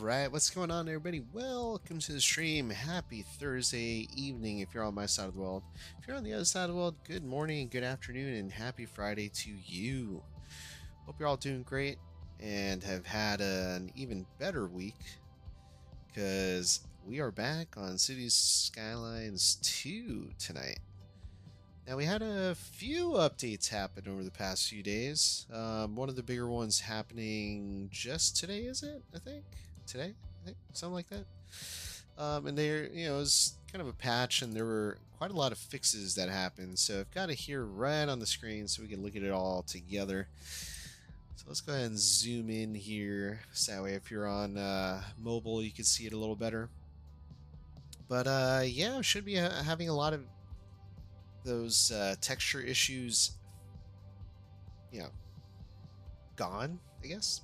Alright, what's going on everybody? Welcome to the stream. Happy Thursday evening if you're on my side of the world. If you're on the other side of the world, good morning, good afternoon, and happy Friday to you. Hope you're all doing great and have had an even better week because we are back on Cities Skylines 2 tonight. Now, we had a few updates happen over the past few days. One of the bigger ones happening just today, is it? I think? Today? I think? Something like that. And there, it was kind of a patch, and there were quite a lot of fixes that happened. So I've got it here right on the screen so we can look at it all together. So let's go ahead and zoom in here. So that way, if you're on mobile, you can see it a little better. But yeah, we should be having a lot of those texture issues, gone, I guess.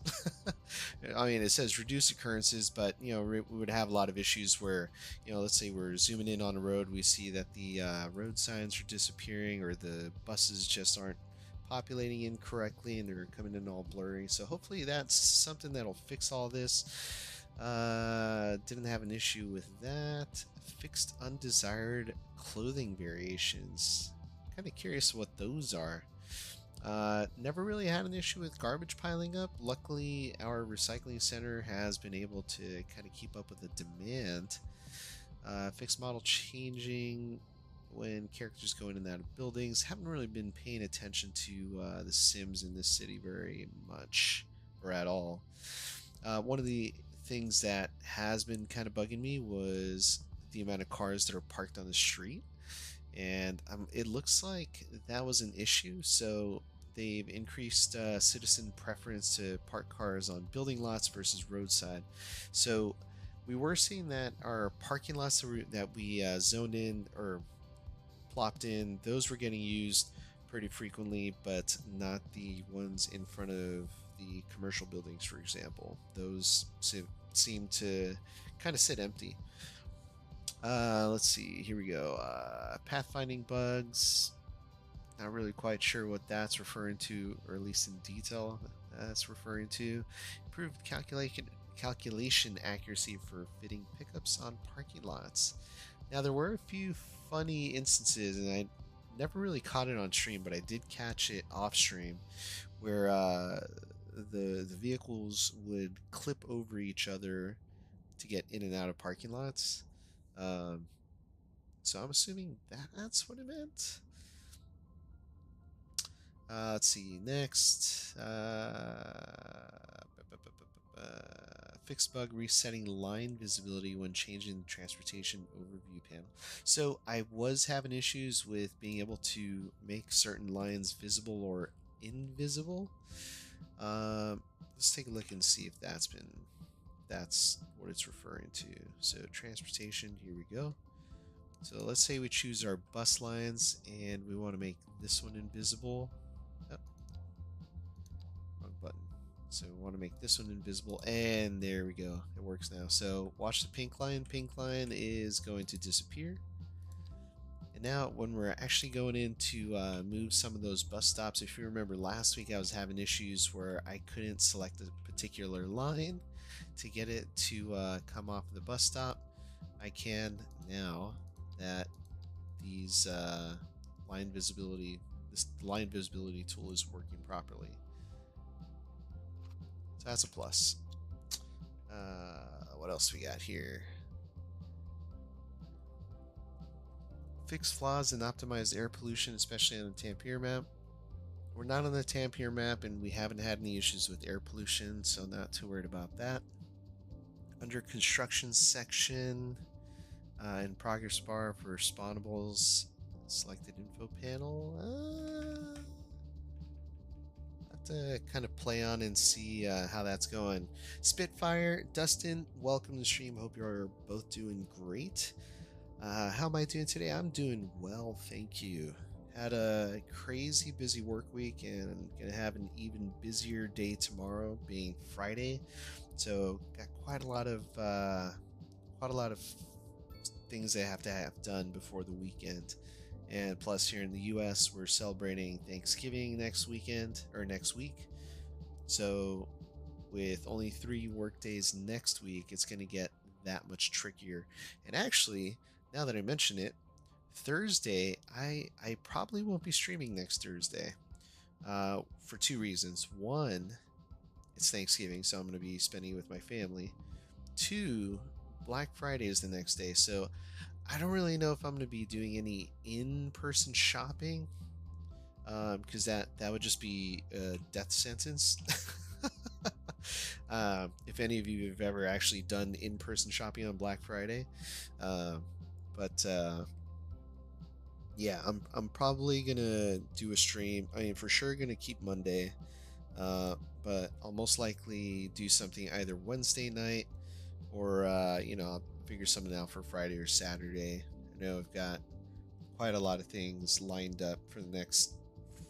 I mean, it says reduce occurrences, but we would have a lot of issues where, let's say we're zooming in on a road, we see that the road signs are disappearing, or the buses just aren't populating incorrectly and they're coming in all blurry. So hopefully that's something that'll fix all this. Didn't have an issue with that. Fixed undesired clothing variations. Kind of curious what those are. Never really had an issue with garbage piling up. Luckily, our recycling center has been able to kind of keep up with the demand. Fixed model changing when characters go in and out of buildings. Haven't really been paying attention to the Sims in this city very much, or at all. One of the things that has been kind of bugging me was the amount of cars that are parked on the street, and it looks like that was an issue. So they've increased citizen preference to park cars on building lots versus roadside. So we were seeing that our parking lots that we zoned in or plopped in, those were getting used pretty frequently, but not the ones in front of the commercial buildings, for example. Those seem to kind of sit empty. Let's see, here we go. Pathfinding bugs. Not really quite sure what that's referring to, or at least in detail that's referring to. Improved calculation accuracy for fitting pickups on parking lots. Now, there were a few funny instances, and I never really caught it on stream, but I did catch it off stream, where the vehicles would clip over each other to get in and out of parking lots. So I'm assuming that's what it meant. Let's see, next. Fixed bug resetting line visibility when changing the transportation overview panel. So I was having issues with being able to make certain lines visible or invisible. Let's take a look and see if that's what it's referring to. So transportation, here we go. So let's say we choose our bus lines and we want to make this one invisible. Oh, wrong button. So we want to make this one invisible, and there we go. It works now. So watch the pink line. Pink line is going to disappear. And now when we're actually going in to move some of those bus stops, if you remember last week I was having issues where I couldn't select a particular line to get it to come off of the bus stop. I can now that this line visibility tool is working properly. So that's a plus. What else we got here? Fix flaws in optimized air pollution, especially on the Tampere map. We're not on the Tampere map, and we haven't had any issues with air pollution, so not too worried about that. Under construction section, in progress bar for spawnables, selected info panel. Have to kind of play on and see how that's going. Spitfire, Dustin, welcome to the stream. Hope you're both doing great. How am I doing today? I'm doing well, thank you. Had a crazy busy work week, and I'm gonna have an even busier day tomorrow, being Friday. So got quite a lot of things I have to have done before the weekend. And plus, here in the US, we're celebrating Thanksgiving next weekend, or next week. So with only 3 work days next week, it's going to get that much trickier. And actually, now that I mention it, Thursday, I probably won't be streaming next Thursday, for 2 reasons. One, it's Thanksgiving, so I'm going to be spending it with my family. Two, Black Friday is the next day, so I don't really know if I'm going to be doing any in-person shopping, because that would just be a death sentence. If any of you have ever actually done in-person shopping on Black Friday, uh, but yeah, I'm probably gonna do a stream. I mean, for sure gonna keep Monday, but I'll most likely do something either Wednesday night or I'll figure something out for Friday or Saturday. I know I've got quite a lot of things lined up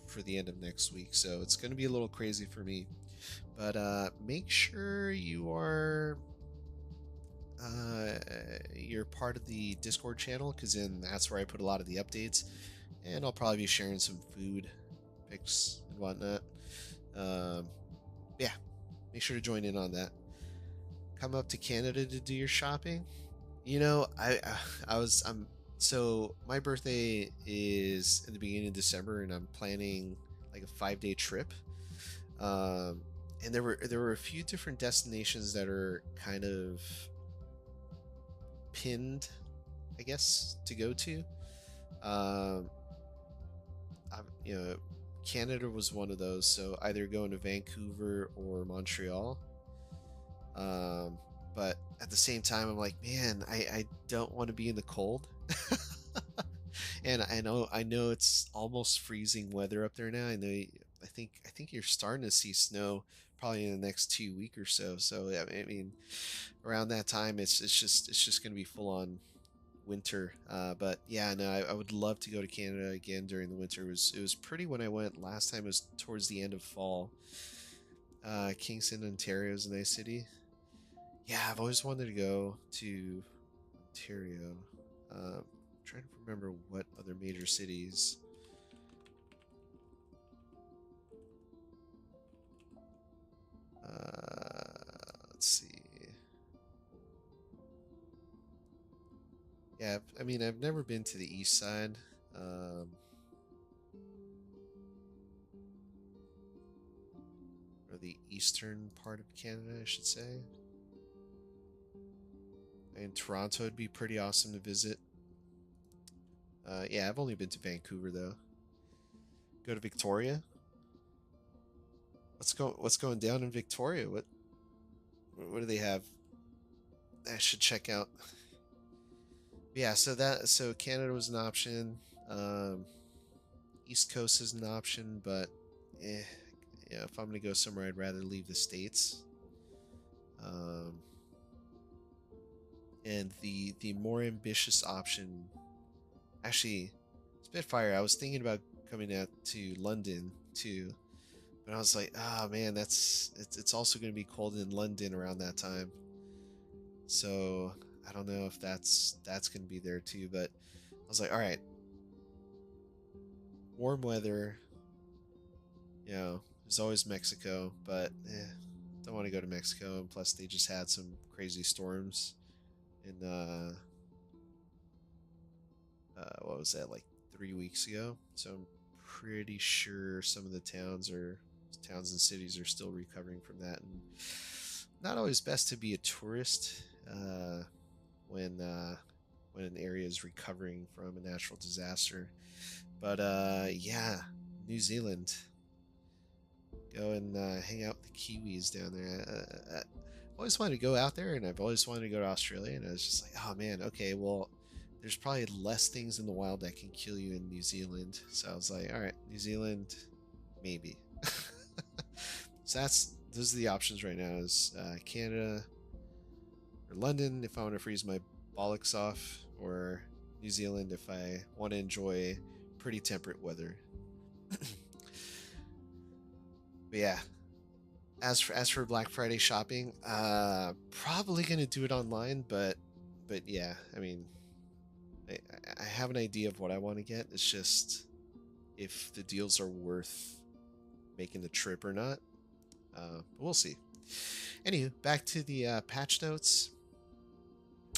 for the end of next week, so it's gonna be a little crazy for me. But make sure uh, you're part of the Discord channel, because then that's where I put a lot of the updates, and I'll probably be sharing some food pics and whatnot. Um, yeah, make sure to join in on that. Come up to Canada to do your shopping. I'm so my birthday is in the beginning of December, and I'm planning like a 5-day trip. And there were a few different destinations that are kind of pinned, I guess, to go to. Um, I, you know, Canada was one of those, so either going to Vancouver or Montreal. Um, but at the same time, I'm like, man, I don't want to be in the cold. And I know it's almost freezing weather up there now. I think you're starting to see snow probably in the next 2 week or so. So yeah, I mean, around that time, it's just gonna be full on winter. But yeah, no, I would love to go to Canada again during the winter. It was pretty when I went last time. It was towards the end of fall. Kingston, Ontario is a nice city. Yeah, I've always wanted to go to Ontario. Trying to remember what other major cities. Let's see. Yeah, I mean, I've never been to the east side. Um, or the eastern part of Canada, I should say. And Toronto would be pretty awesome to visit. Yeah, I've only been to Vancouver though. Go to Victoria. What's going down in Victoria? What do they have? I should check out. Yeah, so Canada was an option. Um, East Coast is an option, but eh, yeah, if I'm gonna go somewhere, I'd rather leave the states. Um, and the more ambitious option, actually, Spitfire. I was thinking about coming out to London too, but I was like, ah, man, it's also gonna be cold in London around that time. So I don't know if that's gonna be there too. But I was like, all right, warm weather. There's always Mexico, but don't want to go to Mexico. And plus, they just had some crazy storms in what was that, like 3 weeks ago? So I'm pretty sure some of the towns and cities are still recovering from that. And not always best to be a tourist when when an area is recovering from a natural disaster. But yeah, New Zealand. Go and hang out with the Kiwis down there. I always wanted to go out there, and I've always wanted to go to Australia. And I was just like, oh man, okay, well, there's probably less things in the wild that can kill you in New Zealand. So I was like, all right, New Zealand, maybe. So those are the options right now: is Canada or London if I want to freeze my bollocks off, or New Zealand if I want to enjoy pretty temperate weather. But yeah, as for Black Friday shopping, probably gonna do it online, but yeah, I mean, I, I have an idea of what I want to get. It's just if the deals are worth making the trip or not. But we'll see. Anywho, back to the patch notes.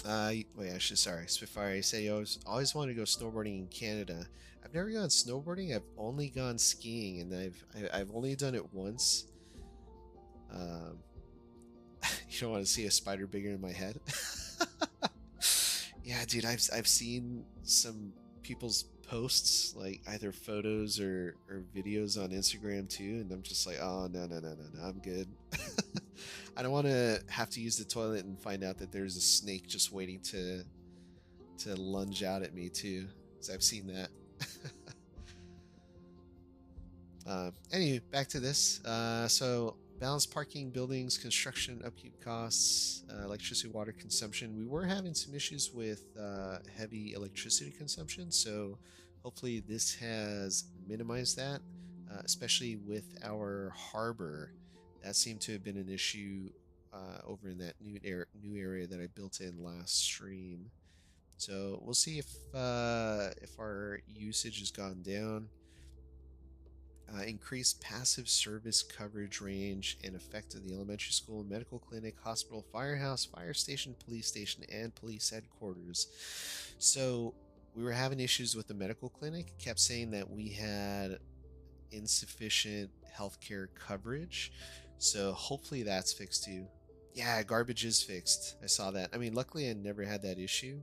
Wait, actually, sorry. Spitfire, I say you always wanted to go snowboarding in Canada. I've never gone snowboarding. I've only gone skiing, and I've only done it once. Um, you don't want to see a spider bigger than my head. Yeah, dude, I've seen some people's posts, like either photos or videos on Instagram too, and I'm just like, oh no, I'm good. I don't want to have to use the toilet and find out that there's a snake just waiting to lunge out at me too, because I've seen that. Anyway, back to this. So balanced parking, buildings, construction, upkeep costs, electricity, water consumption. We were having some issues with heavy electricity consumption, so hopefully this has minimized that, especially with our harbor. That seemed to have been an issue over in that new area that I built in last stream. So we'll see if our usage has gone down. Increased passive service coverage range and effect of the elementary school, medical clinic, hospital, firehouse, fire station, and police headquarters. So we were having issues with the medical clinic. It kept saying that we had insufficient healthcare coverage. So hopefully that's fixed too. Yeah, garbage is fixed. I saw that. I mean, luckily I never had that issue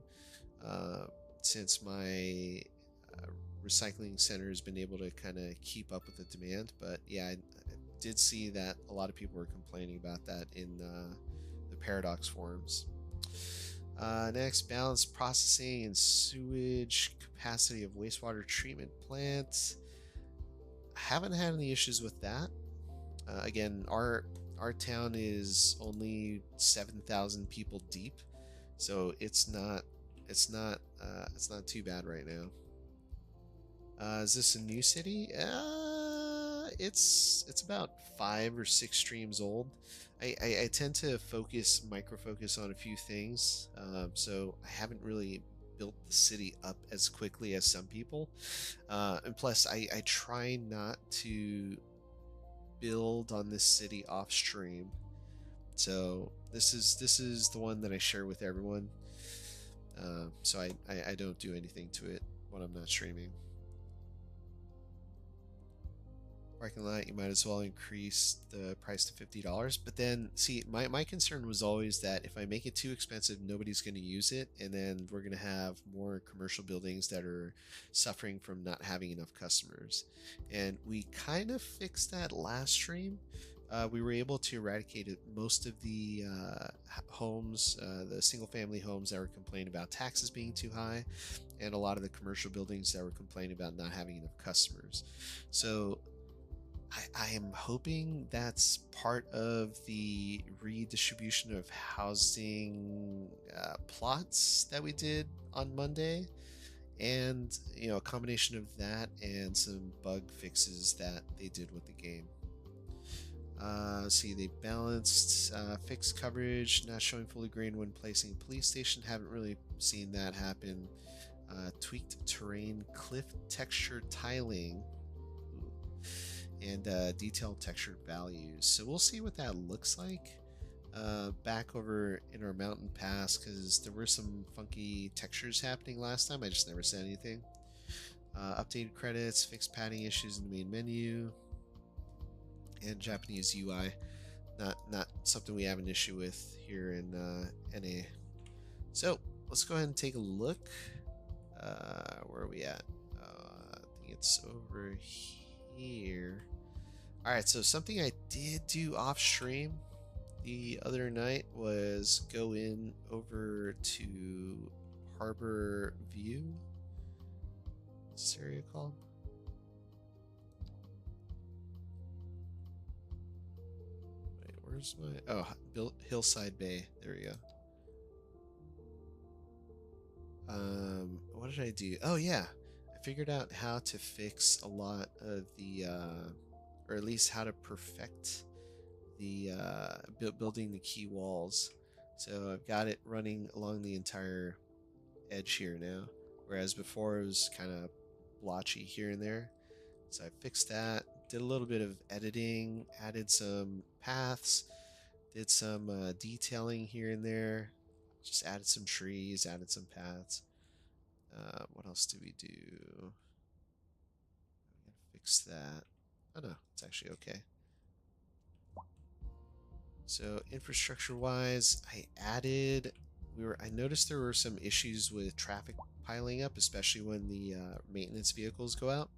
uh, since my recycling center has been able to kind of keep up with the demand. But yeah, I did see that a lot of people were complaining about that in the Paradox forums. Next, balanced processing and sewage capacity of wastewater treatment plants. I haven't had any issues with that. Again, our town is only 7,000 people deep, so it's not too bad right now. Is this a new city? It's about 5 or 6 streams old. I tend to micro focus on a few things, so I haven't really built the city up as quickly as some people. And plus, I try not to build on this city off stream. So this is the one that I share with everyone. So I don't do anything to it when I'm not streaming. Parking lot, you might as well increase the price to $50. But then, see, my concern was always that if I make it too expensive, nobody's going to use it, and then we're going to have more commercial buildings that are suffering from not having enough customers. And we kind of fixed that last stream. We were able to eradicate most of the homes, the single-family homes that were complaining about taxes being too high, and a lot of the commercial buildings that were complaining about not having enough customers. So I am hoping that's part of the redistribution of housing plots that we did on Monday, and a combination of that and some bug fixes that they did with the game. See, they balanced fixed coverage, not showing fully green when placing police station. Haven't really seen that happen. Tweaked terrain, cliff texture tiling, and detailed textured values. So we'll see what that looks like back over in our mountain pass, because there were some funky textures happening last time. I just never said anything. Updated credits, fixed padding issues in the main menu, and Japanese UI. Not something we have an issue with here in NA. So let's go ahead and take a look. Where are we at? I think it's over here. Alright, so something I did do off stream the other night was go in over to Harbor View. What's this area called? Wait, where's my... Oh, Hillside Bay. There we go. What did I do? Oh yeah, I figured out how to fix a lot of the, or at least how to perfect the building the key walls. So I've got it running along the entire edge here now, whereas before it was kind of blotchy here and there. So I fixed that, did a little bit of editing, added some paths, Did some detailing here and there. Just added some trees, added some paths. What else did we do? We gotta fix that. Oh no, it's actually okay. So infrastructure wise, I noticed there were some issues with traffic piling up, especially when the maintenance vehicles go out.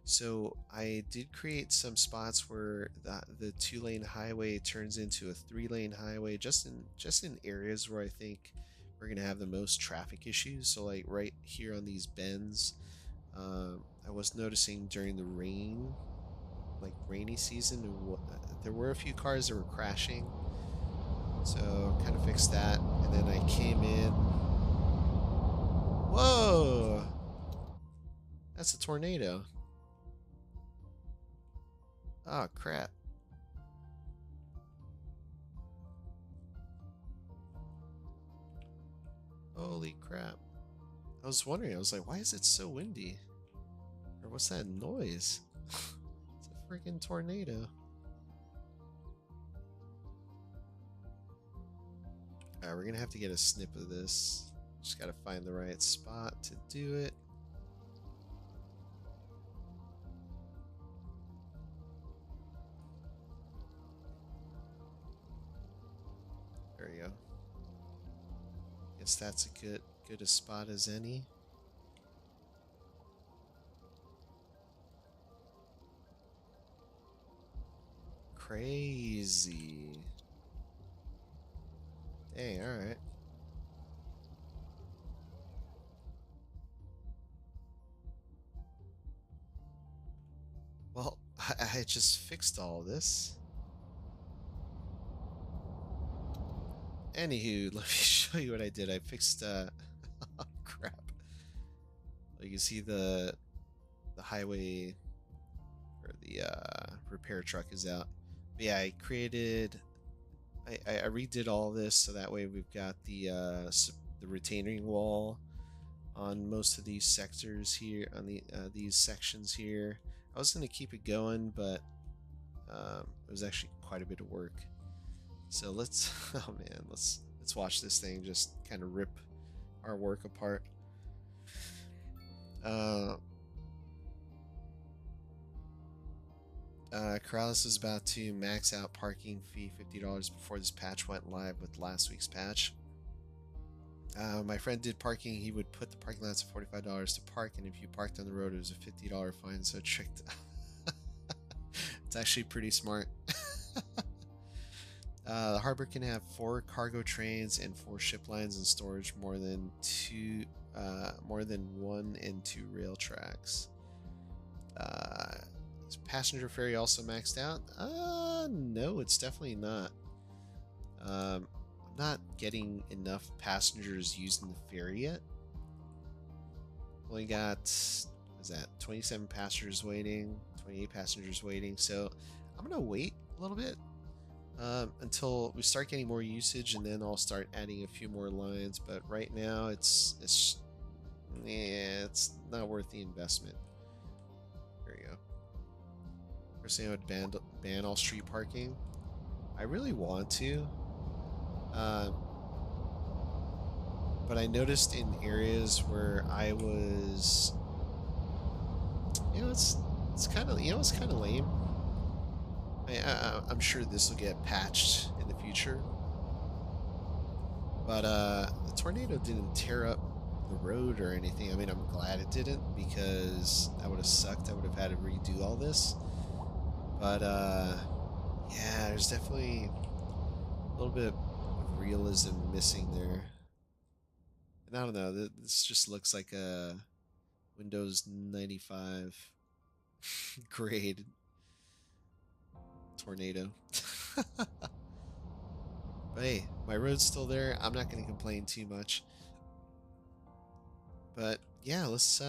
So I did create some spots where the 2-lane highway turns into a 3-lane highway, just in areas where I think we're gonna have the most traffic issues. So like right here on these bends, I was noticing during the rainy season, there were a few cars that were crashing. So kind of fixed that, and then I came in. Whoa! That's a tornado. Oh crap. Holy crap. I was wondering, I was like, why is it so windy? Or what's that noise? It's a freaking tornado. Alright, we're gonna have to get a snip of this. Just gotta find the right spot to do it. There we go. Guess that's a good a spot as any. Crazy. Dang, alright. Well, I just fixed all this. Anywho, let me show you what I did. I fixed, oh, crap. You can see the highway, or the repair truck is out. But yeah, I redid all this so that way we've got the retaining wall on most of these sectors here, on these sections here. I was gonna keep it going, but it was actually quite a bit of work. So let's, oh man, let's watch this thing just kind of rip our work apart. Corrales was about to max out parking fee $50 before this patch went live with last week's patch. My friend did parking. He would put the parking lots at $45 to park, and if you parked on the road, it was a $50 fine. So tricked. It's actually pretty smart. The harbor can have 4 cargo trains and 4 ship lines in storage, more than 1 and 2 rail tracks. Is passenger ferry also maxed out? No, it's definitely not. I'm not getting enough passengers using the ferry yet. Only got, what is that, 27 passengers waiting, 28 passengers waiting. So I'm gonna wait a little bit until we start getting more usage, and then I'll start adding a few more lines. But right now, it's not worth the investment. There you go. First thing, I would ban all street parking. I really want to, but I noticed in areas where I was, it's kind of lame. I'm sure this will get patched in the future, but the tornado didn't tear up the road or anything. I mean, I'm glad it didn't, because that would have sucked. I would have had to redo all this. But yeah, there's definitely a little bit of realism missing there. And I don't know, this just looks like a Windows 95 grade tornado. But hey, my road's still there. I'm not going to complain too much. But yeah, let's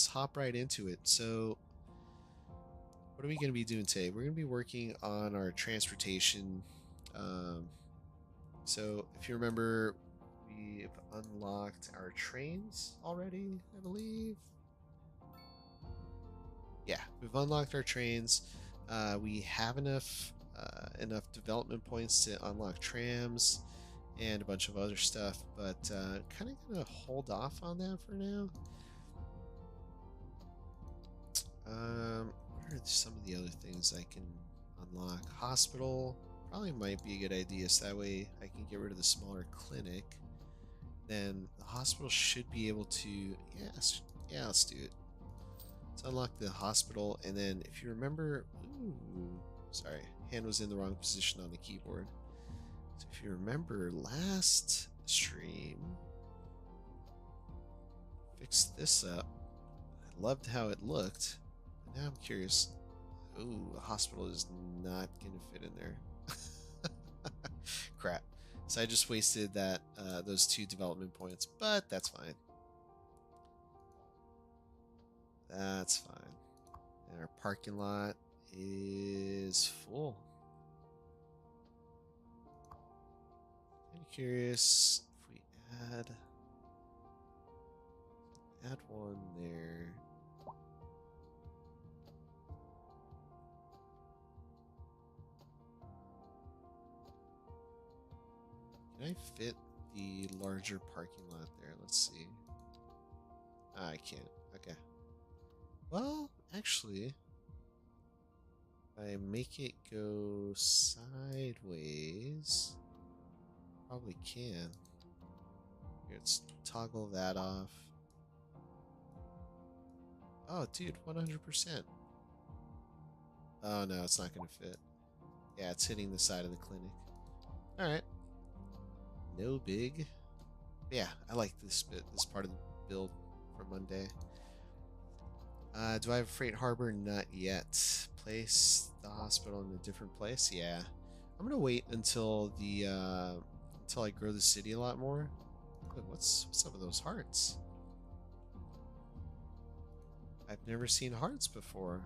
hop right into it. So what are we going to be doing today? We're going to be working on our transportation. So if you remember, we've unlocked our trains already, I believe. Yeah, we've unlocked our trains. We have enough enough development points to unlock trams and a bunch of other stuff, but kind of gonna hold off on that for now. What are some of the other things I can unlock? Hospital probably might be a good idea, so that way I can get rid of the smaller clinic. Then the hospital should be able to, yes, yeah, let's do it. Let's unlock the hospital, and then if you remember, ooh, sorry, hand was in the wrong position on the keyboard. So if you remember last stream, fixed this up. I loved how it looked. But now I'm curious. Ooh, the hospital is not gonna fit in there. Crap. So I just wasted that those 2 development points, but that's fine. That's fine. And our parking lot is full. I'm curious if we add one there. Can I fit the larger parking lot there? Let's see. I can't. Okay. Well, actually, if I make it go sideways, probably can. Here, let's toggle that off. Oh, dude, 100%. Oh, no, it's not going to fit. Yeah, it's hitting the side of the clinic. All right. No big. Yeah, I like this bit, this part of the build for Monday. Do I have a freight harbor? Not yet. Place the hospital in a different place? Yeah. I'm gonna wait until the until I grow the city a lot more. Wait, what's up with those hearts? I've never seen hearts before.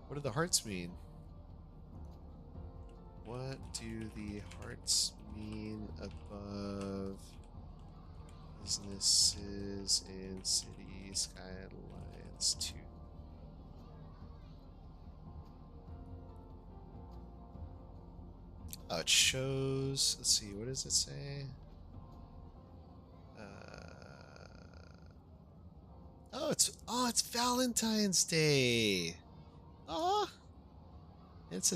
What do the hearts mean? What do the hearts mean above businesses in city skylines 2? Oh, it shows. Let's see. What does it say? It's Valentine's Day. Oh, it's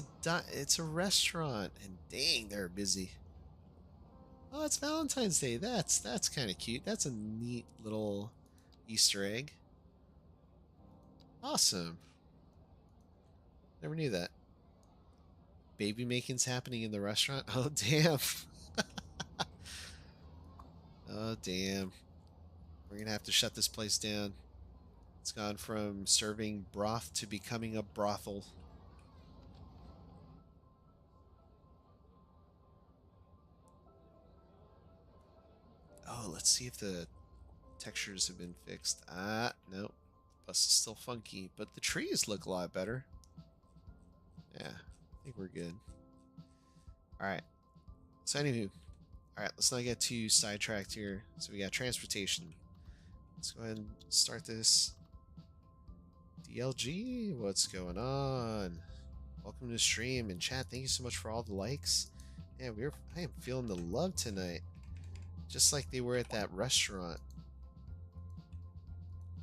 a restaurant, and dang, they're busy. Oh, it's Valentine's Day. That's kind of cute. That's a neat little Easter egg. Awesome. Never knew that. Baby making's happening in the restaurant. Oh, damn. Oh, damn. We're gonna have to shut this place down. It's gone from serving broth to becoming a brothel. Oh, let's see if the textures have been fixed. Ah, no. Bus is still funky, but the trees look a lot better. Yeah, I think we're good. Alright. So anywho, alright, let's not get too sidetracked here. So we got transportation. Let's go ahead and start this. DLG, what's going on? Welcome to the stream and chat. Thank you so much for all the likes. Yeah, I am feeling the love tonight. Just like they were at that restaurant.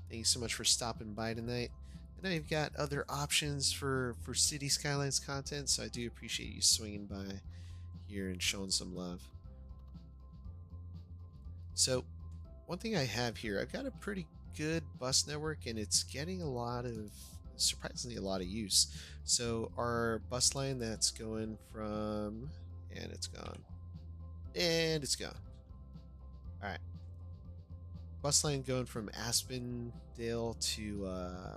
Thank you so much for stopping by tonight. I know you've got other options for City Skylines content, so I do appreciate you swinging by here and showing some love. So, one thing I have here, I've got a pretty good bus network, and it's getting surprisingly a lot of use. So our bus line that's going from, and it's gone, and it's gone. All right, bus line going from Aspendale to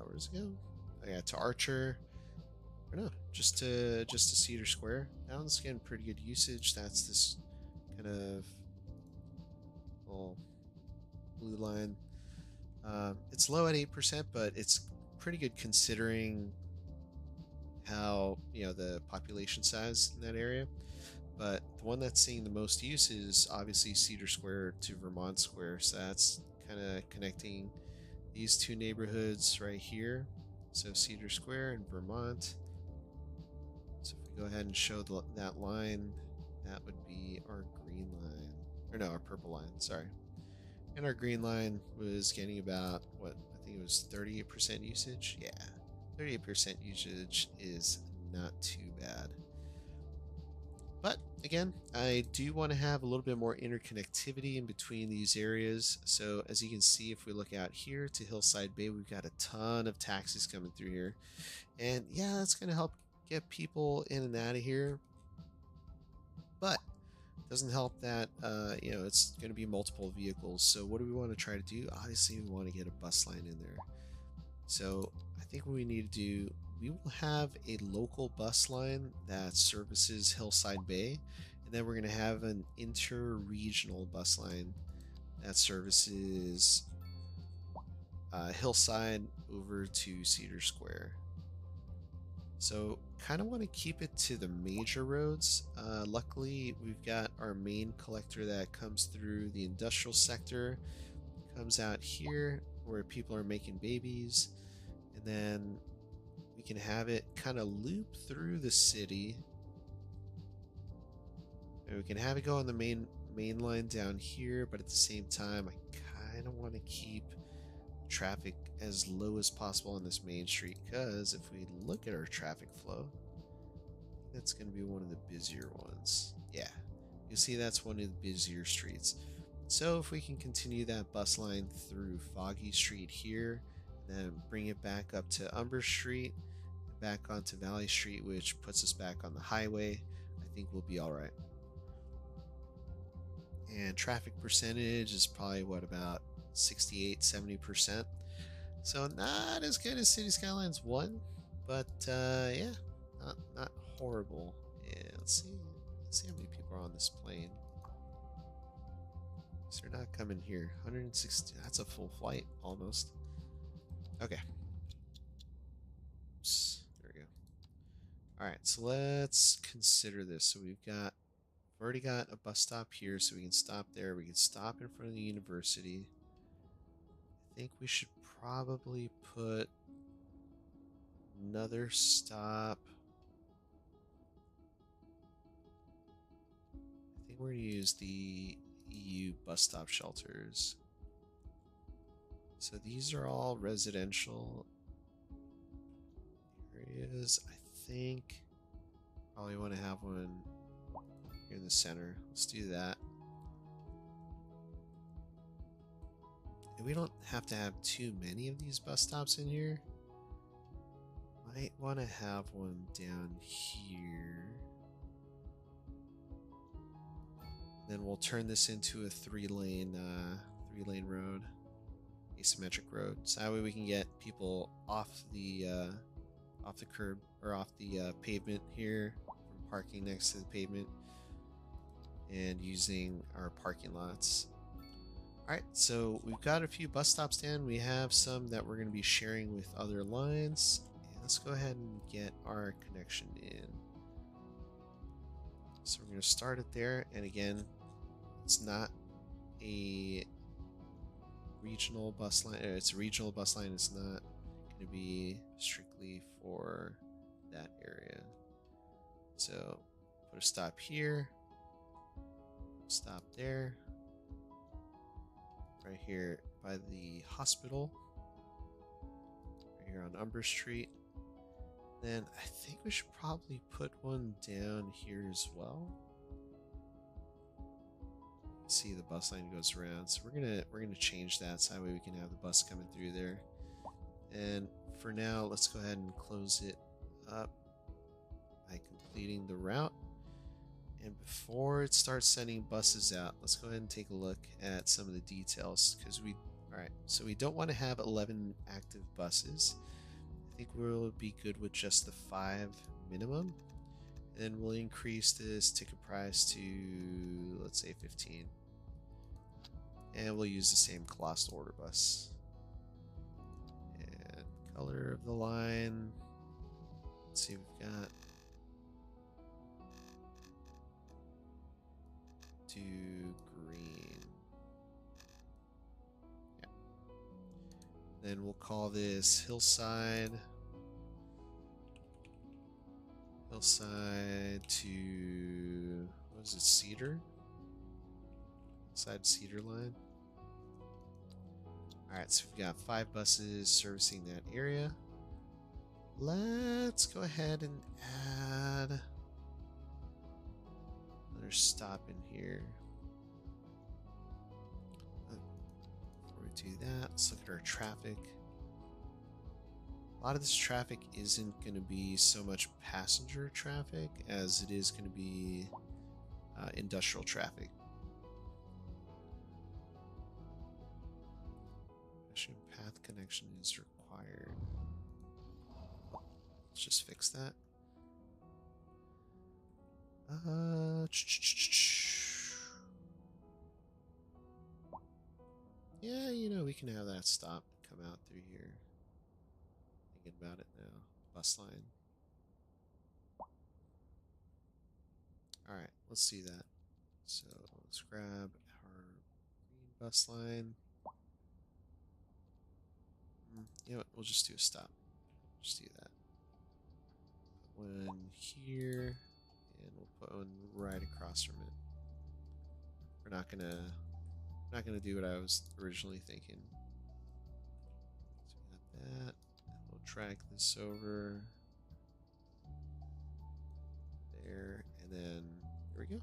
where's it go? Oh yeah, to Archer. Or no, just to Cedar Square. That one's getting pretty good usage. That's this kind of little blue line. It's low at 8%, but it's pretty good considering how, the population size in that area. But the one that's seeing the most use is obviously Cedar Square to Vermont Square. So that's kind of connecting these two neighborhoods right here. So Cedar Square in Vermont. So if we go ahead and show that line, that would be our green line. Or no, our purple line, sorry. And our green line was getting about, what, I think it was 38% usage? Yeah, 38% usage is not too bad. But again, I do want to have a little bit more interconnectivity in between these areas. So as you can see, if we look out here to Hillside Bay, we've got a ton of taxis coming through here. And yeah, that's going to help get people in and out of here. But it doesn't help that, it's going to be multiple vehicles. So what do we want to try to do? Obviously, we want to get a bus line in there. So I think what we need to do, we will have a local bus line that services Hillside Bay, and then we're going to have an inter-regional bus line that services Hillside over to Cedar Square. So kind of want to keep it to the major roads. Luckily, we've got our main collector that comes through the industrial sector, comes out here where people are making babies, and then we can have it kind of loop through the city, and we can have it go on the main line down here, but at the same time I kind of want to keep traffic as low as possible on this main street, because if we look at our traffic flow, that's going to be one of the busier ones. Yeah, you see that's one of the busier streets. So if we can continue that bus line through Foggy Street here, then bring it back up to Umber Street, back onto Valley Street, which puts us back on the highway, I think we'll be all right. And traffic percentage is probably what, about 68-70%. So not as good as City Skylines 1, but yeah, not horrible. Yeah, let's see how many people are on this plane. So they're not coming here. 160. That's a full flight almost. Okay. Oops, there we go. All right, so let's consider this. So we've already got a bus stop here, so we can stop there. We can stop in front of the university. I think we should probably put another stop. I think we're going to use the EU bus stop shelters. So these are all residential areas. I think probably want to have one here in the center. Let's do that. And we don't have to have too many of these bus stops in here. Might want to have one down here. Then we'll turn this into a three-lane road, asymmetric road. So that way we can get people off the curb, or off the pavement here, from parking next to the pavement, and using our parking lots. Alright, so we've got a few bus stops down. We have some that we're going to be sharing with other lines. And let's go ahead and get our connection in. So we're going to start it there. And again, it's not a regional bus line. It's a regional bus line. It's not going to be strictly for that area. So put a stop here. Stop there. Right here by the hospital, right here on Umber Street. Then I think we should probably put one down here as well. See, the bus line goes around, so we're gonna change that so that way we can have the bus coming through there. And for now, let's go ahead and close it up by completing the route. And before it starts sending buses out, let's go ahead and take a look at some of the details, because so we don't want to have 11 active buses. I think we'll be good with just the 5 minimum, and then we'll increase this ticket price to, let's say, 15, and we'll use the same Colossal Order bus. And color of the line, let's see, we've got to green. Yeah. Then we'll call this Hillside Hillside to, what is it, Cedar? Side Cedar line. Alright, so we've got 5 buses servicing that area. Let's go ahead and add another stop in here. Before we do that, let's look at our traffic. A lot of this traffic isn't going to be so much passenger traffic as it is going to be industrial traffic. Path connection is required. Let's just fix that. Yeah, you know, we can have that stop and come out through here. Thinking about it now. Bus line. Alright, let's do that. So let's grab our green bus line. You know what, we'll just do a stop. Just do that. Put one here, and we'll put one right across from it. We're not gonna do what I was originally thinking. So we got that. We'll drag this over there, and then there we go.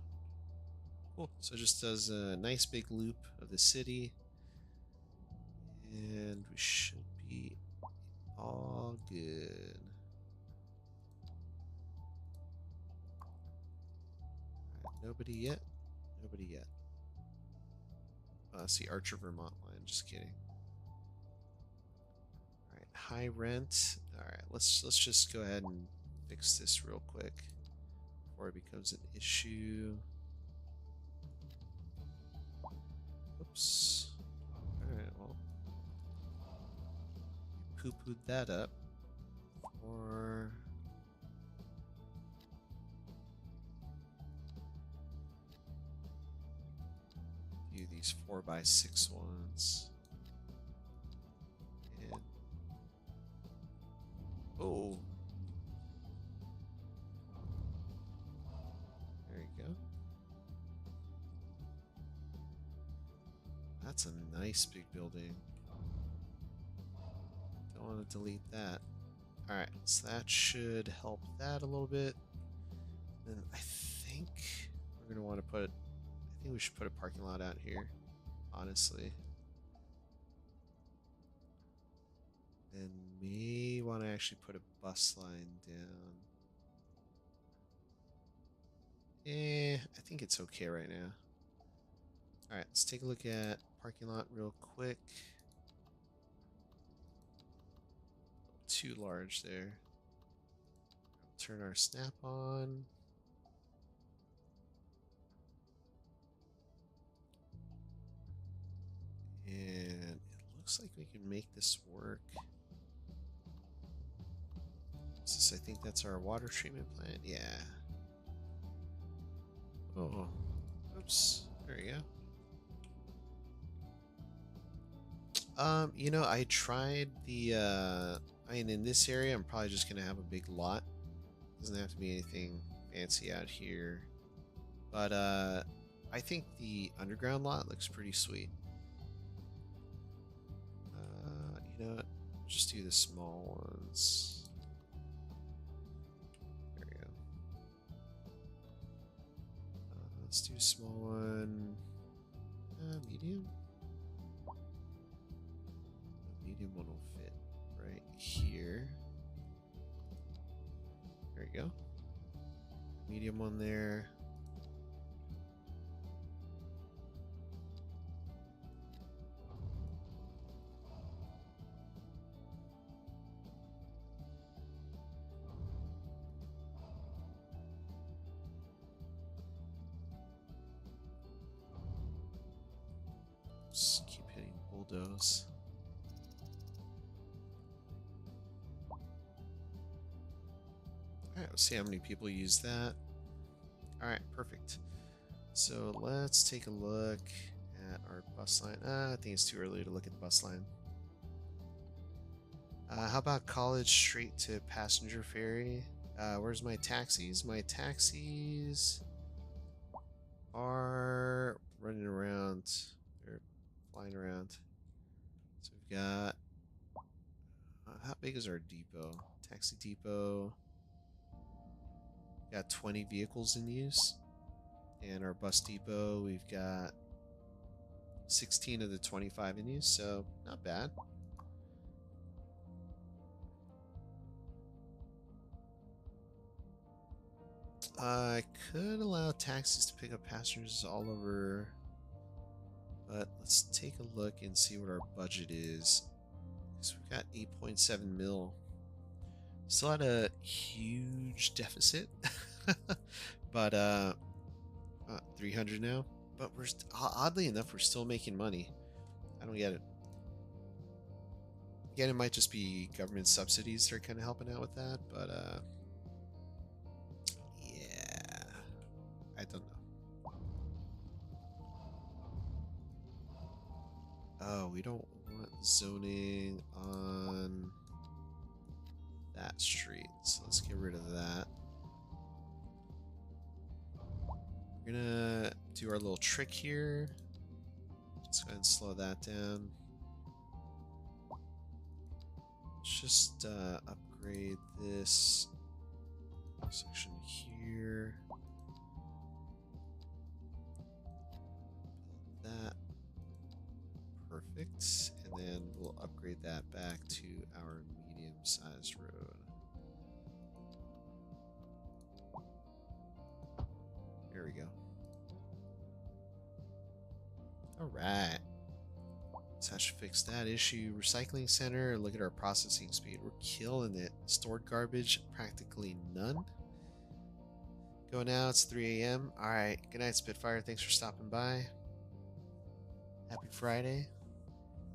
Cool. So it just does a nice big loop of the city, and we should be all good. Alright, nobody yet. Nobody yet. That's the Archer, Vermont line. Just kidding. Alright, high rent. Alright, let's just go ahead and fix this real quick before it becomes an issue. Oops. Alright, well, poo-pooed that up for do these 4x6 ones. And oh, there you go. That's a nice big building. Don't want to delete that. Alright, so that should help that a little bit. Then I think we're going to want to put, I think we should put a parking lot out here, honestly. And may want to actually put a bus line down. I think it's okay right now. Alright, let's take a look at parking lot real quick. Too large there. Turn our snap on. And it looks like we can make this work. I think that's our water treatment plant. Yeah. Oh. Oops. There you go. You know, I tried the, I mean, in this area, I'm probably just going to have a big lot. Doesn't have to be anything fancy out here. But, I think the underground lot looks pretty sweet. You know what? Just do the small ones. There we go. Let's do a small one. Medium? Medium one will fit right here. There you go. Medium one there. Just keep hitting bulldoze. Alright, let's see how many people use that. Alright, perfect. So let's take a look at our bus line. I think it's too early to look at the bus line. How about College straight to passenger ferry? Where's my taxis? My taxis are running around. They're flying around. So we've got. How big is our depot? Taxi depot. Got 20 vehicles in use. And our bus depot, we've got 16 of the 25 in use, so not bad. I could allow taxis to pick up passengers all over, but let's take a look and see what our budget is. So we've got 8.7 mil. Still at a huge deficit, but 300 now. But we're oddly enough, we're still making money. I don't get it. Again, it might just be government subsidies that are kind of helping out with that, but yeah, I don't know. Oh, we don't want zoning on that street, so let's get rid of that. We're gonna do our little trick here. Let's go ahead and slow that down. Let's just upgrade this section here. Build that. Perfect. And then we'll upgrade that back to our medium-sized road. There we go. All right. So that should fix that issue. Recycling center, look at our processing speed. We're killing it. Stored garbage, practically none. Go now, it's 3 a.m. All right, good night, Spitfire. Thanks for stopping by. Happy Friday.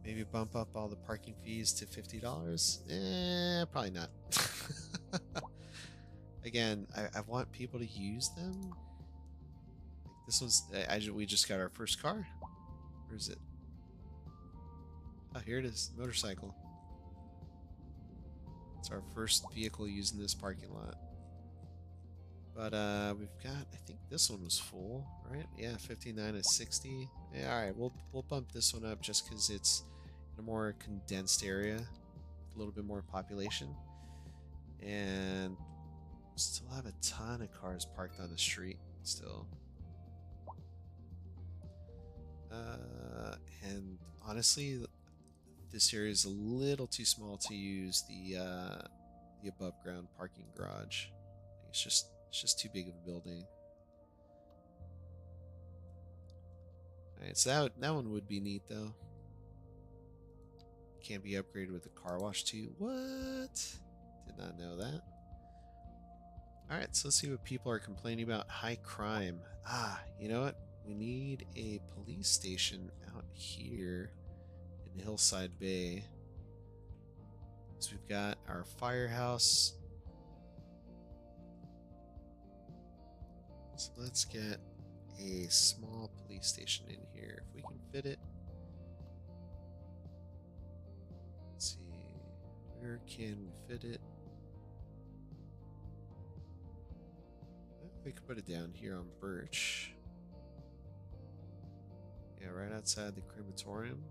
Maybe bump up all the parking fees to $50. Probably not. Again, I want people to use them. Like this one's, we just got our first car. Where is it? Oh, here it is. Motorcycle. It's our first vehicle using this parking lot. But we've got, I think this one was full, right? Yeah, 59 to 60. Yeah, all right, we'll bump this one up just because it's in a more condensed area, a little bit more population, and still have a ton of cars parked on the street still. And honestly, this area is a little too small to use the above ground parking garage. It's just too big of a building. Alright, so that one would be neat though. Can't be upgraded with a car wash too. What? Did not know that. Alright, so let's see what people are complaining about. High crime. Ah, you know what? We need a police station out here in Hillside Bay. So we've got our firehouse. So let's get a small police station in here if we can fit it. Let's see, where can we fit it? We could put it down here on Birch. Yeah, right outside the crematorium.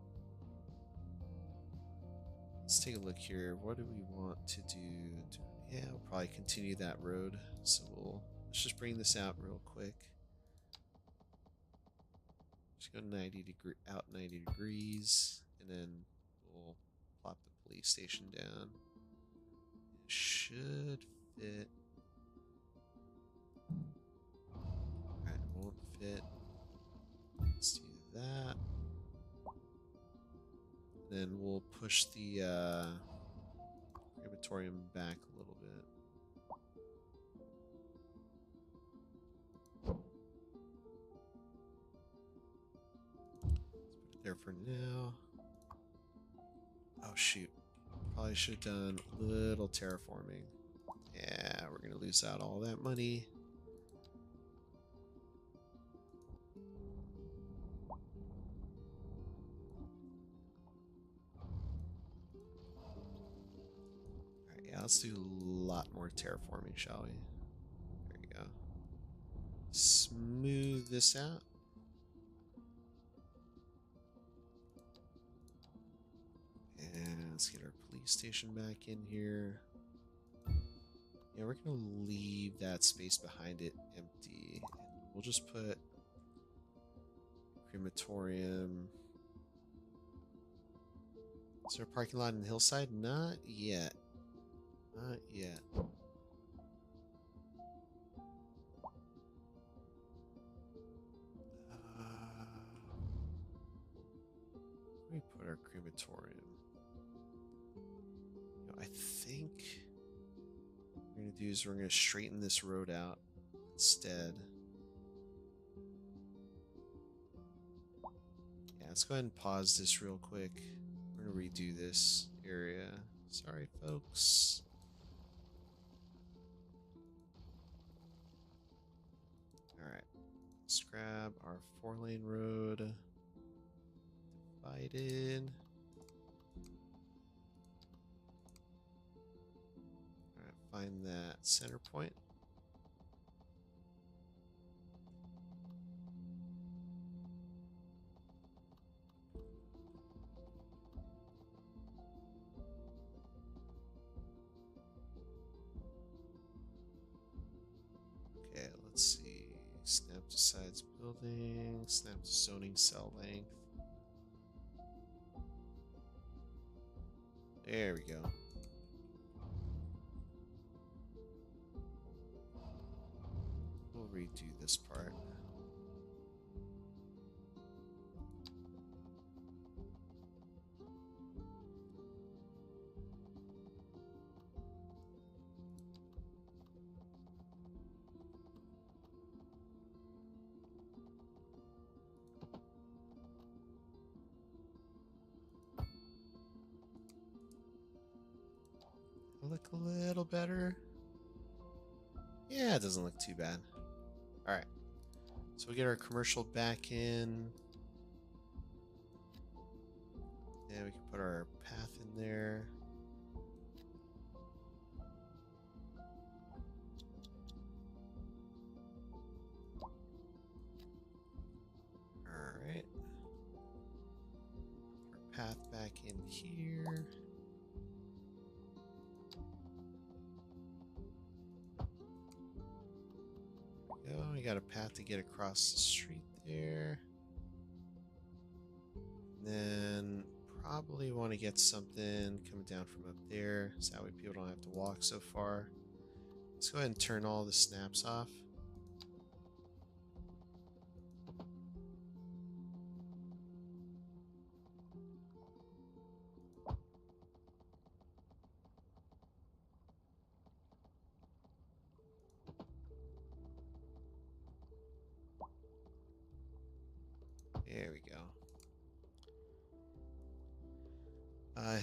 Let's take a look here. What do we want to do? Yeah, we'll probably continue that road. So let's just bring this out real quick. Just go 90 degrees, and then we'll plop the police station down. It should fit. Alright, it won't fit. Let's do that. Then we'll push the crematorium back a little bit. Let's put it there for now. Oh shoot. Probably should have done a little terraforming. Yeah, we're gonna lose out all that money. let's do a lot more terraforming, shall we? There you go. Smooth this out. And let's get our police station back in here. Yeah, we're gonna leave that space behind it empty. And we'll just put crematorium. Is there a parking lot in the hillside? Not yet. Not yet. Let me put our crematorium. You know, I think what we're gonna do is we're gonna straighten this road out instead. Yeah, let's go ahead and pause this real quick. We're gonna redo this area. Sorry, folks. Alright. Let's grab our 4-lane road. Divided. Alright, find that center point. Okay, let's see. Snap to sides building, snap to zoning cell length. There we go. We'll redo this part. Look a little better. Yeah, it doesn't look too bad. Alright. So we get our commercial back in. Yeah, we can put our path in there. Alright. Our path back in here. We got a path to get across the street there. And then probably want to get something coming down from up there, so that way people don't have to walk so far. Let's go ahead and turn all the snaps off. There we go.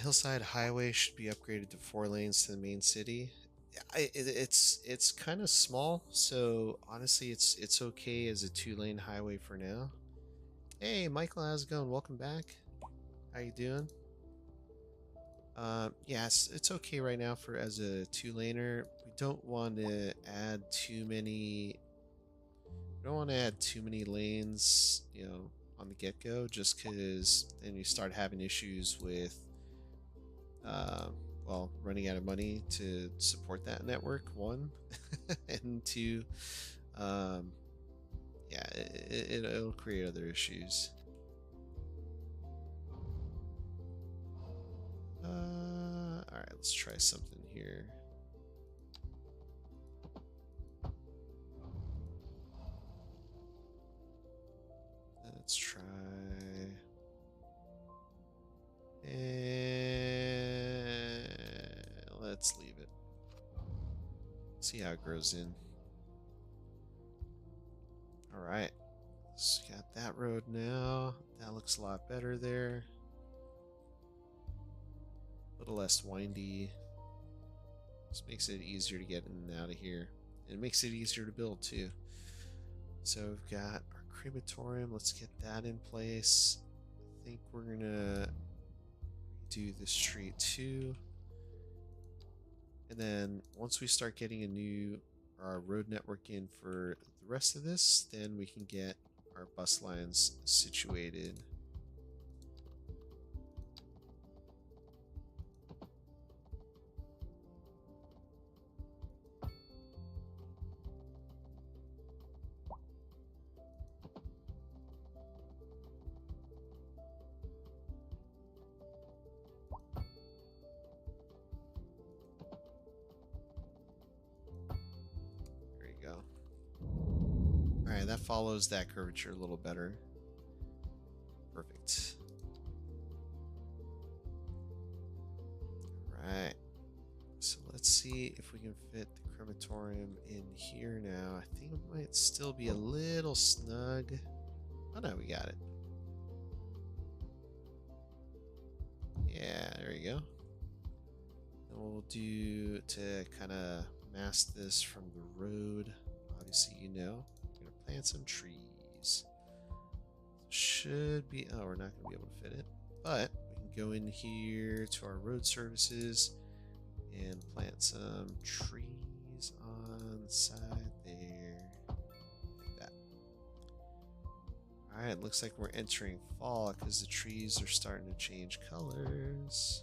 Hillside Highway should be upgraded to 4 lanes to the main city. It's kind of small, so honestly, it's okay as a 2-lane highway for now. Hey, Michael, how's it going? Welcome back. How you doing? Yes, it's okay right now for as a 2-laner. We don't want to add too many. We don't want to add too many lanes, you know, on the get-go, just because then you start having issues with, well, running out of money to support that network, 1, and 2, yeah, it'll create other issues. Alright, let's try something here. Let's try. And let's leave it. See how it grows in. Alright. So got that road now. That looks a lot better there. A little less windy. Just makes it easier to get in and out of here. And it makes it easier to build too. So we've got our crematorium. Let's get that in place. I think we're gonna do the street too. And then once we start getting our road network in for the rest of this, then we can get our bus lines situated. There you go. Alright, that follows that curvature a little better. Perfect. Alright. So let's see if we can fit the crematorium in here now. I think it might still be a little snug. Oh no, we got it. Yeah, there you go. And we'll do to kind of mask this from the road. Obviously, we're gonna plant some trees. Should be, oh, we're not gonna be able to fit it, but we can go in here to our road services and plant some trees on the side there, like that. All right, looks like we're entering fall because the trees are starting to change colors.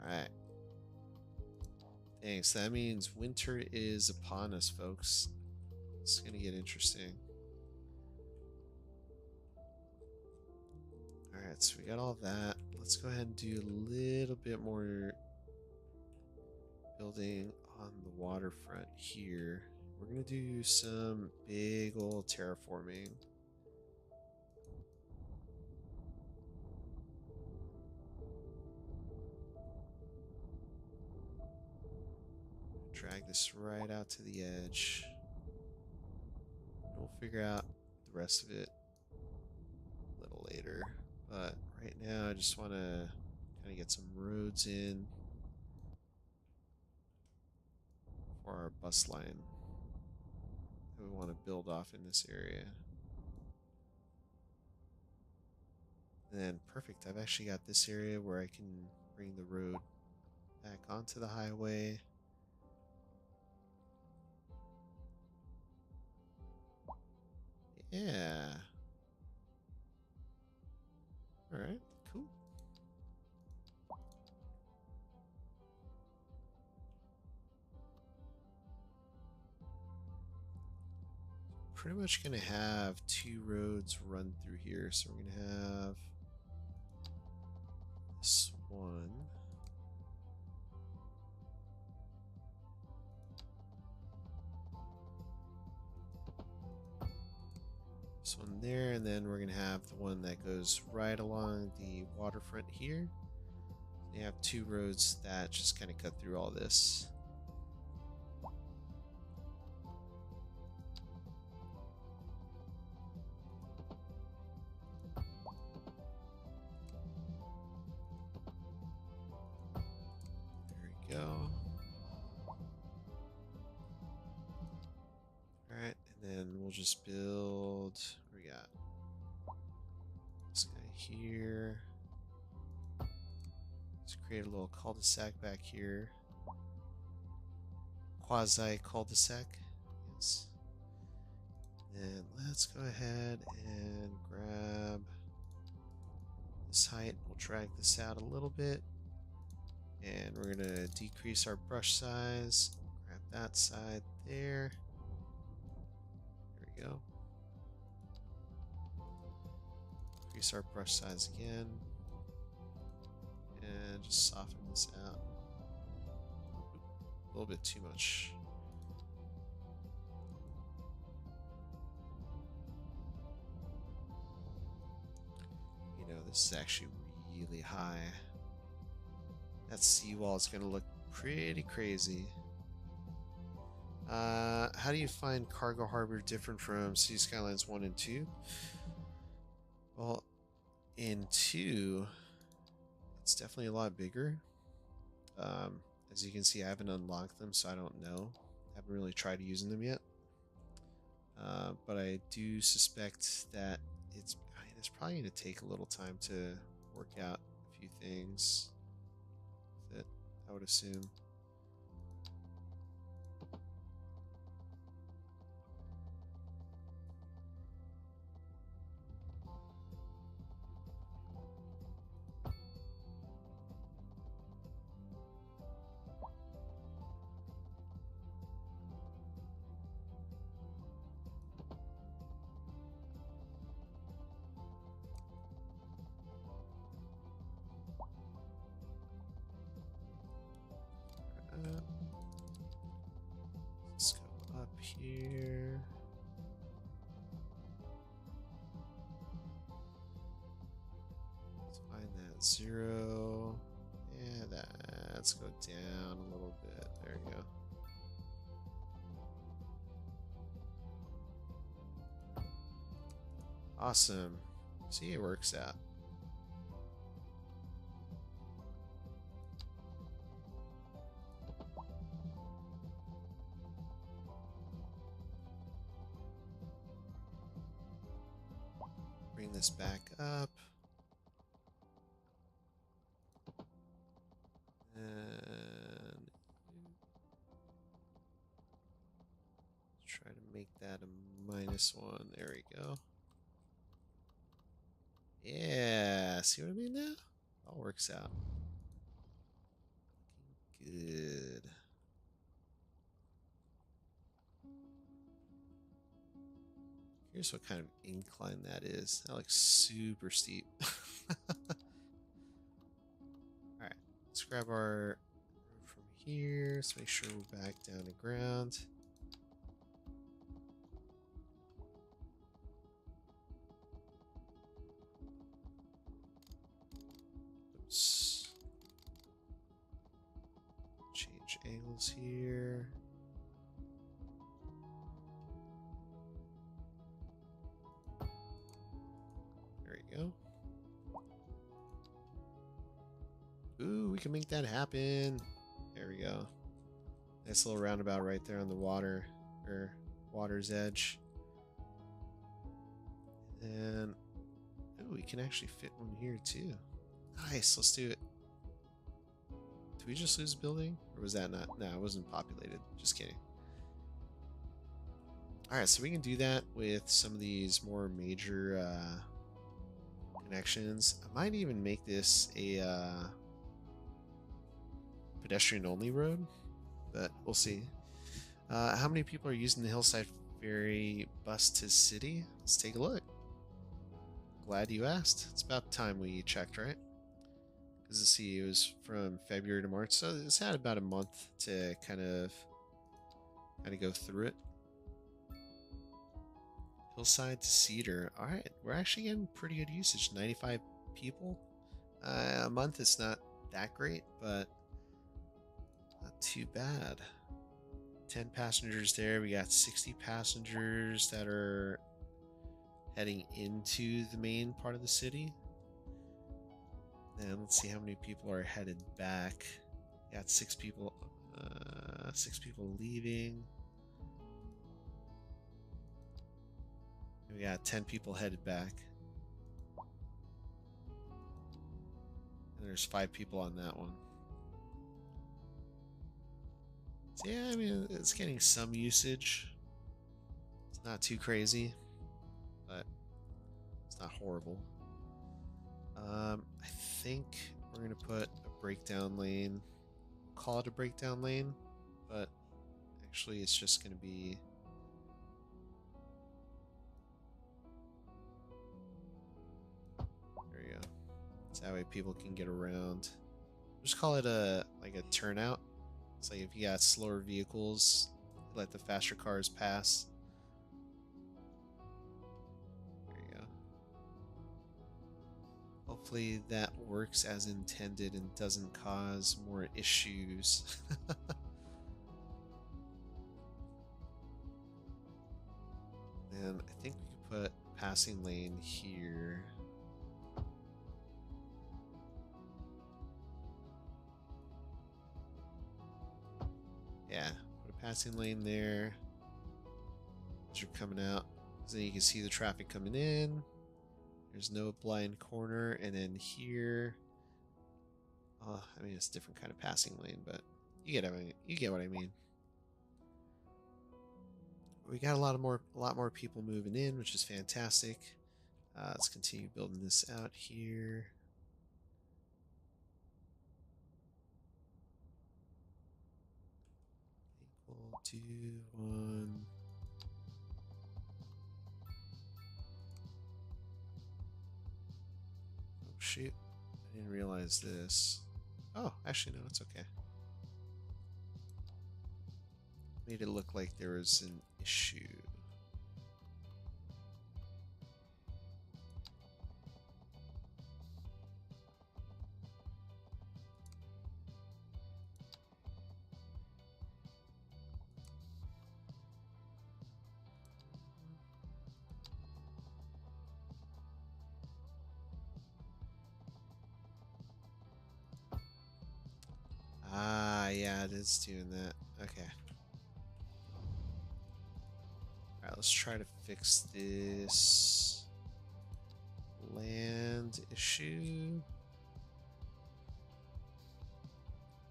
Right. Thanks. That means winter is upon us, folks. It's gonna get interesting. Alright, so we got all that. Let's go ahead and do a little bit more building on the waterfront here. We're gonna do some big old terraforming. Drag this right out to the edge. We'll figure out the rest of it a little later. But right now, I just want to kind of get some roads in for our bus line that we want to build off in this area. And then, perfect. I've actually got this area where I can bring the road back onto the highway. Yeah. All right, cool. Pretty much gonna have two roads run through here. So we're gonna have this one. This one there, and then we're gonna have the one that goes right along the waterfront here. You have two roads that just kind of cut through all this. There we go. Alright, and then we'll just build, what do we got? This guy here. Let's create a little cul-de-sac back here. Quasi cul-de-sac. Yes. And let's go ahead and grab this height. We'll drag this out a little bit. And we're going to decrease our brush size. Grab that side there. There we go. Increase our brush size again. And just soften this out. A little bit too much. You know, this is actually really high. That seawall is going to look pretty crazy. How do you find Cargo Harbor different from City Skylines 1 and 2? Well, in 2, it's definitely a lot bigger. As you can see, I haven't unlocked them, so I don't know. I haven't really tried using them yet. But I do suspect that it's It's probably going to take a little time to work out a few things with it, I would assume. Let's go up here. Let's find that 0. Yeah, let's go down a little bit. There you go. Awesome. See, it works out. Bring this back up. And try to make that a -1. There we go. Yeah, see what I mean now? All works out. Good. Here's what kind of incline that is. That looks super steep. Alright, let's grab our road from here. Let's make sure we're back down to ground. Oops. Change angles here. There we go. Ooh, we can make that happen. There we go. Nice little roundabout right there on the water, or water's edge. And ooh, we can actually fit one here too. Nice, let's do it. Did we just lose a building? Or was that not? No, it wasn't populated. Just kidding. Alright, so we can do that with some of these more major connections. I might even make this a pedestrian-only road, but we'll see. How many people are using the Hillside Ferry bus to city? Let's take a look. Glad you asked. It's about time we checked, right? Because the see, it was from February to March, so it's had about a month to kind of go through it. Hillside to Cedar. All right, we're actually getting pretty good usage. 95 people a month. It's not that great, but not too bad. 10 passengers there. We got 60 passengers that are heading into the main part of the city. And let's see how many people are headed back. Got 6 people. 6 people leaving. We got 10 people headed back. And there's 5 people on that one. So yeah, I mean, it's getting some usage. It's not too crazy, but it's not horrible. I think we're gonna put a breakdown lane. Call it a breakdown lane, but actually it's just gonna be so that way people can get around. Just call it a turnout. It's like if you got slower vehicles, let the faster cars pass. There you go. Hopefully that works as intended and doesn't cause more issues. And I think we could put passing lane here. Yeah, put a passing lane there as you're coming out. So then you can see the traffic coming in. There's no blind corner, and then here, I mean it's a different kind of passing lane, but you get what I mean. We got a lot more people moving in, which is fantastic. Let's continue building this out here. Equal to 1. Oh shoot! I didn't realize this. Oh, actually no, it's okay. Made it look like there was an issue. Ah, yeah, it is doing that. Okay. Alright, let's try to fix this land issue.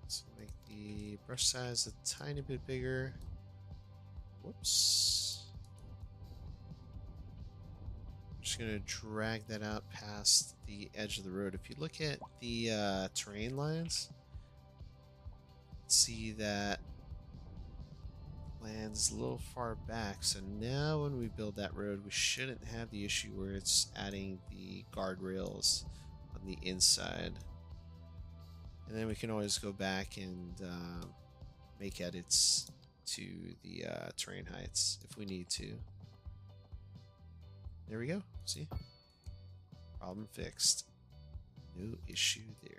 Let's make the brush size a tiny bit bigger. Whoops. I'm just gonna drag that out past the edge of the road. If you look at the terrain lines, see that land's a little far back, so now when we build that road we shouldn't have the issue where it's adding the guardrails on the inside, and then we can always go back and make edits to the terrain heights if we need to. There we go, see, problem fixed, no issue there.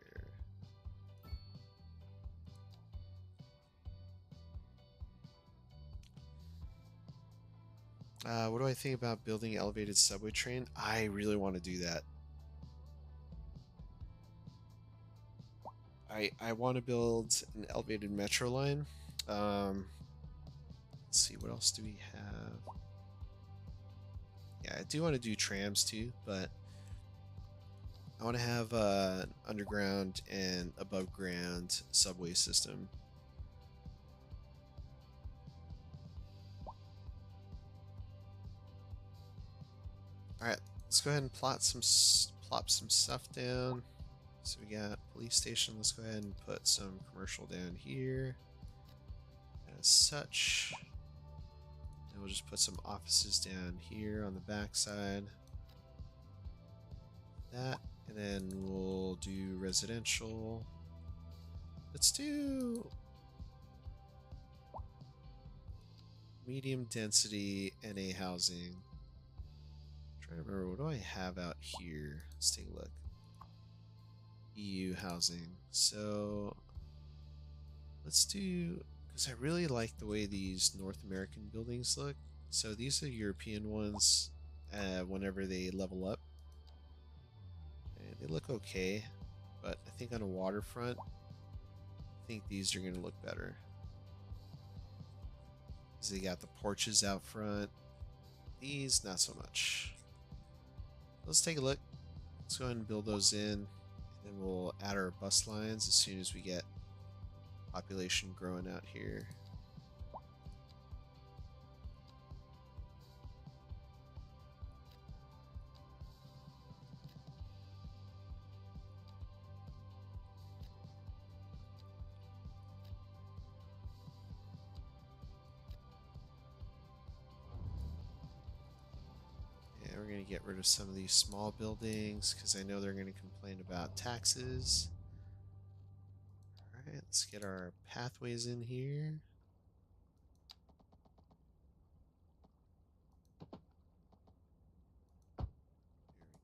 What do I think about building elevated subway train? I really want to do that. I want to build an elevated metro line. Let's see, what else do we have? Yeah, I do want to do trams too, but I want to have an underground and above ground subway system. Alright, let's go ahead and plop some stuff down. So we got police station. Let's go ahead and put some commercial down here as such. And we'll just put some offices down here on the back side. That, and then we'll do residential. Let's do medium density NA housing. Trying to remember, what do I have out here? Let's take a look. EU housing. So let's do, because I really like the way these North American buildings look. So these are European ones whenever they level up. And they look okay, but I think on a waterfront, I think these are going to look better. Because they got the porches out front. These, not so much. Let's take a look. Let's go ahead and build those in, and then we'll add our bus lines as soon as we get population growing out here. We're going to get rid of some of these small buildings because I know they're going to complain about taxes. Alright, let's get our pathways in here.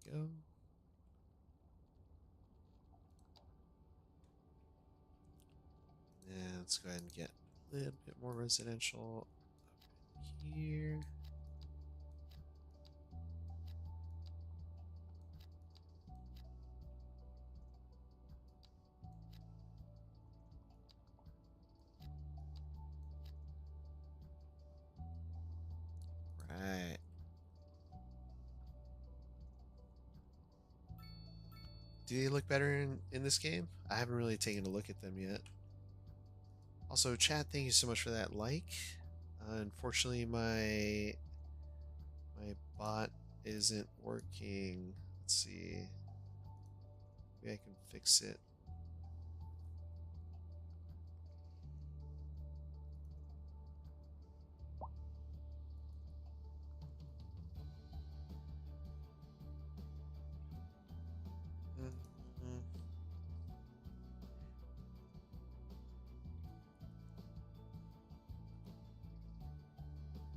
There we go. And let's go ahead and get a little bit more residential up in here. Right. Do they look better in this game? I haven't really taken a look at them yet. Also, chat, thank you so much for that like. Unfortunately, my bot isn't working. Let's see. Maybe I can fix it. Mm-hmm.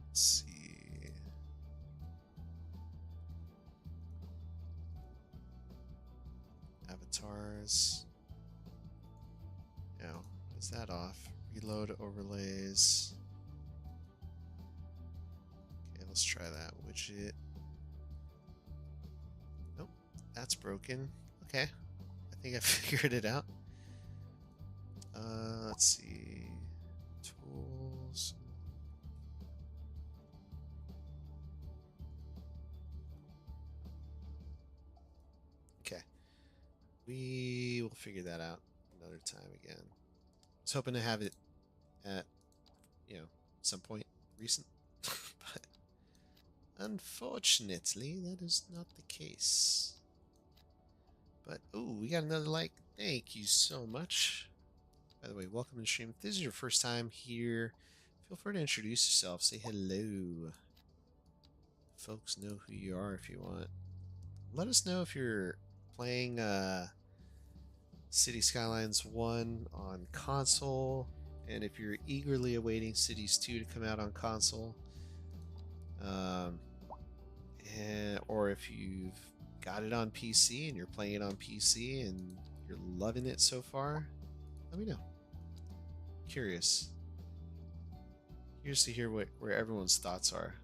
Let's see. Avatars. No, is that off? Reload overlays. Okay, let's try that widget. Nope, that's broken. Okay, I think I figured it out. Let's see. Tools. Okay. We will figure that out another time again. I was hoping to have it at, some point recent, but unfortunately, that is not the case. But, oh, we got another like. Thank you so much. By the way, welcome to the stream. If this is your first time here, feel free to introduce yourself. Say hello. Folks know who you are if you want. Let us know if you're playing City Skylines 1 on console, and if you're eagerly awaiting Cities 2 to come out on console, or if you've got it on PC and you're playing it on PC and you're loving it so far, let me know. Curious to hear where everyone's thoughts are.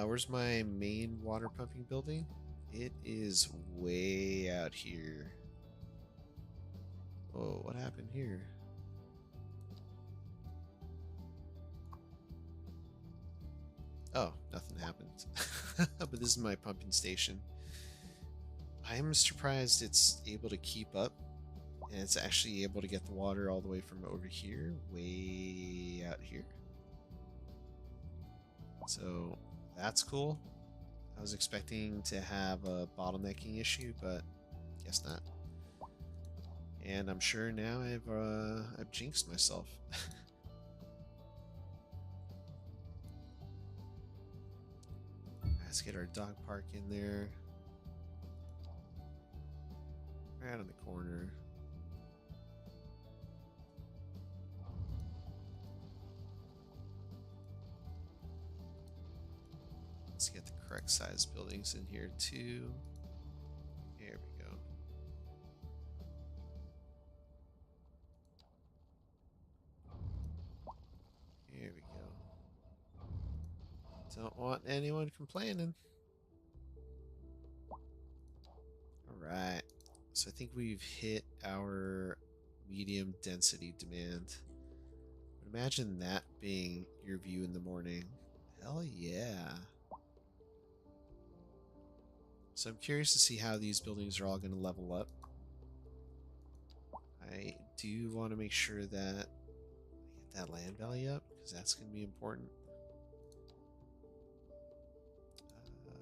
Where's my main water pumping building? It is way out here. Oh, what happened here? Oh, nothing happened. But this is my pumping station. I'm surprised it's able to keep up, and it's actually able to get the water all the way from over here, way out here. So that's cool. I was expecting to have a bottlenecking issue, but guess not. And I'm sure now I've jinxed myself. Let's get our dog park in there. Right on the corner. Let's get the correct size buildings in here too. There we go. Here we go. Don't want anyone complaining. Alright. So I think we've hit our medium density demand. But imagine that being your view in the morning. Hell yeah. So I'm curious to see how these buildings are all going to level up. I do want to make sure that I get that land value up, because that's going to be important. Yeah,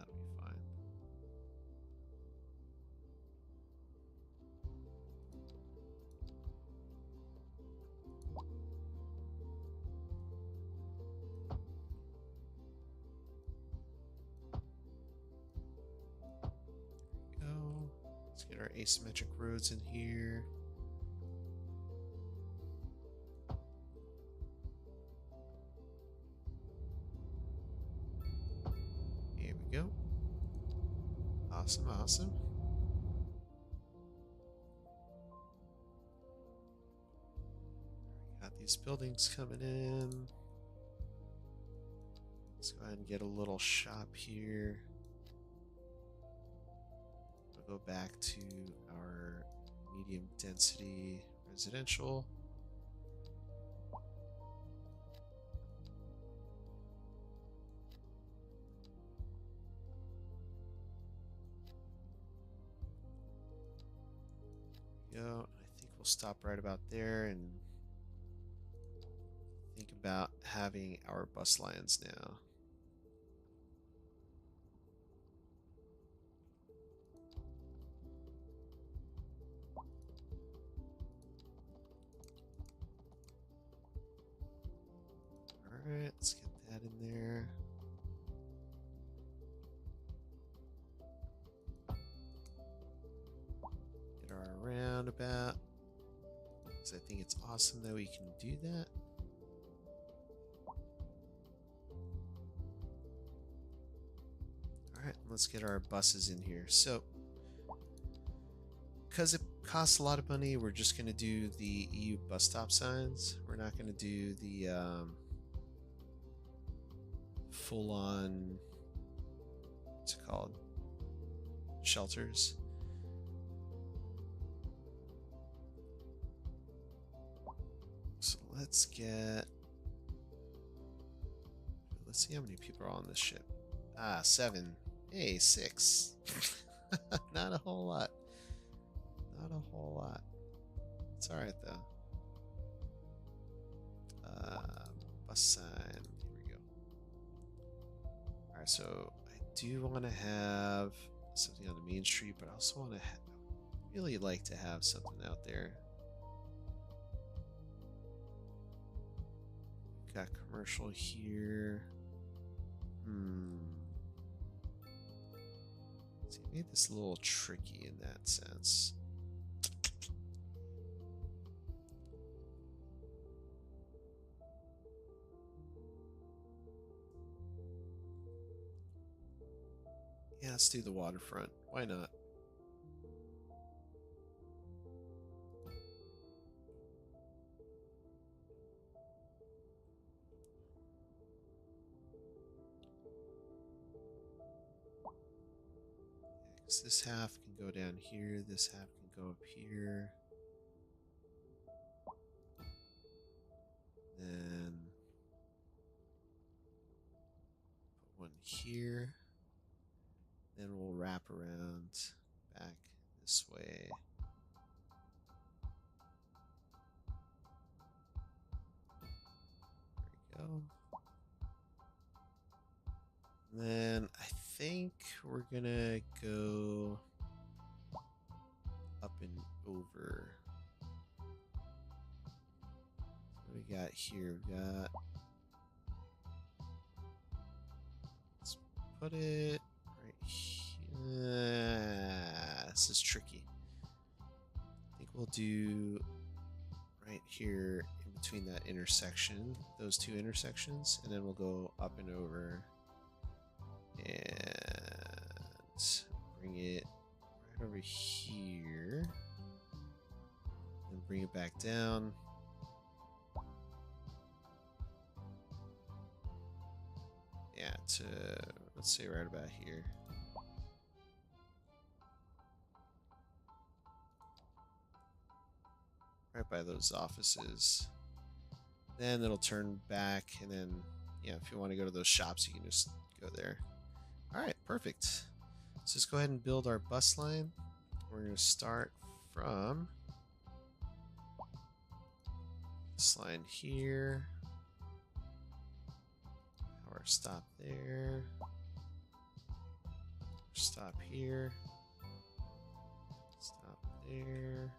that'll be fine. Go. Let's get our asymmetric roads in here. Here we go. Awesome, awesome. Got these buildings coming in. Let's go ahead and get a little shop here. We'll go back to our medium density residential. go. I think we'll stop right about there and think about having our bus lines now. Alright, let's get that in there. Get our roundabout. Because I think it's awesome that we can do that. Alright, let's get our buses in here. So, because it costs a lot of money, we're just going to do the EU bus stop signs. We're not going to do the full-on, what's it called, shelters. So let's see how many people are on this ship. Ah, 7. Hey, 6. Not a whole lot. Not a whole lot. It's alright though. Bus sign. Here we go. Alright, so I do want to have something on the main street, but I also want to really like to have something out there. Got commercial here. See, I made this a little tricky in that sense. Yeah, let's do the waterfront. Why not? Yeah, this half can go down here, this half can go up here. Then put one here. Then we'll wrap around back this way. There we go. And then I think we're gonna go up and over. What do we got here? We got, let's put it right here. This is tricky. I think we'll do right here in between that intersection, those two intersections, and then we'll go up and over and bring it right over here and bring it back down. Yeah, to, let's say right about here. Right by those offices. Then it'll turn back, and then, yeah, if you want to go to those shops, you can just go there. Alright, perfect. Let's just go ahead and build our bus line. We're going to start from this line here. Power stop there. Stop here. Stop there.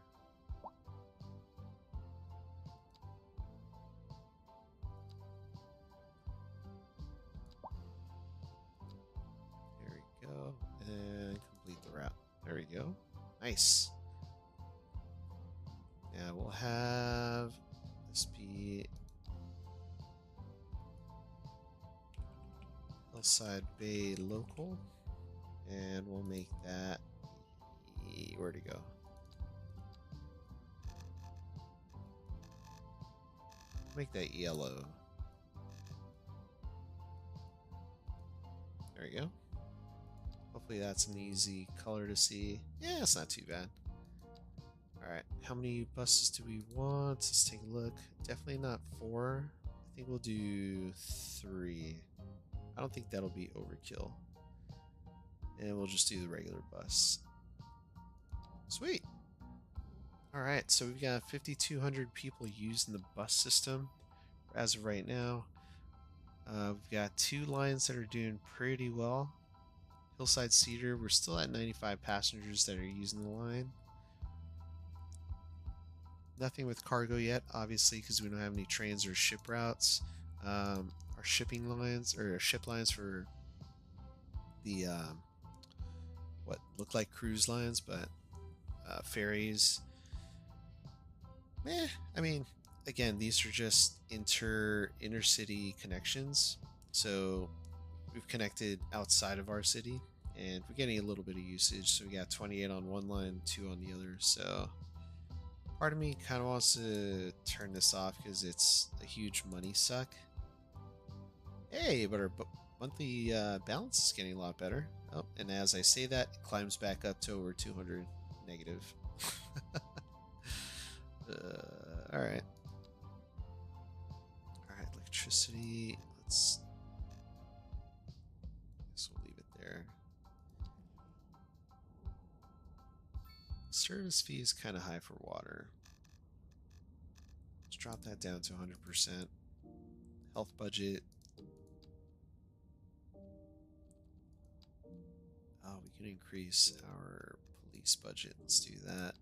And complete the route. There we go. Nice. Yeah, we'll have this be Hillside Bay local, and we'll make that, where to go? Make that yellow. There we go. Hopefully that's an easy color to see. Yeah, it's not too bad. Alright, how many buses do we want? Let's take a look. Definitely not 4. I think we'll do 3. I don't think that'll be overkill. And we'll just do the regular bus. Sweet. All right, so we've got 5,200 people using the bus system as of right now. We've got 2 lines that are doing pretty well. Hillside Cedar, we're still at 95 passengers that are using the line. Nothing with cargo yet, obviously, because we don't have any trains or ship routes. Our shipping lines, or ship lines for the what look like cruise lines, but ferries. I mean, again, these are just intercity connections. So we've connected outside of our city, and we're getting a little bit of usage. So we got 28 on one line, 2 on the other. So part of me kind of wants to turn this off because it's a huge money suck. Hey, but our monthly balance is getting a lot better. Oh, and as I say that, it climbs back up to over 200 negative. All right. All right, electricity. Let's. I guess we'll leave it there. Service fee is kind of high for water. Let's drop that down to 100%. Health budget. Oh, we can increase our police budget. Let's do that.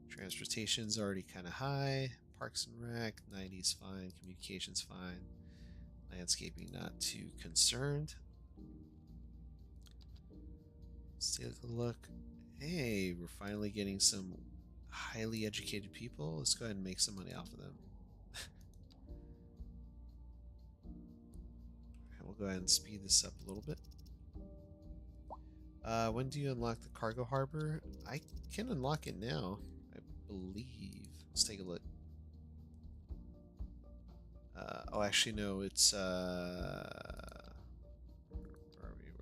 Transportation's already kind of high. Parks and Rec, 90's fine. Communications fine. Landscaping, not too concerned. Let's take a look. Hey, we're finally getting some highly educated people. Let's go ahead and make some money off of them. We'll go ahead and speed this up a little bit. When do you unlock the cargo harbor? I can unlock it now, I believe. Let's take a look. Oh, actually, no, it's, where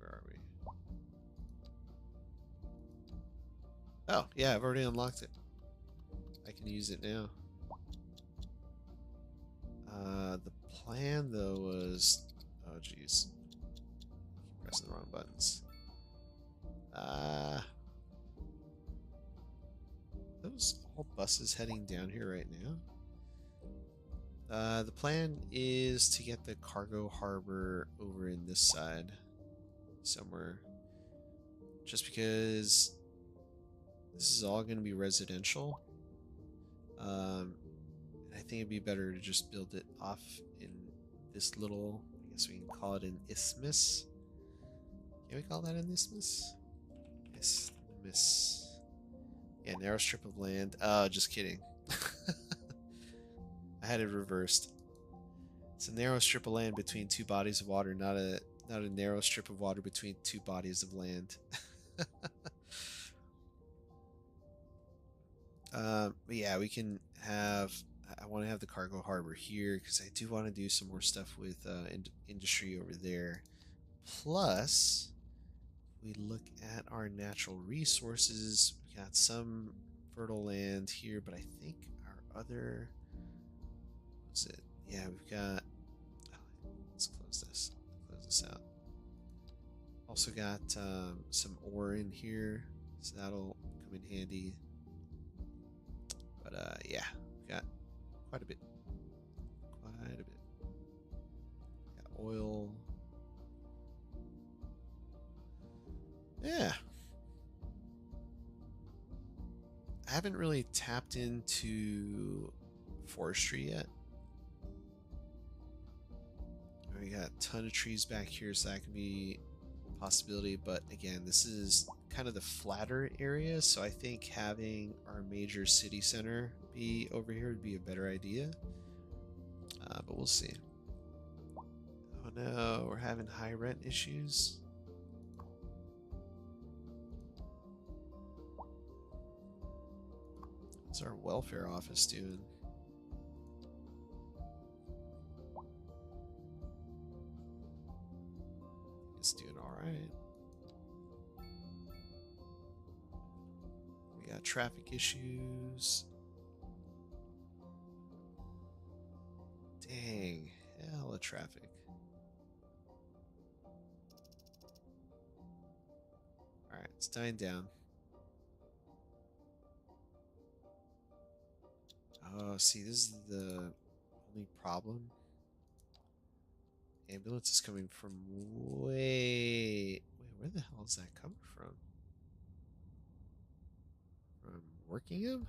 are we? Oh, yeah, I've already unlocked it. I can use it now. The plan, though, was... Oh, jeez. Pressing the wrong buttons. Those all buses heading down here right now? The plan is to get the cargo harbor over in this side somewhere. Just because this is all going to be residential. I think it'd be better to just build it off in this little, I guess we can call it an isthmus. Can we call that an isthmus? Isthmus. Yeah, narrow strip of land. Oh, just kidding. I had it reversed. It's a narrow strip of land between two bodies of water, not a narrow strip of water between two bodies of land. But yeah, we can have. I want to have the cargo harbor here because I do want to do some more stuff with industry over there. Plus, we look at our natural resources. We got some fertile land here, but I think our other. What's it? Yeah, we've got. Oh, let's close this. Close this out. Also got some ore in here, so that'll come in handy. But yeah, we got quite a bit. Quite a bit. Got oil. Yeah. I haven't really tapped into forestry yet. We got a ton of trees back here, so that could be a possibility. But again, this is kind of the flatter area, so I think having our major city center be over here would be a better idea. But we'll see. Oh no, we're having high rent issues. What's our welfare office doing? It's doing alright. We got traffic issues. Dang, hella traffic. Alright, it's dying down. Oh, see, this is the only problem. Ambulance is coming from way... Wait, where the hell is that coming from? From Workingham?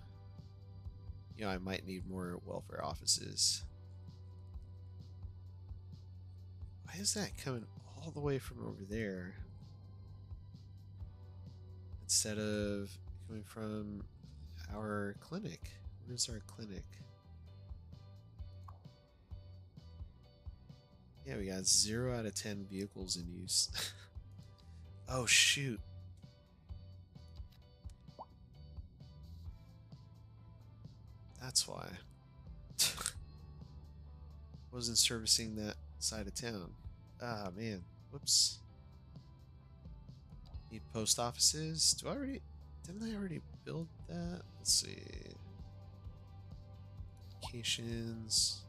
You know, I might need more welfare offices. Why is that coming all the way from over there? Instead of coming from our clinic. Where's our clinic? Yeah, we got 0 out of 10 vehicles in use. Oh, shoot. That's why. Wasn't servicing that side of town. Ah, man. Whoops. Need post offices. Didn't I already build that? Let's see. Locations.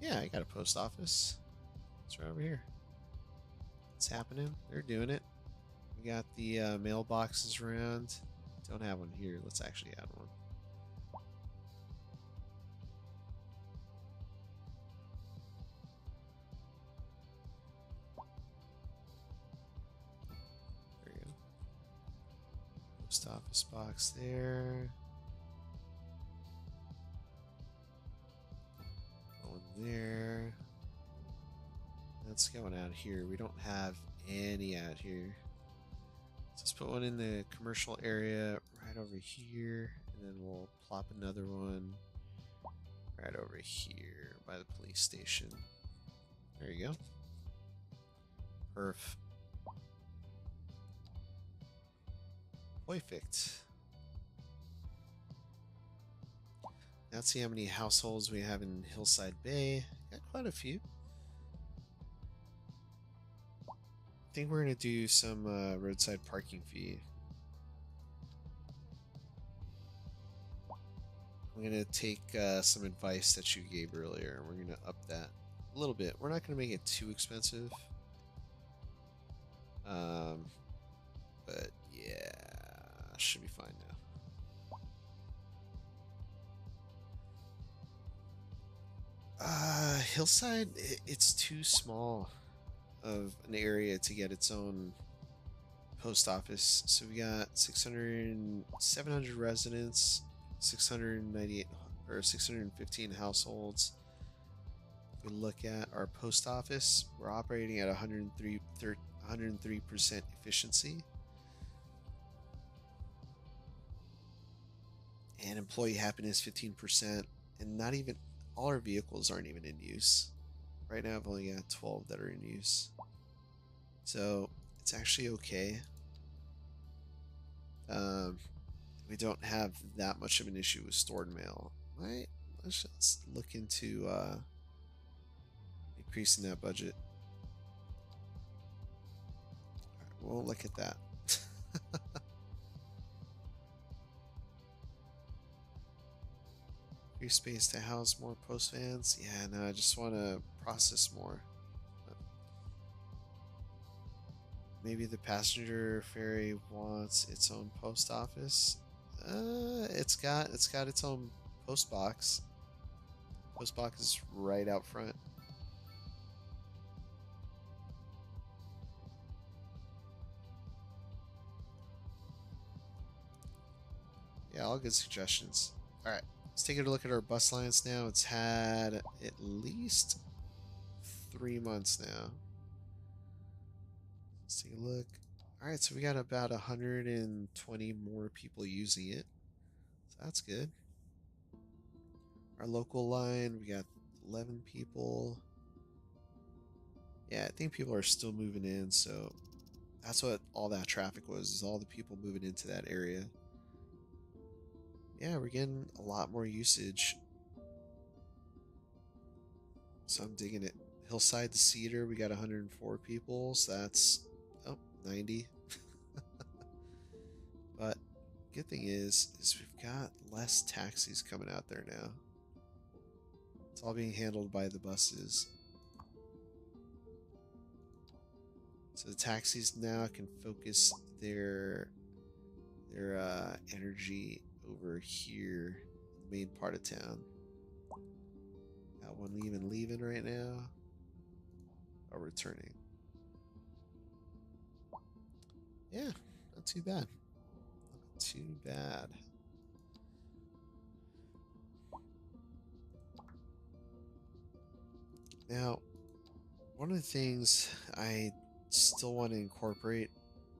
Yeah, I got a post office. It's right over here. It's happening. They're doing it. We got the mailboxes around. Don't have one here. Let's actually add one. There you go. Post office box there. One there. That's going out here. We don't have any out here. So let's put one in the commercial area right over here, and then we'll plop another one right over here by the police station. There you go. Perf. Perfect. Now let's see how many households we have in Hillside Bay. Got quite a few. I think we're gonna do some roadside parking fee. I'm gonna take some advice that you gave earlier, and we're gonna up that a little bit. We're not gonna make it too expensive, but yeah, should be fine now. Hillside, it's too small of an area to get its own post office. So we got 700 residents, 698 or 615 households. If we look at our post office, we're operating at 103% efficiency. And employee happiness 15%, and not even all our vehicles aren't even in use. Right now I've only got 12 that are in use. So it's actually okay. We don't have that much of an issue with stored mail. Right? Let's look into increasing that budget. Alright, we won't look at that. Free space to house more post vans. Yeah, no, I just want to process more. Maybe the passenger ferry wants its own post office. It's got its own post box. Post box is right out front. Yeah, all good suggestions. All right, let's take a look at our bus lines now. It's had at least 3 months now. Let's take a look. All right, so we got about 120 more people using it. So that's good. Our local line, we got 11 people. Yeah, I think people are still moving in, so that's what all that traffic was, is all the people moving into that area. Yeah, we're getting a lot more usage. So I'm digging it. Hillside to Cedar, we got 104 people, so that's 90. But good thing is we've got less taxis coming out there now. It's all being handled by the buses. So the taxis now can focus their energy over here main part of town. Got one leaving right now. Oh, returning. Yeah, not too bad. Not too bad. Now, one of the things I still want to incorporate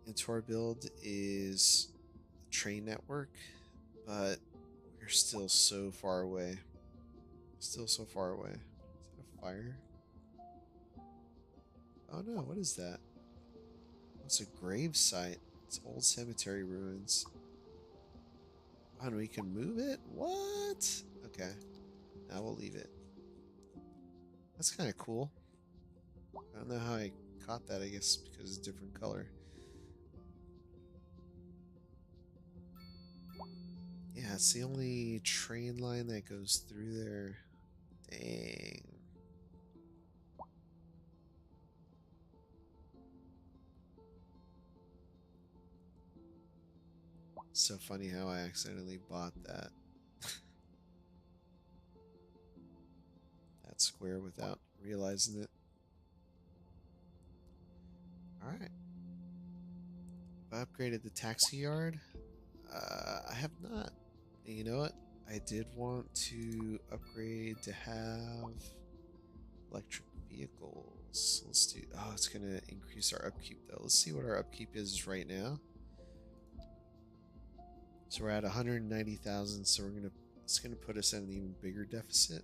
into our build is the train network, but we're still so far away. Still so far away. Is that a fire? Oh no, what is that? Oh, it's a grave site. It's old cemetery ruins. Oh, and we can move it? What? Okay. Now we'll leave it. That's kind of cool. I don't know how I caught that, I guess because it's a different color. Yeah, it's the only train line that goes through there. Dang. So funny how I accidentally bought that. That square without realizing it. Alright. I upgraded the taxi yard. I have not. And you know what? I did want to upgrade to have electric vehicles. Let's do. Oh, it's gonna increase our upkeep though. Let's see what our upkeep is right now. So we're at 190,000. So it's gonna put us at an even bigger deficit.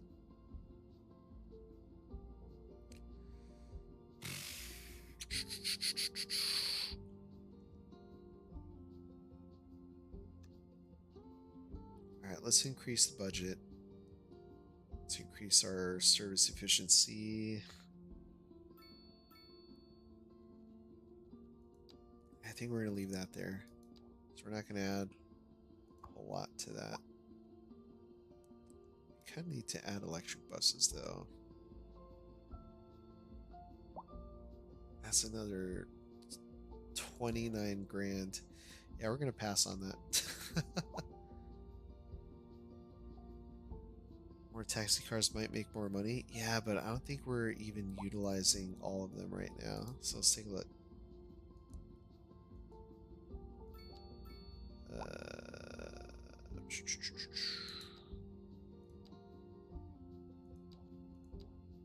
Alright, let's increase the budget. Let's increase our service efficiency. I think we're going to leave that there. So we're not going to add a whole lot to that. We kind of need to add electric buses though. That's another 29 grand. Yeah, we're going to pass on that. More taxi cars might make more money. Yeah, but I don't think we're even utilizing all of them right now. So let's take a look.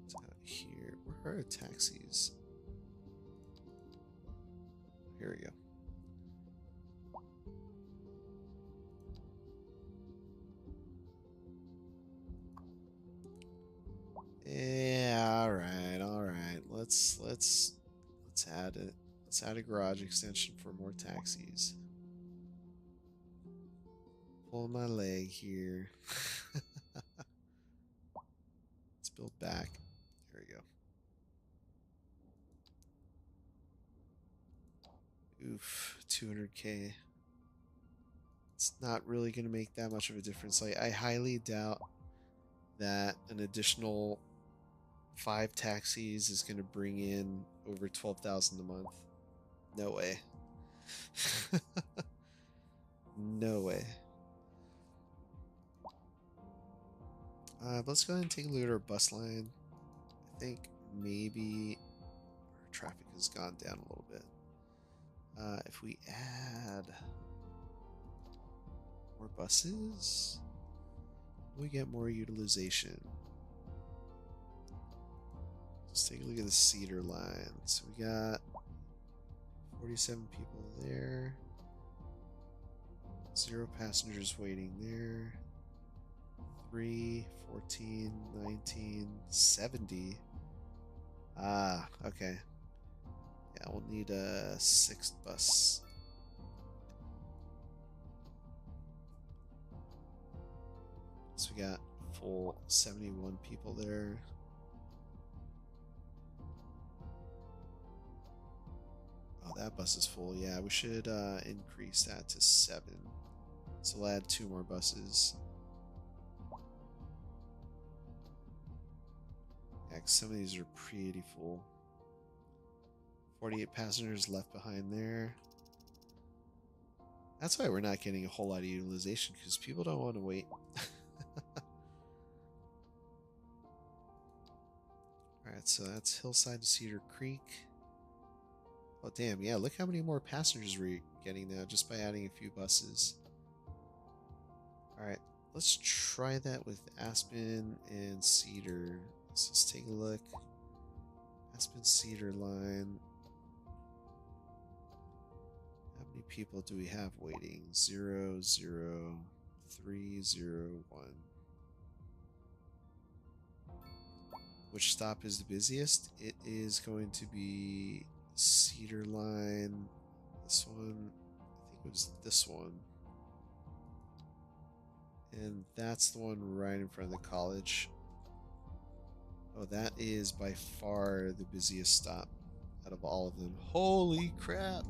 It's out here. Where are taxis? Here we go. Yeah, all right, all right. Let's add it. Let's add a garage extension for more taxis. Pulling my leg here. Let's build back. There we go. Oof, 200K. It's not really going to make that much of a difference. Like, I highly doubt that an additional 5 taxis is going to bring in over 12,000 a month. No way. No way. Let's go ahead and take a look at our bus line. I think maybe our traffic has gone down a little bit. If we add more buses, we get more utilization. Let's take a look at the Cedar line. So we got 47 people there. 0 passengers waiting there. 3, 14, 19, 70. Ah, okay. Yeah, we'll need a 6th bus. So we got full 71 people there. Oh, that bus is full. Yeah, we should increase that to 7. So we'll add 2 more buses. Yeah, 'cause some of these are pretty full. 48 passengers left behind there. That's why we're not getting a whole lot of utilization, because people don't want to wait. Alright, so that's Hillside to Cedar Creek. Oh, damn, yeah, look how many more passengers we're getting now just by adding a few buses. Alright, let's try that with Aspen and Cedar. So let's take a look. Aspen Cedar line. How many people do we have waiting? 0, 0, 3, 0, 1. Which stop is the busiest? It is going to be Cedar line. This one, I think it was this one. And that's the one right in front of the college. Oh, that is by far the busiest stop out of all of them. Holy crap!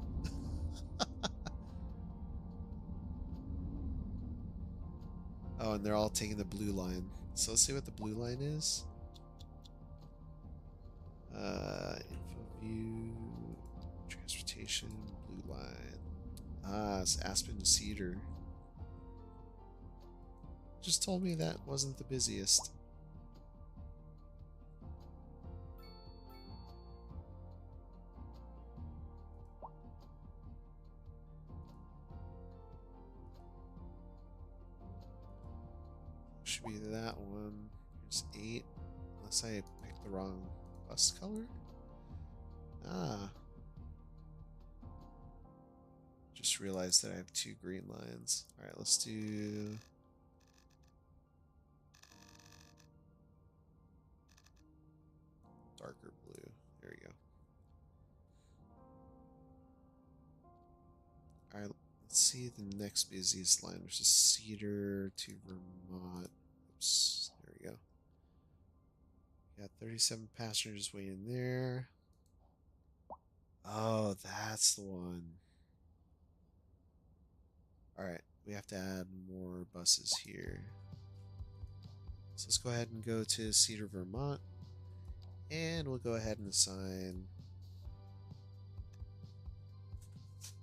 Oh, and they're all taking the blue line. So let's see what the blue line is. Info view, transportation, blue line. Ah, it's Aspen to Cedar. Just told me that wasn't the busiest. Should be that one. Here's 8. Unless I picked the wrong bus color. Ah. Just realized that I have 2 green lines. Alright, let's do... darker blue. There we go. Alright, let's see the next busiest line, which is Cedar to Vermont. Oops, there we go. Got 37 passengers waiting there. Oh, that's the one. Alright, we have to add more buses here. So let's go ahead and go to Cedar, Vermont. And we'll go ahead and assign...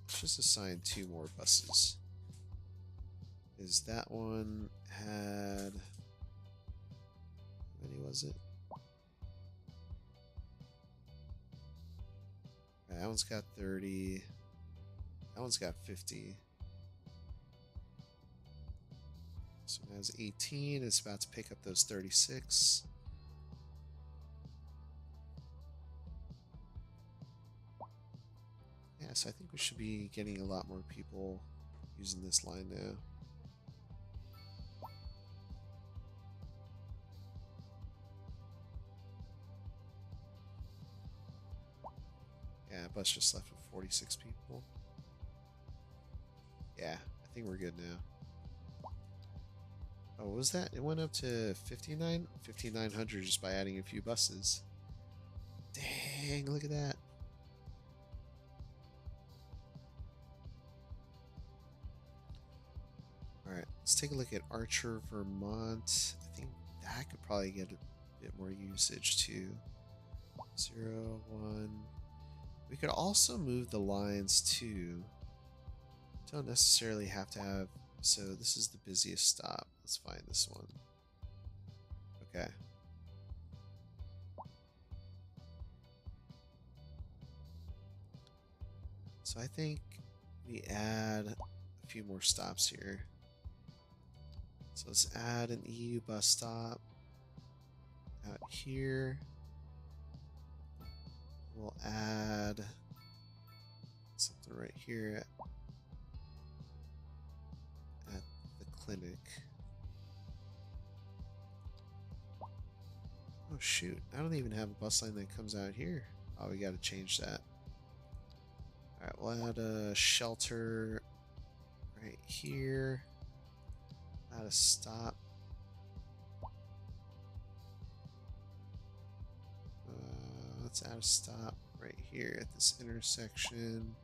let's just assign 2 more buses. Because that one had... how many was it? That one's got 30. That one's got 50. So it has 18. It's about to pick up those 36. Yeah, so I think we should be getting a lot more people using this line now. Yeah, bus just left with 46 people. Yeah, I think we're good now. Oh, what was that? It went up to 59? 5,900 just by adding a few buses. Dang, look at that. Alright, let's take a look at Archer, Vermont. I think that could probably get a bit more usage too. 0, 1. We could also move the lines too. Don't necessarily have to have... so this is the busiest stop. Let's find this one. Okay. So I think we add a few more stops here. So let's add an EU bus stop out here. We'll add something right here at the clinic. Oh shoot, I don't even have a bus line that comes out here. Oh, we gotta change that. Alright, we'll add a shelter right here. Add a stop. Let's add a stop right here at this intersection.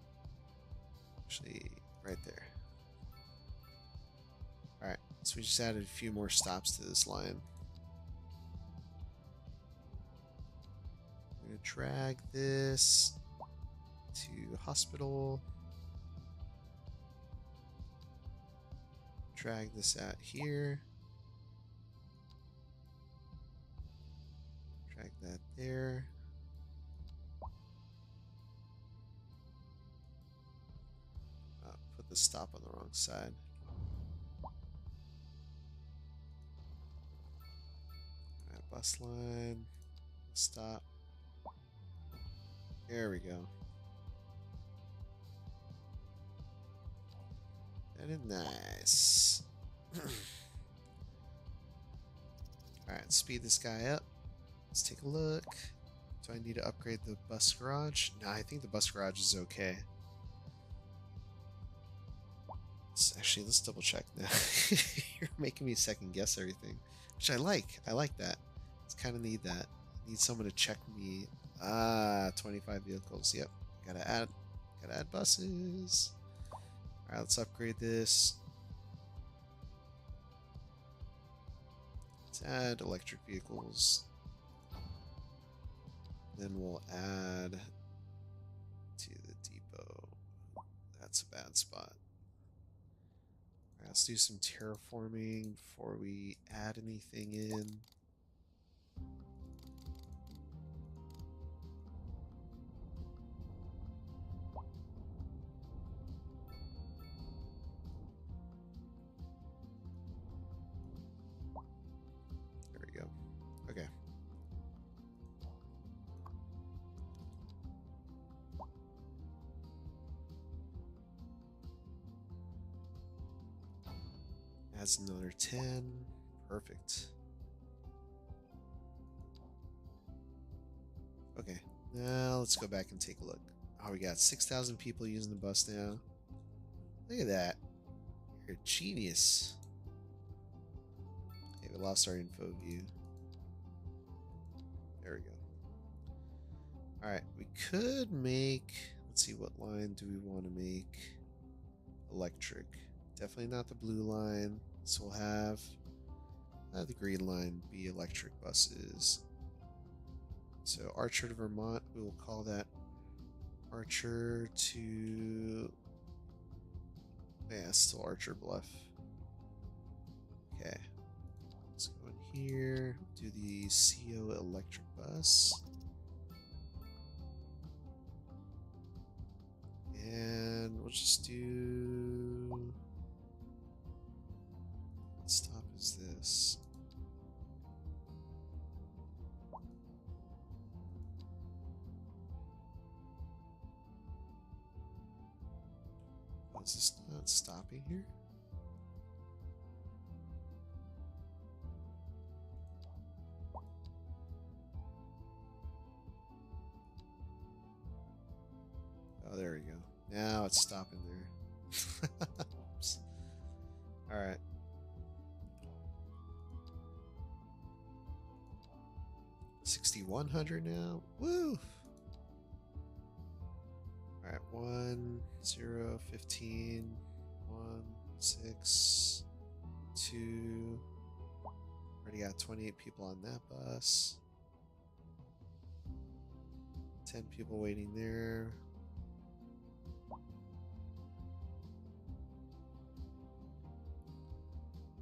Actually, right there. Alright, so we just added a few more stops to this line. I'm going to drag this to hospital. Drag this out here. Drag that there. Put the stop on the wrong side. Alright, bus line. Stop. There we go. That is nice. Alright, speed this guy up. Let's take a look. Do I need to upgrade the bus garage? No, I think the bus garage is okay. Actually, let's double check now. You're making me second guess everything, which I like. I like that. It's kind of need that. I need someone to check me. 25 vehicles. Yep. Gotta add buses. Alright, let's upgrade this. Let's add electric vehicles. Then we'll add to the depot. That's a bad spot. Alright, let's do some terraforming before we add anything in. There we go. Okay. Adds another 10. Perfect. Okay, now let's go back and take a look. Oh, we got 6,000 people using the bus now. Look at that. You're a genius. Okay, we lost our info view. There we go. Alright, we could make... Let's see, what line do we want to make electric? Definitely not the blue line. So we'll have the green line be electric buses. So Archer to Vermont, we will call that Archer to... Yeah, still Archer Bluff. Okay. Let's go in here, do the CO electric bus. And we'll just do... What stop is this? Oh, is this not stopping here? Oh, there we go. Now it's stopping there. Alright. $6,100 now. Woo! Alright, 1, 0, 15, 1, 6, 2. Already got 28 people on that bus. 10 people waiting there. I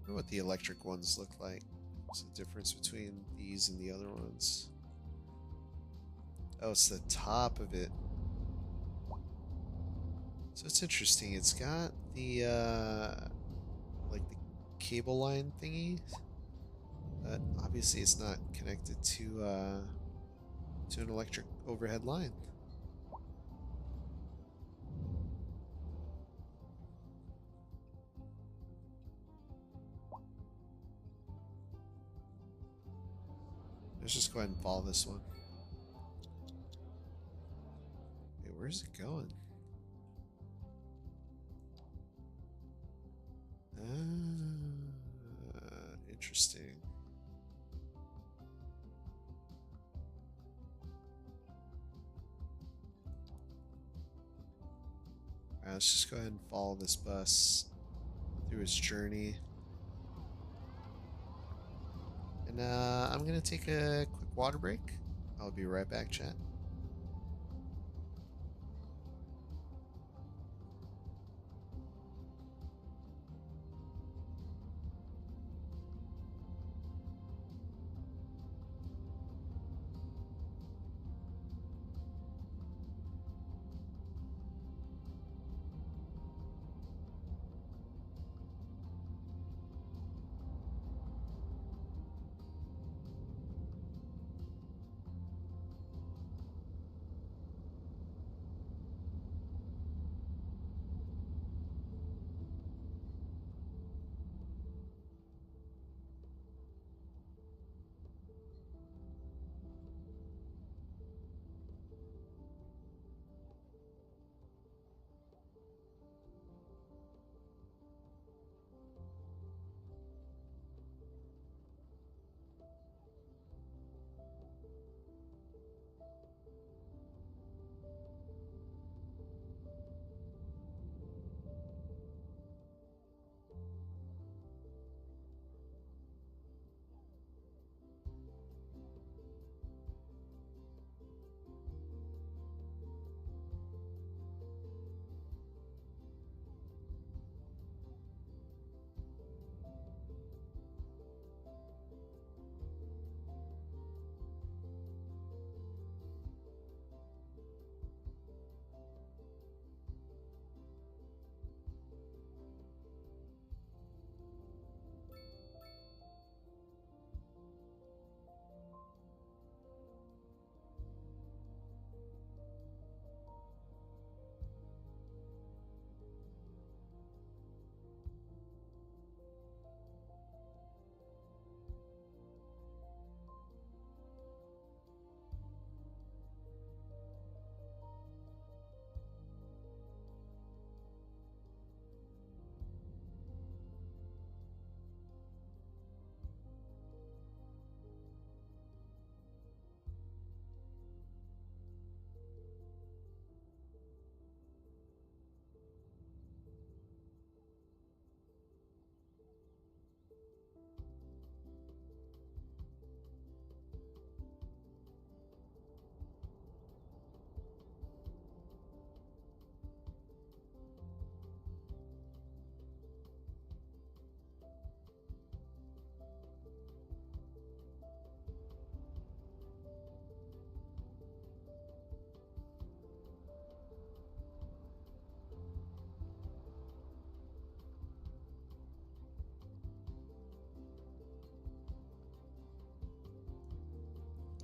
wonder what the electric ones look like. What's the difference between these and the other ones? Oh, it's the top of it. So it's interesting. It's got the like the cable line thingy, but obviously it's not connected to an electric overhead line. Let's just go ahead and follow this one. Wait, where's it going? Interesting. Alright, let's just go ahead and follow this bus through its journey. And I'm gonna take a quick water break. I'll be right back, chat.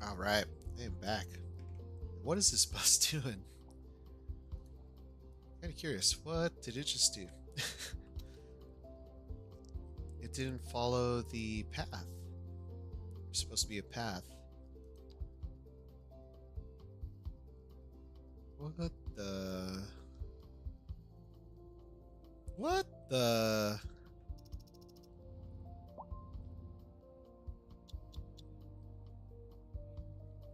All right, I am back. What is this bus doing? Kind of curious. What did it just do? It didn't follow the path. There's supposed to be a path. What the? What the?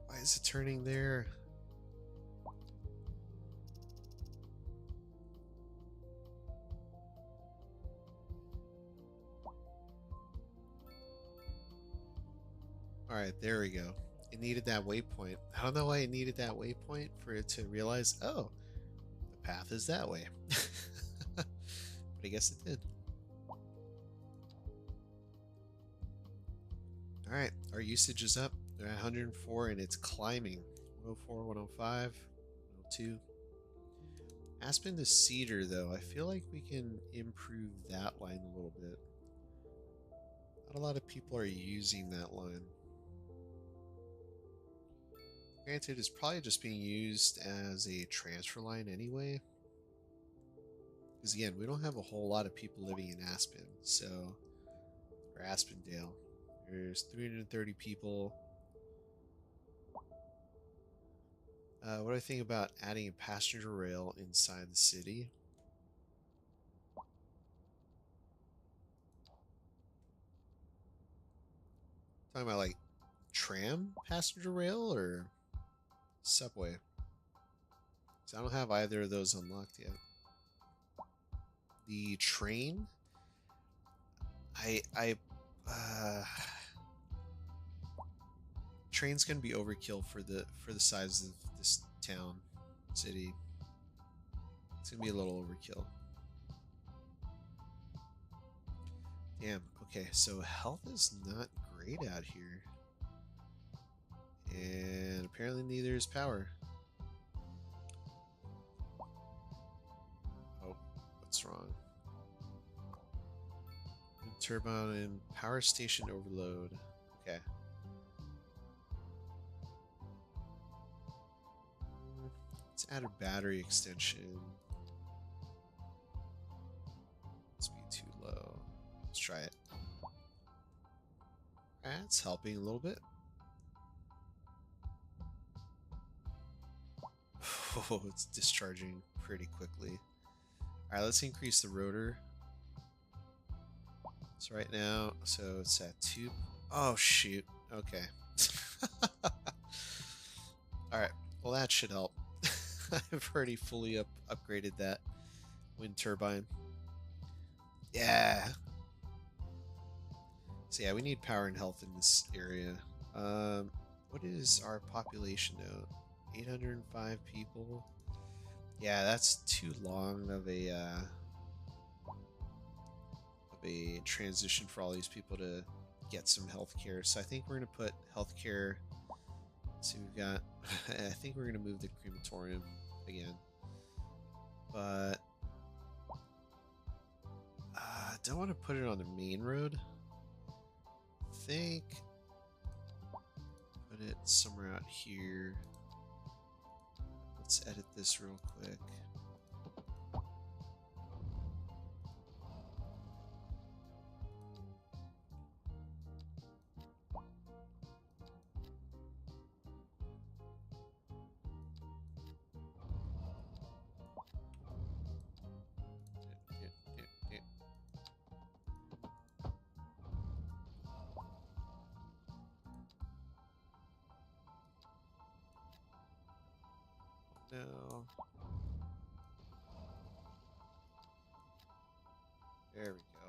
Why is it turning there? Alright, there we go. It needed that waypoint. I don't know why it needed that waypoint for it to realize, oh, the path is that way. But I guess it did. Alright, our usage is up. We're at 104 and it's climbing. 104, 105, 102. Aspen to Cedar, though, I feel like we can improve that line a little bit. Not a lot of people are using that line. Granted, it's probably just being used as a transfer line anyway. Because again, we don't have a whole lot of people living in Aspen, so... Or Aspendale. There's 330 people. What do I think about adding a passenger rail inside the city? Talking about like tram passenger rail or subway? So I don't have either of those unlocked yet. The train, train's gonna be overkill for the size of this town, city. It's gonna be a little overkill. Damn. Okay, so health is not great out here, and apparently neither is power. Oh, what's wrong? Turbine and power station overload. Okay. Let's add a battery extension. Let's be too low. Let's try it. That's helping a little bit. Oh, it's discharging pretty quickly. Alright, let's increase the rotor. So right now, so it's at 2. Oh, shoot. Okay. Alright, well that should help. I've already fully upgraded that wind turbine. Yeah. So yeah, we need power and health in this area. What is our population now? 805 people. Yeah, that's too long of a transition for all these people to get some healthcare. So I think we're gonna put healthcare. So we've got. I think we're gonna move the crematorium again, but don't want to put it on the main road. I think put it somewhere out here. Let's edit this real quick. No. There we go.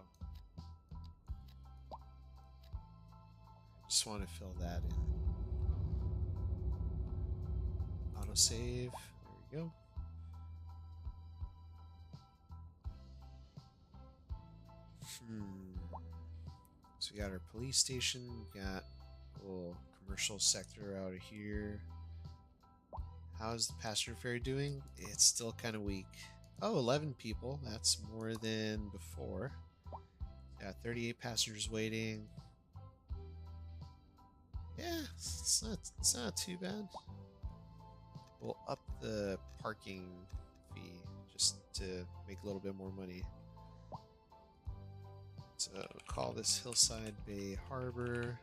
Just want to fill that in. Autosave. There we go. So we got our police station. We got a little commercial sector out of here. How's the passenger ferry doing? It's still kind of weak. Oh, 11 people. That's more than before. Got 38 passengers waiting. Yeah, it's not too bad. We'll up the parking fee just to make a little bit more money. So call this Hillside Bay Harbor.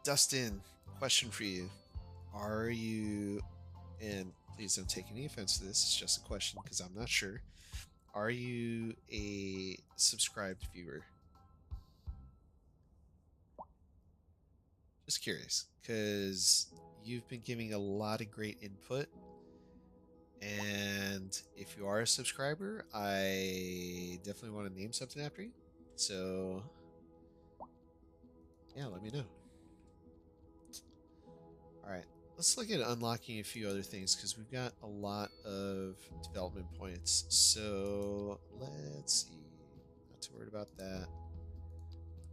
Dustin, question for you. Are you, and please don't take any offense to this, it's just a question because I'm not sure. Are you a subscribed viewer? Just curious, because you've been giving a lot of great input. And if you are a subscriber, I definitely want to name something after you. So, yeah, let me know. All right, let's look at unlocking a few other things because we've got a lot of development points. So, let's see. Not too worried about that.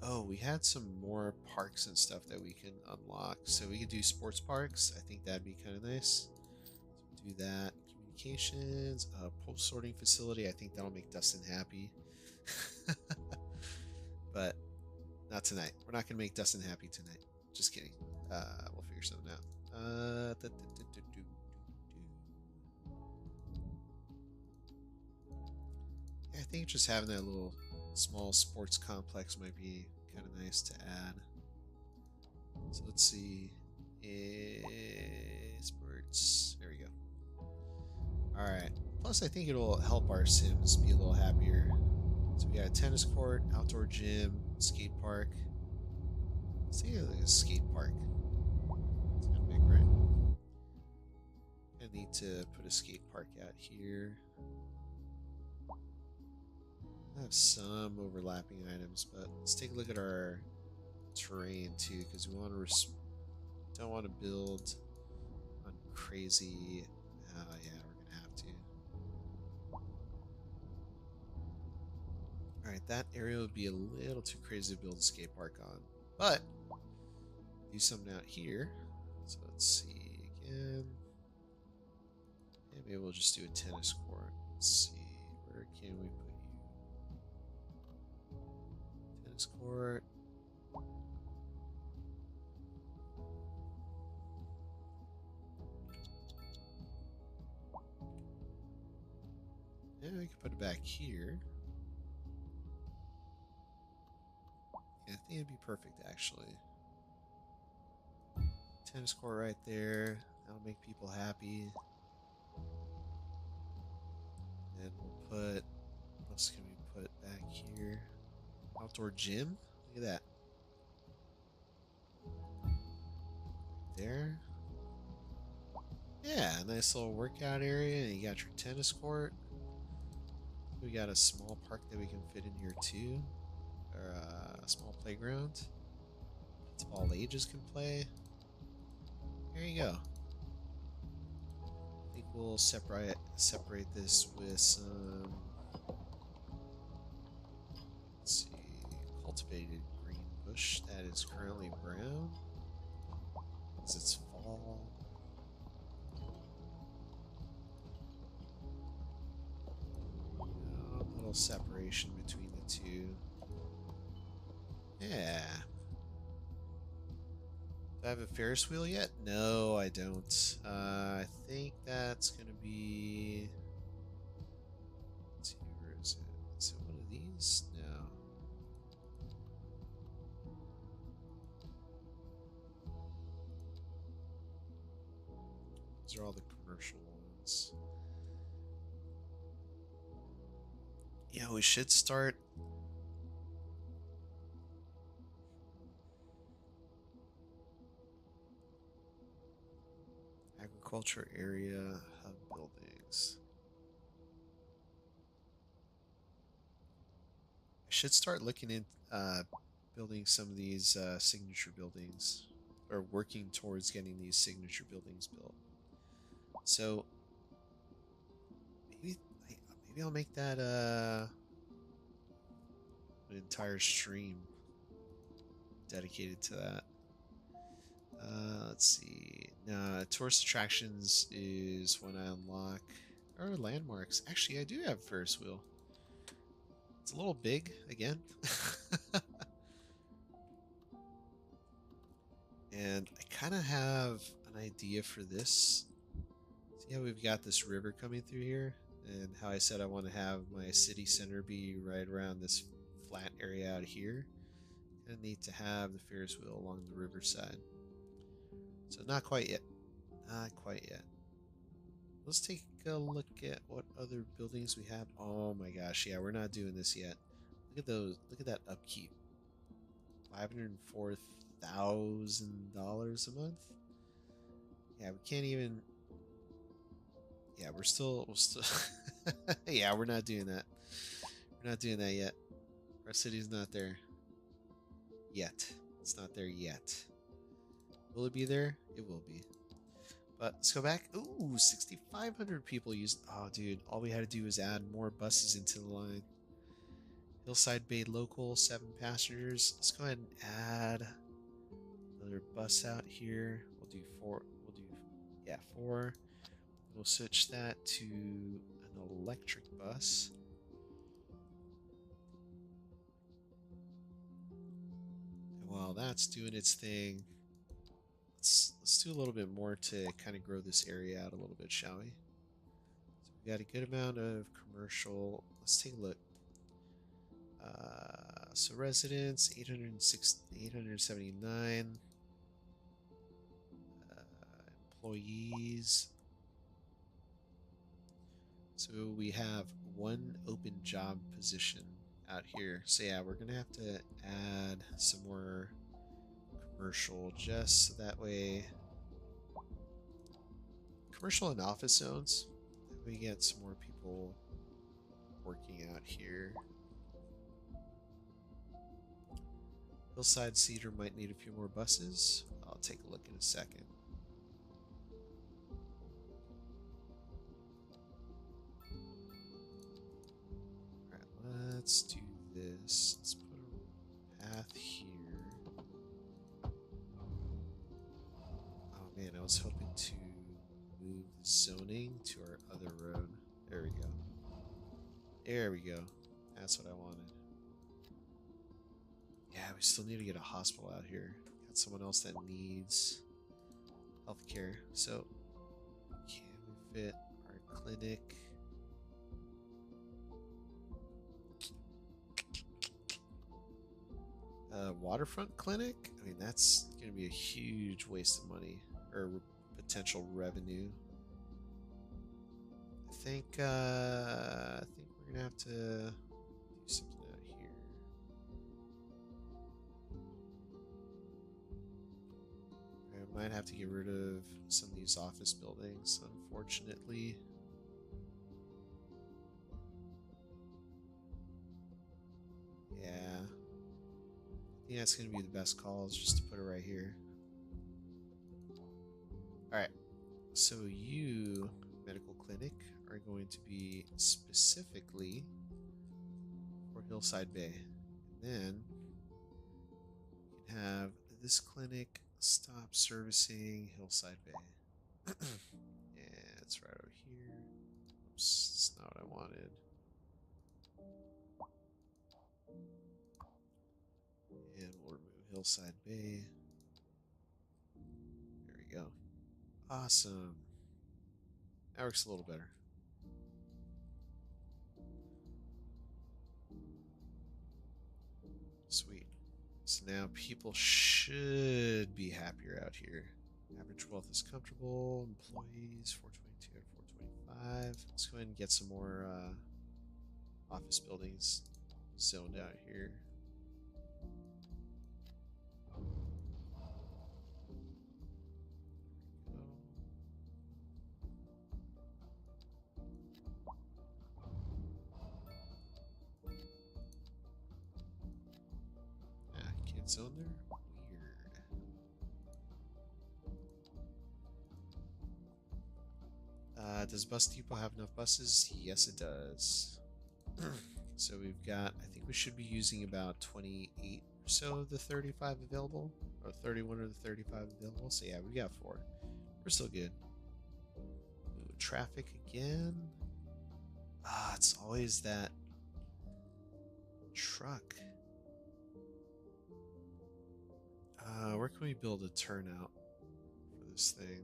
Oh, we had some more parks and stuff that we can unlock. So we could do sports parks. I think that'd be kind of nice. So do that. Communications, post sorting facility. I think that'll make Dustin happy. But not tonight. We're not gonna make Dustin happy tonight. Just kidding. We'll figure something out. Yeah, I think just having that little small sports complex might be kind of nice to add. So let's see. Sports. There we go. Alright. Plus, I think it'll help our Sims be a little happier. So we got a tennis court, outdoor gym, skate park. Let's see, like a skate park. It's kind of big, right? I need to put a skate park out here. I have some overlapping items, but let's take a look at our terrain too, because we want to don't want to build on crazy. Yeah, we're gonna have to. All right, that area would be a little too crazy to build a skate park on, but do something out here. So let's see again. Yeah, maybe we'll just do a tennis court. Let's see, where can we put you? Tennis court. Yeah, we can put it back here. Yeah, I think it'd be perfect actually. Tennis court right there. That'll make people happy. And we'll put, what else can we put back here? Outdoor gym. Look at that. There. Yeah, nice little workout area. And you got your tennis court. We got a small park that we can fit in here too. Or a small playground. So all ages can play. There you go. I think we'll separate this with some, let's see, cultivated green bush that is currently brown because it's fall. A little separation between the two. Yeah. Do I have a Ferris wheel yet? No, I don't. I think that's gonna be. Let's see, where is it? Is it one of these? No. These are all the commercial ones. Yeah, we should start. Agriculture area hub buildings. I should start looking at building some of these signature buildings, or working towards getting these signature buildings built. So maybe I'll make that an entire stream dedicated to that. Let's see. No, tourist attractions is when I unlock or landmarks. Actually, I do have Ferris wheel. It's a little big again. idea for this. See how we've got this river coming through here? And how I said I want to have my city center be right around this flat area out here. Gonna need to have the Ferris wheel along the riverside. So not quite yet. Not quite yet. Let's take a look at what other buildings we have. Oh my gosh, yeah, we're not doing this yet. Look at those. Look at that upkeep. $504,000 a month. Yeah, we can't even. Yeah, we're still. Yeah, we're not doing that. We're not doing that yet. Our city's not there yet. It's not there yet. Will it be there? It will be. But let's go back. Ooh, 6,500 people used. Oh, dude, all we had to do was add more buses into the line. Hillside Bay Local, 7 passengers. Let's go ahead and add another bus out here. We'll do 4. We'll do, yeah, 4. We'll switch that to an electric bus. And while that's doing its thing, let's do a little bit more to kind of grow this area out a little bit, shall we? So we got a good amount of commercial. Let's take a look. So residents 879. Employees. So we have 1 open job position out here. So yeah, we're gonna have to add some more commercial just so that way. Commercial and office zones. We get some more people working out here. Hillside Cedar might need a few more buses. I'll take a look in a second. Alright, let's do this. Let's put a path here. Oh man, I was hoping to move the zoning to our other road. There we go. There we go. That's what I wanted. Yeah, we still need to get a hospital out here. Got someone else that needs healthcare. So, can we fit our clinic? Waterfront clinic? I mean, that's going to be a huge waste of money or potential revenue. I think we're gonna have to do something out here. I might have to get rid of some of these office buildings, unfortunately. Yeah. I think that's gonna be the best call, is just to put it right here. Alright. So you, medical clinic, are going to be specifically for Hillside Bay. And then you can have this clinic stop servicing Hillside Bay. Yeah, it's right over here. Oops, that's not what I wanted. And we'll remove Hillside Bay. There we go. Awesome. That works a little better. Sweet. So now people should be happier out here. Average wealth is comfortable. Employees 422 and 425. Let's go ahead and get some more office buildings zoned out here. Zone there? Weird. Does Bus Depot have enough buses? Yes, it does. So we've got, I think we should be using about 28 or so of the 35 available, or 31 of the 35 available. So yeah, we got 4. We're still good. Ooh, traffic again. Ah, it's always that truck. Where can we build a turnout for this thing?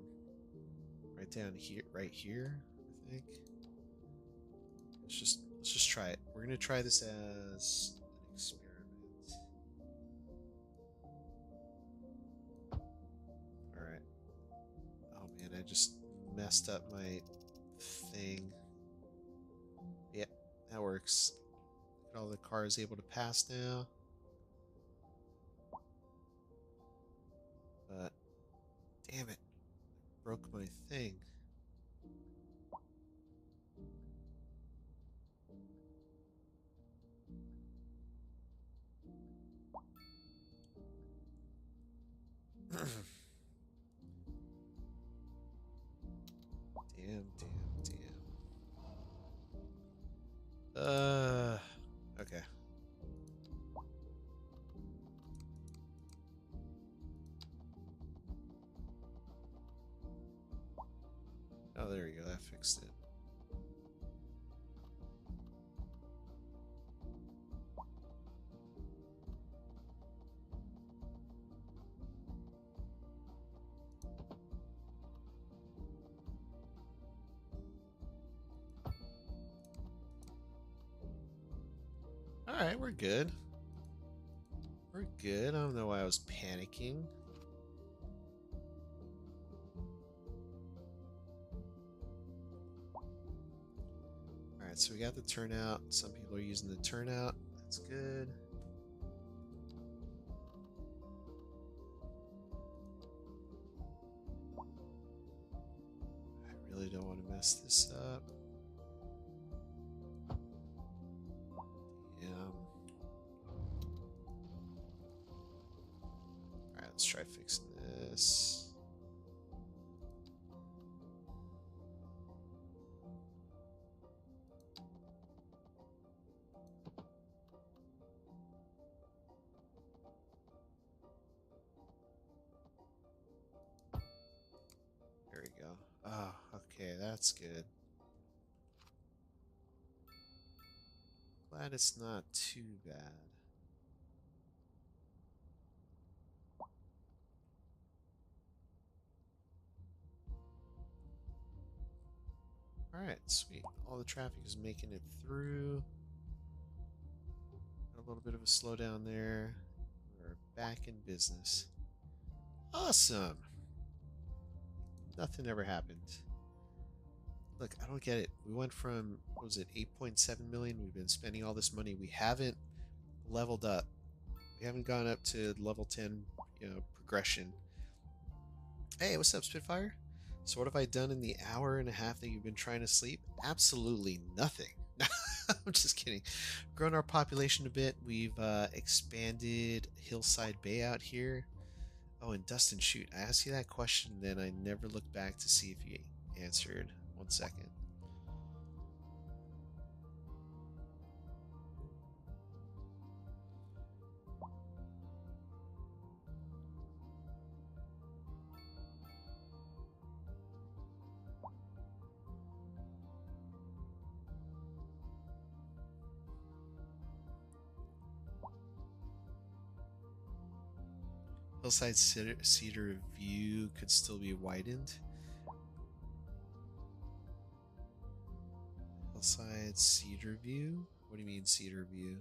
right down here, right here, I think. Let's just try it. We're gonna try this as an experiment. All right. Oh man, I just messed up my thing. Yep, that works. Look at all the cars able to pass now. But damn it, broke my thing. Damn, damn, damn. Okay. Oh, there we go. That fixed it. All right, we're good. We're good. I don't know why I was panicking. All right, so we got the turnout. Some people are using the turnout. That's good. I really don't want to mess this up. Alright, let's try fixing this. There we go. Oh, okay, that's good. Glad it's not too bad. Alright, sweet. All the traffic is making it through. Got a little bit of a slowdown there. We're back in business. Awesome! Nothing ever happened. Look, I don't get it. We went from, what was it, 8.7 million? We've been spending all this money. We haven't leveled up. We haven't gone up to level 10, progression. Hey, what's up, Spitfire? So what have I done in the hour and a half that you've been trying to sleep? Absolutely nothing. I'm just kidding. Grown our population a bit. We've expanded Hillside Bay out here. Oh, and Dustin, shoot, I asked you that question, then I never looked back to see if you answered. 1 second. Hillside Cedar View could still be widened. Hillside Cedar View? What do you mean Cedar View?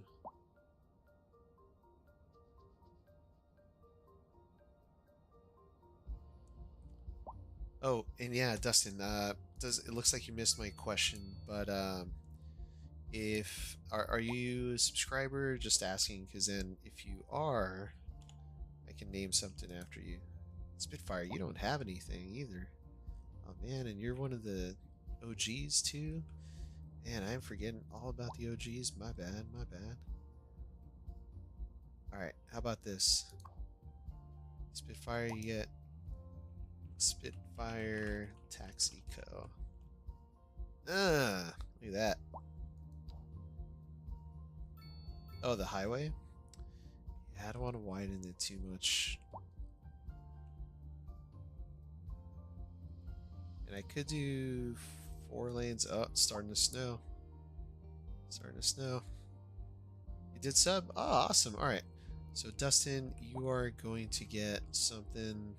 Oh, and yeah, Dustin, it looks like you missed my question, but if are you a subscriber? Just asking, because then if you are, I can name something after you. Spitfire, you don't have anything either. Oh man, and you're one of the OGs too? Man, I'm forgetting all about the OGs. My bad, my bad. Alright, how about this? Spitfire, you get Spitfire Taxi Co. Look at that. Oh, the highway? Yeah, I don't want to widen it too much. And I could do 4 lanes. Oh, starting to snow. Starting to snow. You did sub? Oh, awesome. Alright. So, Dustin, you are going to get something.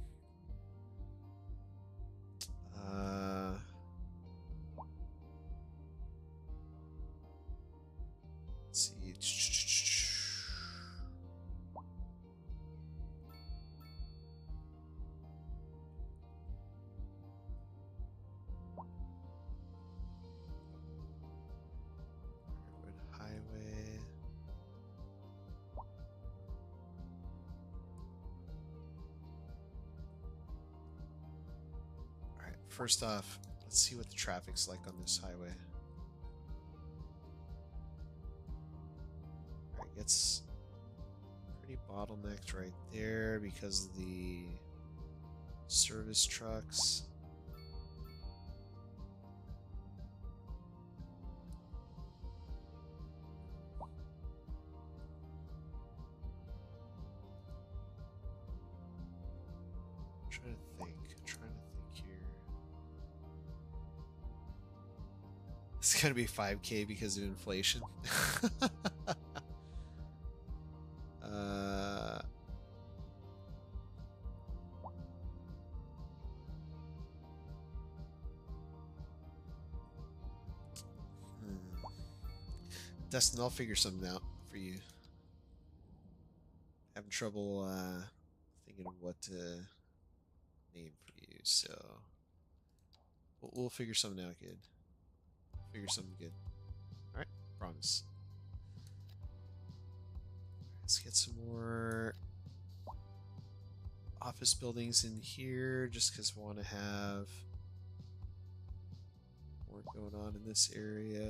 Uh, let's see. Highway. All right, first off, let's see what the traffic's like on this highway. All right, it's pretty bottlenecked right there because of the service trucks. I'm trying to think here. It's gonna be 5K because of inflation. uh, Dustin, I'll figure something out for you. Having trouble thinking of what to name for you, so we'll figure something out good. Figure something good. All right, promise. Let's get some more office buildings in here, just because we want to have more going on in this area.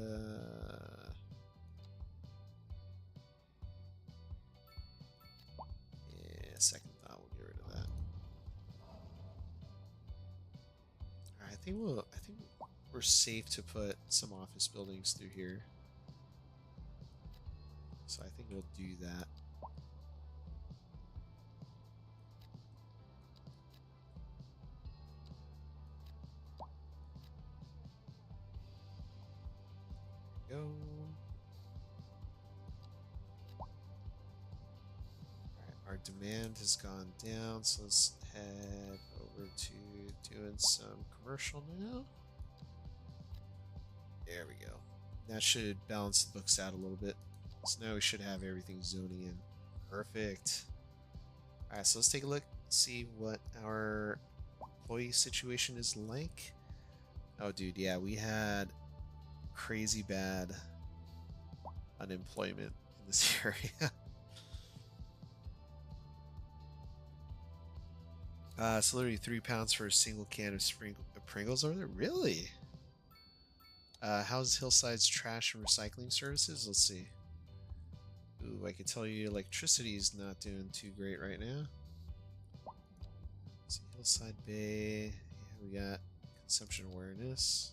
Yeah, second thought, we'll get rid of that. All right, I think we're safe to put some office buildings through here. So I think we'll do that. There we go. Alright, our demand has gone down, so let's head over to doing some commercial now. There we go. That should balance the books out a little bit. So now we should have everything zoning in. Perfect. Alright, so let's take a look, see what our employee situation is like. Oh, dude, yeah, we had crazy bad unemployment in this area. So literally £3 for a single can of Pringles over there? Really? How's Hillside's trash and recycling services? Let's see. Ooh, I can tell you electricity is not doing too great right now. Let's see, Hillside Bay. Yeah, we got consumption awareness.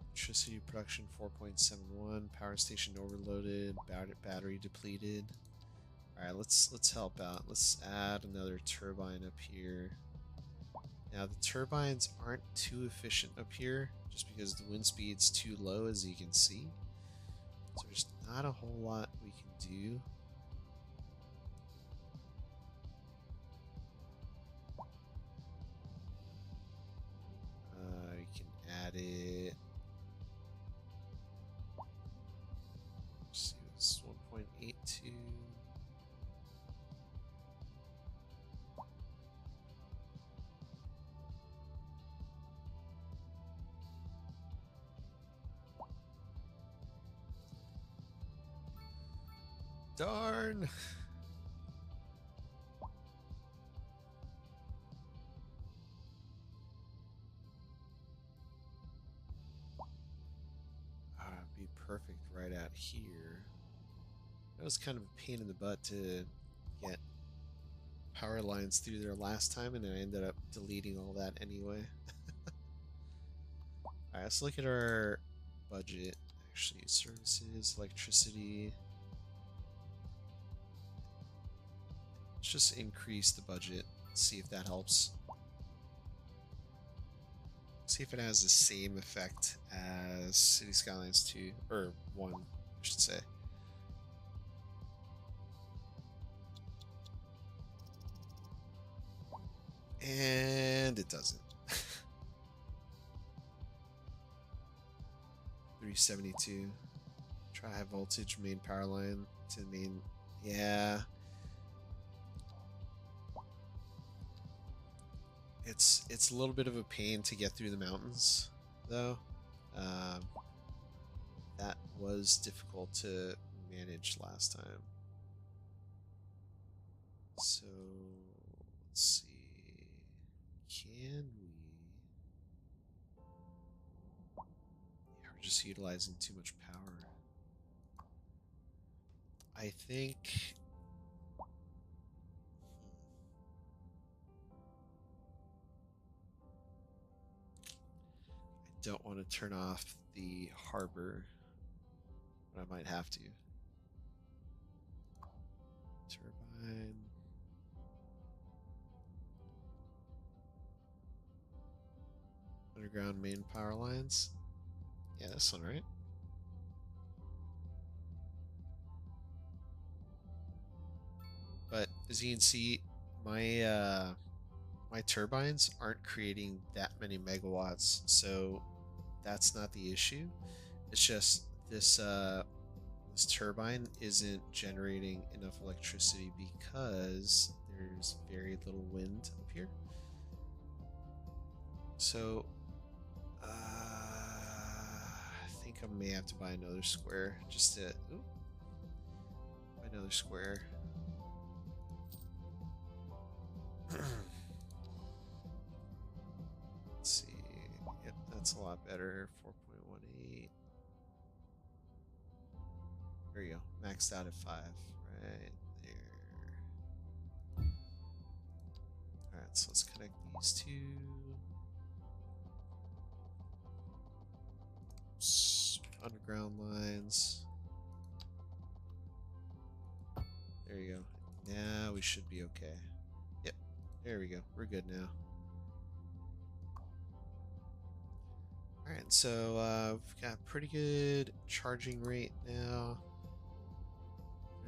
Electricity production 4.71. Power station overloaded. Battery depleted. All right, let's help out. Let's add another turbine up here. Now the turbines aren't too efficient up here, just because the wind speed's too low, as you can see. So there's not a whole lot we can do. We can add it. Let's see, this is 1.82. Darn. Be perfect right out here. That was kind of a pain in the butt to get power lines through there last time, and I ended up deleting all that anyway. Alright, let's look at our budget. Actually, services, electricity. Let's just increase the budget, see if that helps. See if it has the same effect as City Skylines 2, or 1, I should say. And it doesn't. 372. Try high voltage main power line to main. Yeah. It's a little bit of a pain to get through the mountains, though. Um, that was difficult to manage last time. So let's see. Can we? Yeah, we're just utilizing too much power. I think. I don't want to turn off the harbor, but I might have to. Turbine. Underground main power lines. Yeah, this one, right? But as you can see, my turbines aren't creating that many megawatts, so that's not the issue. It's just this turbine isn't generating enough electricity because there's very little wind up here. So I think I may have to buy another square just to buy another square. Let's see. Yep, that's a lot better. 4.18. There you go. Maxed out at 5. Right there. Alright, so let's connect these two. Underground lines. There you go. Now we should be okay. Yep. There we go. We're good now. Alright, so we've got pretty good charging rate now.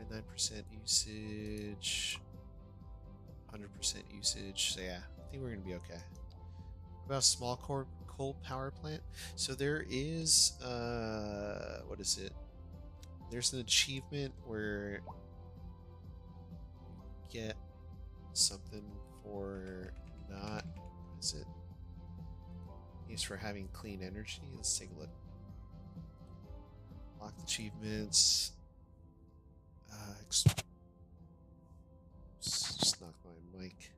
99% usage. 100% usage. So yeah, I think we're going to be okay. What about small coal power plant? So there is, what is it? There's an achievement where you get something for not, what is it? Used for having clean energy. Let's take a look. Locked achievements. Just knocked my mic.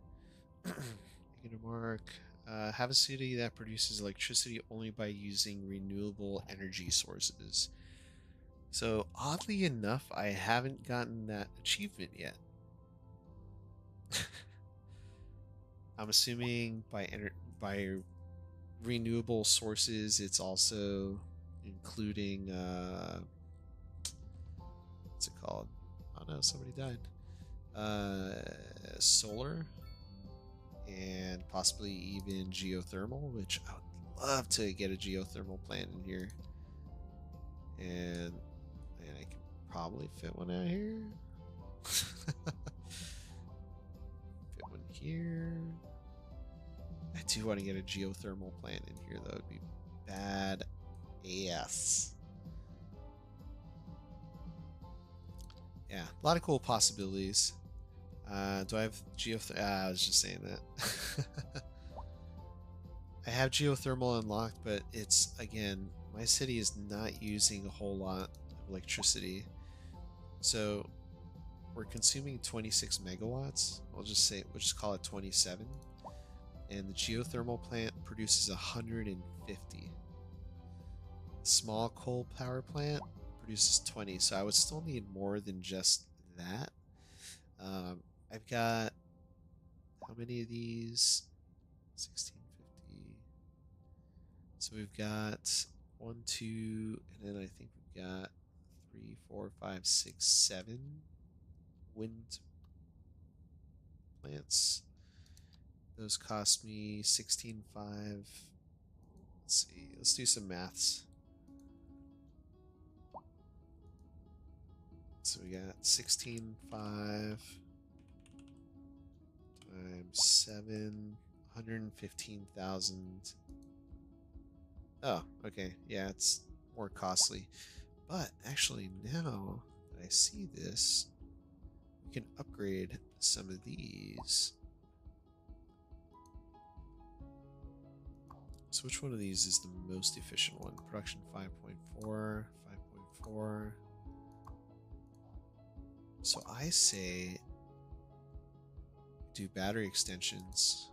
Get a mark. Have a city that produces electricity only by using renewable energy sources. So oddly enough, I haven't gotten that achievement yet. I'm assuming by renewable sources, it's also including what's it called? Oh no, somebody died. Solar and possibly even geothermal, which I would love to get a geothermal plant in here. And I can probably fit one out here. Fit one here. I do want to get a geothermal plant in here, though. It'd be bad ass. Yeah, a lot of cool possibilities. Do I have geothermal? I was just saying that. I have geothermal unlocked, but it's, again, my city is not using a whole lot of electricity. So we're consuming 26 megawatts. We'll just call it 27. And the geothermal plant produces 150. Small coal power plant produces 20, so I would still need more than just that. I've got how many of these? 1650. So we've got 1, 2, and then I think we've got 3, 4, 5, 6, 7 wind plants. Those cost me 16.5. Let's see. Let's do some maths. So we got 16.5 times 7. 115,000. Oh, okay. Yeah, it's more costly. But actually, now that I see this, we can upgrade some of these. So which one of these is the most efficient one? Production 5.4, 5.4. So I say do battery extensions.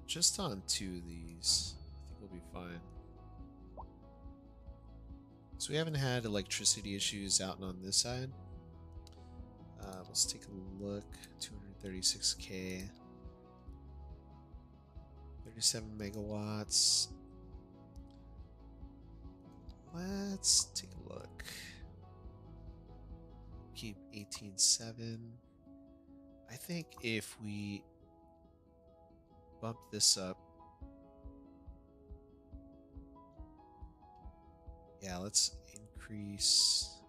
Just on 2 of these, I think we'll be fine. So we haven't had electricity issues out on this side. Let's take a look. 236K. 37 megawatts. Let's take a look. Keep 18.7. I think if we bump this up. Yeah, let's increase.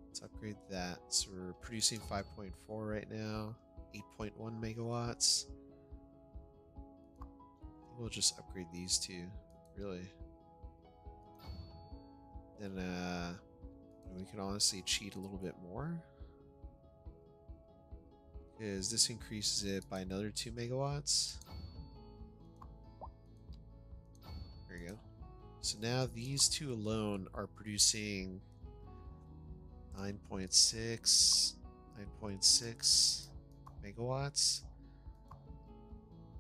Let's upgrade that. So we're producing 5.4 right now, 8.1 megawatts. I think we'll just upgrade these two, really. Then we can honestly cheat a little bit more, because this increases it by another 2 megawatts. There you go. So now these two alone are producing 9.6 megawatts.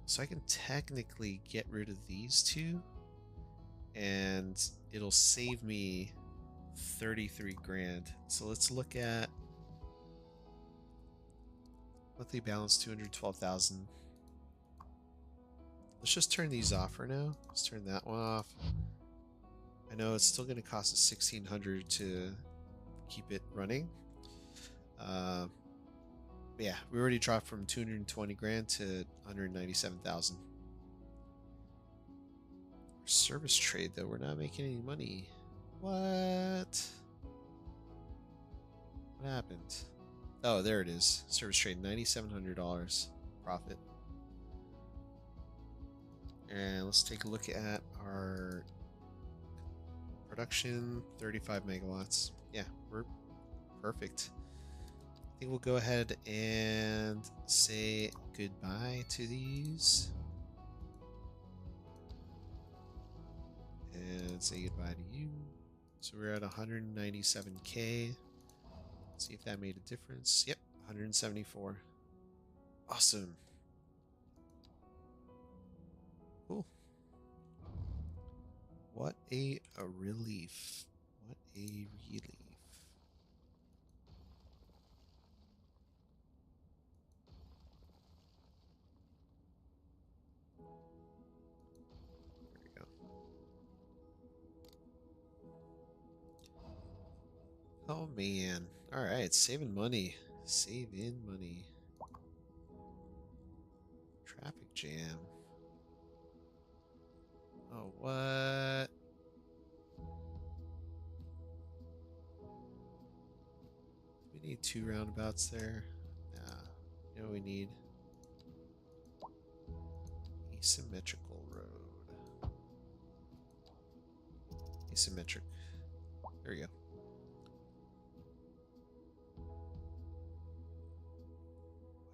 So I can technically get rid of these two and it'll save me 33 grand. So let's look at monthly balance, 212,000. Let's just turn these off for now. Let's turn that one off. I know it's still going to cost us 1,600 to keep it running. But yeah, we already dropped from 220 grand to 197,000. Service trade though, we're not making any money. What happened? Oh, there it is. Service trade, $9,700 profit. And let's take a look at our production, 35 megawatts. Yeah, we're perfect. I think we'll go ahead and say goodbye to these. And say goodbye to you. So we're at 197K. See if that made a difference. Yep, 174. Awesome. Cool. What a relief. What a relief. There we go. Oh man. Alright, saving money. Saving money. Traffic jam. Oh, what? We need 2 roundabouts there. Nah. You know what we need? Asymmetrical road. Asymmetric. There we go.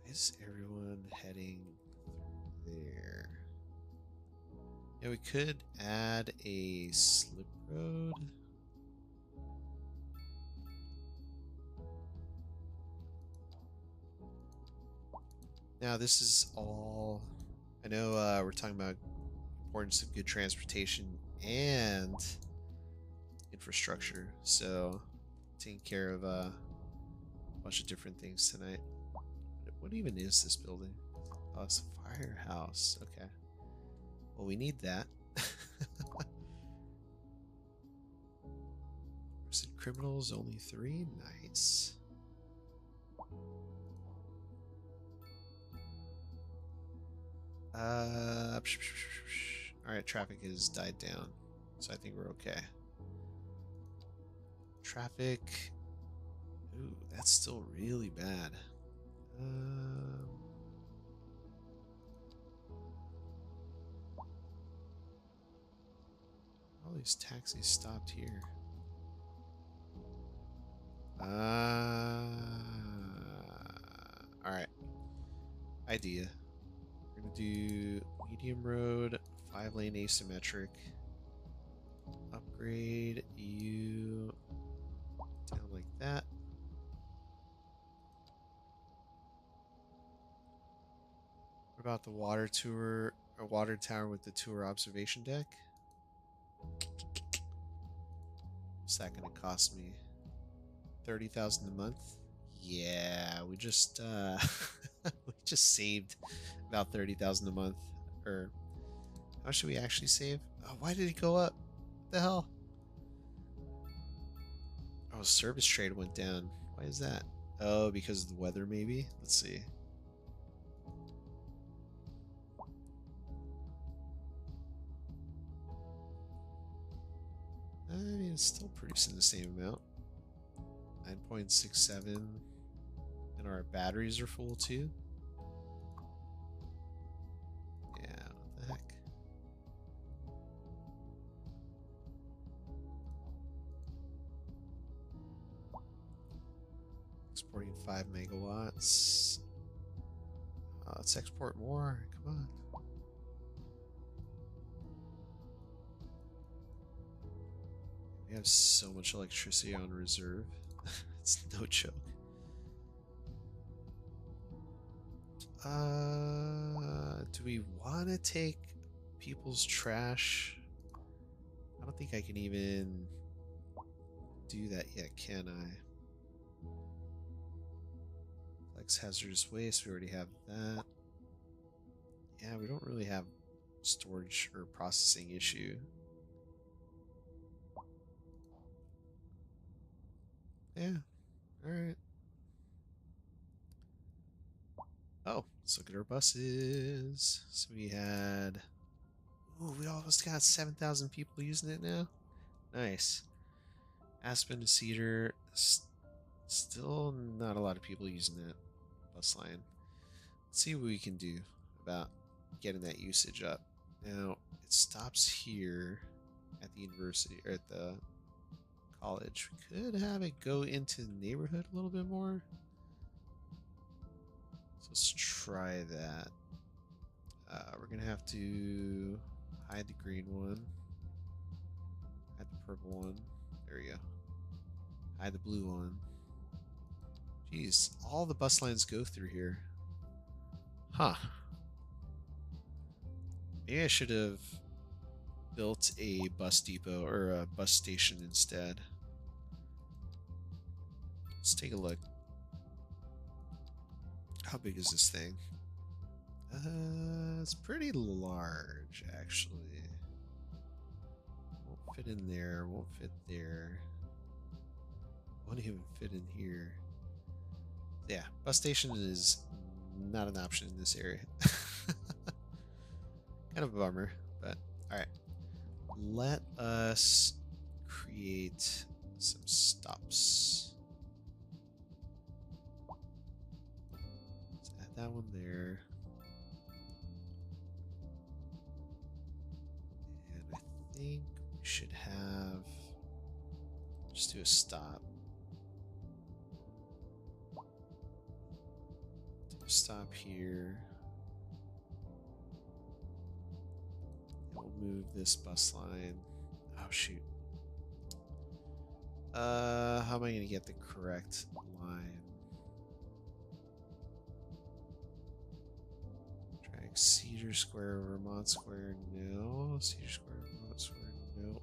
Why is everyone heading through there? Yeah, we could add a slip road. Now this is all, I know we're talking about importance of good transportation and infrastructure, so taking care of a bunch of different things tonight. What even is this building? Oh, it's a firehouse. Okay. Well, we need that. Arrested criminals, only 3? Nice. All right, traffic has died down, so I think we're okay. Traffic. Ooh, that's still really bad. All these taxis stopped here. All right. Idea. We're gonna do medium road, 5-lane asymmetric. Upgrade you down like that. What about the water tour or water tower with the tour observation deck? What's that gonna cost me? 30,000 a month? Yeah, we just we just saved about 30,000 a month. Or how much should we actually save? Oh, why did it go up? What the hell? Oh, service trade went down. Why is that? Oh, because of the weather, maybe? Let's see. I mean, it's still producing the same amount. 9.67. And our batteries are full too. Yeah, what the heck? Exporting 5 megawatts. Let's export more. Come on. We have so much electricity on reserve. It's no joke. Do we want to take people's trash? I don't think I can even do that yet, can I? Flex hazardous waste, we already have that. Yeah, we don't really have storage or processing issue. Yeah, alright. Oh, let's look at our buses. So we had... Ooh, we almost got 7,000 people using it now. Nice. Aspen to Cedar. Still not a lot of people using that bus line. Let's see what we can do about getting that usage up. Now, it stops here at the university, or at the college. We could have it go into the neighborhood a little bit more. So let's try that. We're gonna have to hide the green one, hide the purple one. There we go. Hide the blue one. Jeez, all the bus lines go through here. Huh. Maybe I should have built a bus depot or a bus station instead. Let's take a look. How big is this thing? It's pretty large, actually. Won't fit in there, won't fit there. Won't even fit in here. Yeah, bus station is not an option in this area. Kind of a bummer, but alright. Let us create some stops. Let's add that one there. And I think we should have... just do a stop. Do a stop here. We'll move this bus line. Oh shoot. How am I gonna get the correct line? Drag Cedar Square, Vermont Square, no. Cedar Square, Vermont Square, no.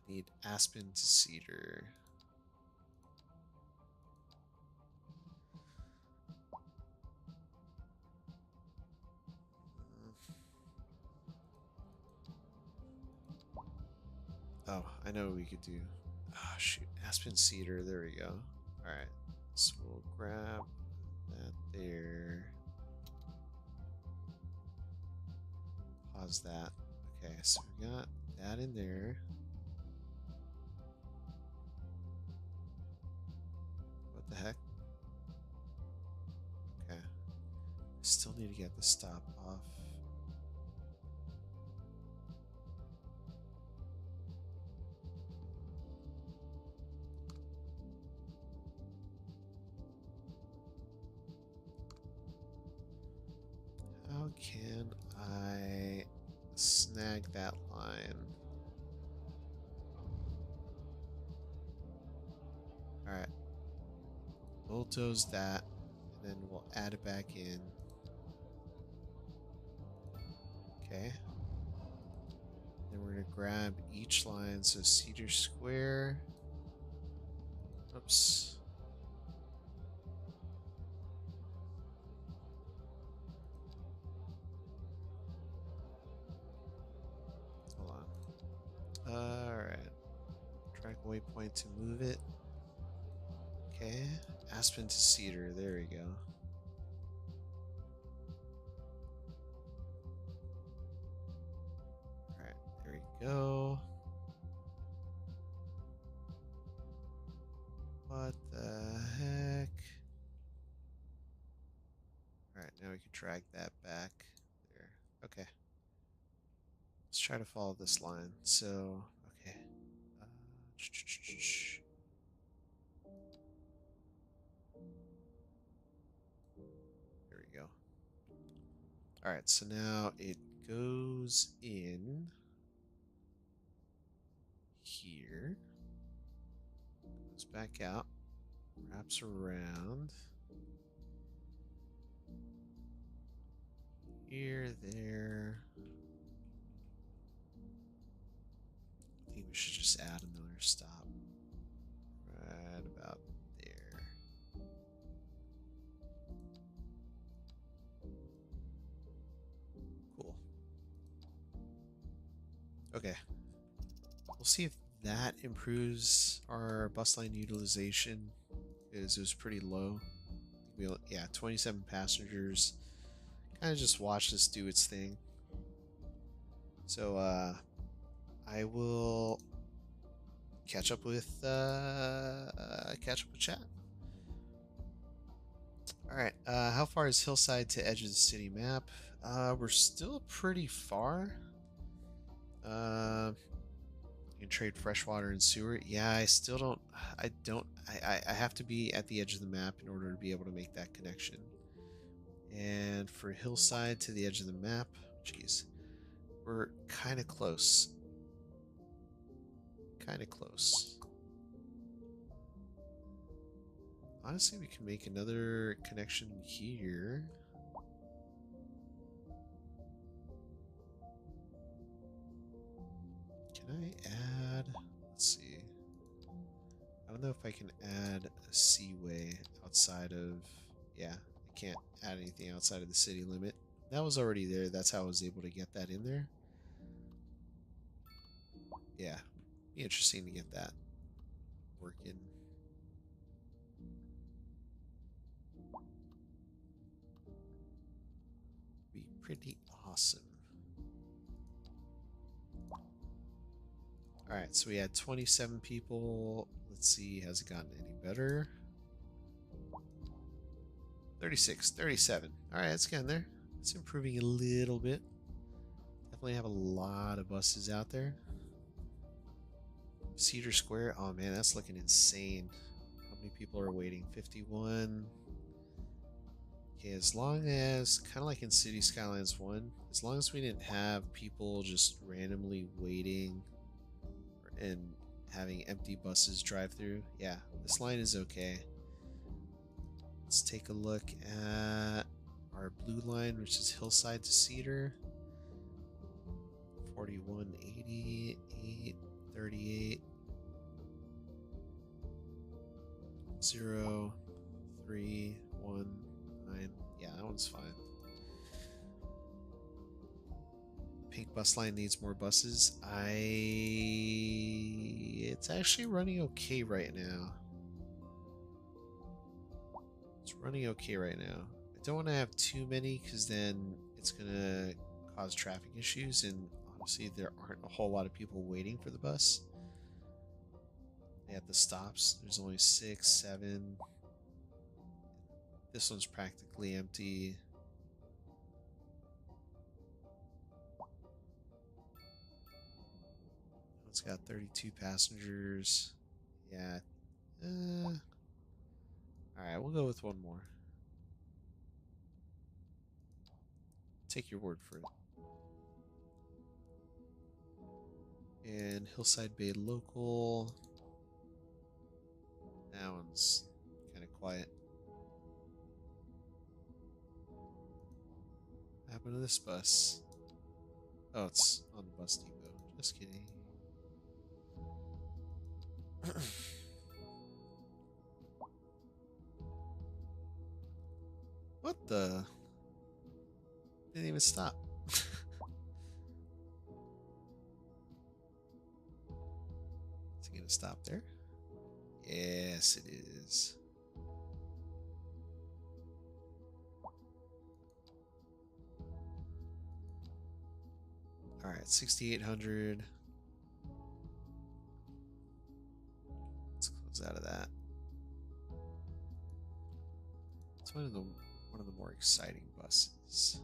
I need Aspen to Cedar. Oh, I know what we could do. Oh, shoot. Aspen Cedar. There we go. Alright. So we'll grab That there. Pause that. Okay, so we got that in there. What the heck? Okay. Still need to get the stop off. How can I snag that line? Alright. Bulldoze that, and then we'll add it back in. Okay. Then we're going to grab each line, so Cedar Square. Oops. Hold on. Alright. Track waypoint to move it. Okay. Aspen to Cedar. There we go. Alright. There we go. What the heck? Alright, now we can drag that back there. Okay. Let's try to follow this line. So, okay. There we go. Alright, so now it goes in here. Goes back out. Wraps around. Here, there. I think we should just add another stop. Right about there. Cool. Okay. We'll see if that improves our bus line utilization, because it was pretty low. Yeah, 27 passengers. Kind of just watch this do its thing. So I will catch up with chat. All right. How far is Hillside to edge of the city map? We're still pretty far. You can trade freshwater and sewer. Yeah, I still don't. I have to be at the edge of the map in order to be able to make that connection. And for Hillside to the edge of the map, jeez, we're kind of close. Kind of close. Honestly, we can make another connection here. Can I add? Let's see. I don't know if I can add a seaway outside of. Yeah, I can't add anything outside of the city limit. That was already there. That's how I was able to get that in there. Yeah, be interesting to get that working. Be pretty awesome. Alright, so we had 27 people. Let's see, has it gotten any better? 36, 37. Alright, it's getting there. It's improving a little bit. Definitely have a lot of buses out there. Cedar Square. Oh man, that's looking insane. How many people are waiting? 51. Okay, as long as, kind of like in City Skylines 1, as long as we didn't have people just randomly waiting and having empty buses drive through, yeah, this line is okay. Let's take a look at our blue line, which is Hillside to Cedar. 4180, 838, 0, 3, 1, 9. Yeah, that one's fine. Pink bus line needs more buses. It's actually running okay right now. It's It's running okay right now. I don't want to have too many because then it's gonna cause traffic issues, and honestly, there aren't a whole lot of people waiting for the bus. At the stops, there's only 6, 7. This one's practically empty. It's got 32 passengers. Yeah. Alright, we'll go with one more. Take your word for it. And Hillside Bay Local. That one's kind of quiet. What happened to this bus? Oh, it's on the bus depot. Just kidding. What the? Didn't even stop. Is it gonna stop there? Yes, it is. Alright, 6,800. Let's close out of that. It's one of the more exciting buses.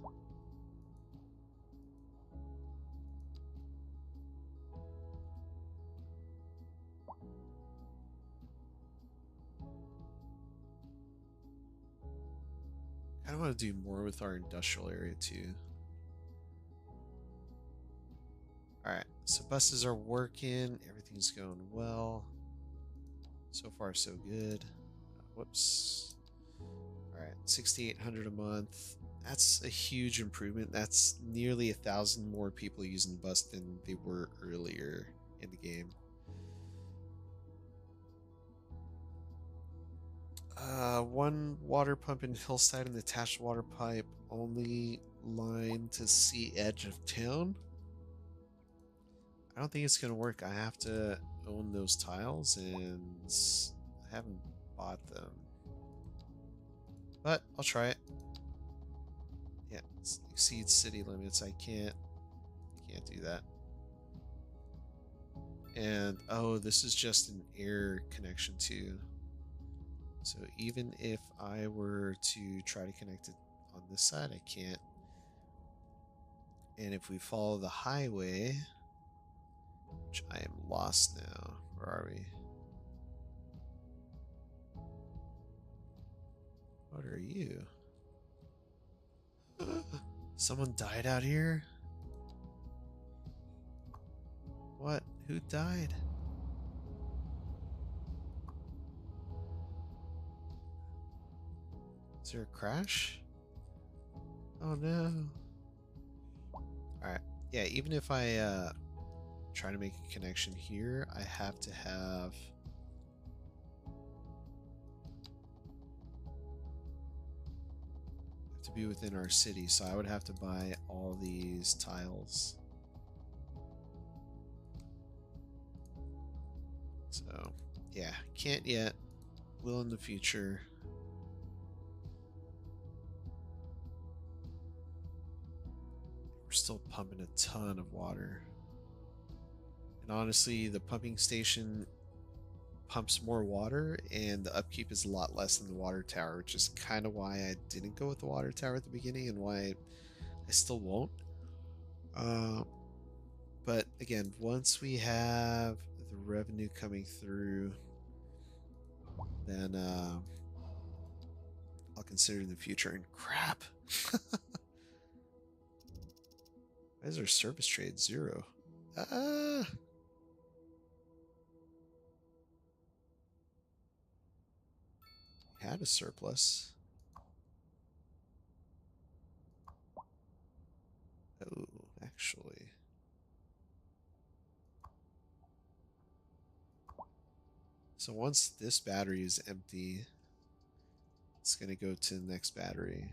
I kind of want to do more with our industrial area too. Alright, so buses are working. Everything's going well. So far, so good. Whoops. Alright, 6,800 a month. That's a huge improvement. That's nearly 1,000 more people using the bus than they were earlier in the game. One water pump in Hillside and attached water pipe only line to sea edge of town. I don't think it's gonna work. I have to own those tiles and I haven't bought them. But I'll try it. Yeah, exceeds city limits. I can't do that. And oh, this is just an air connection too. So even if I were to try to connect it on this side, I can't. And if we follow the highway, which I am lost now. Where are we? What are you? Someone died out here? What? Who died? Is there a crash? Oh no. Alright. Yeah, even if I try to make a connection here, I have to have to be within our city, so I would have to buy all these tiles. So, yeah, can't yet. Will in the future. We're still pumping a ton of water. And honestly, the pumping station pumps more water and the upkeep is a lot less than the water tower, which is kind of why I didn't go with the water tower at the beginning and why I still won't. But again, once we have the revenue coming through, then I'll consider the future. And crap. Why is our service trade 0? Had a surplus. Oh, actually. So once this battery is empty, it's going to go to the next battery.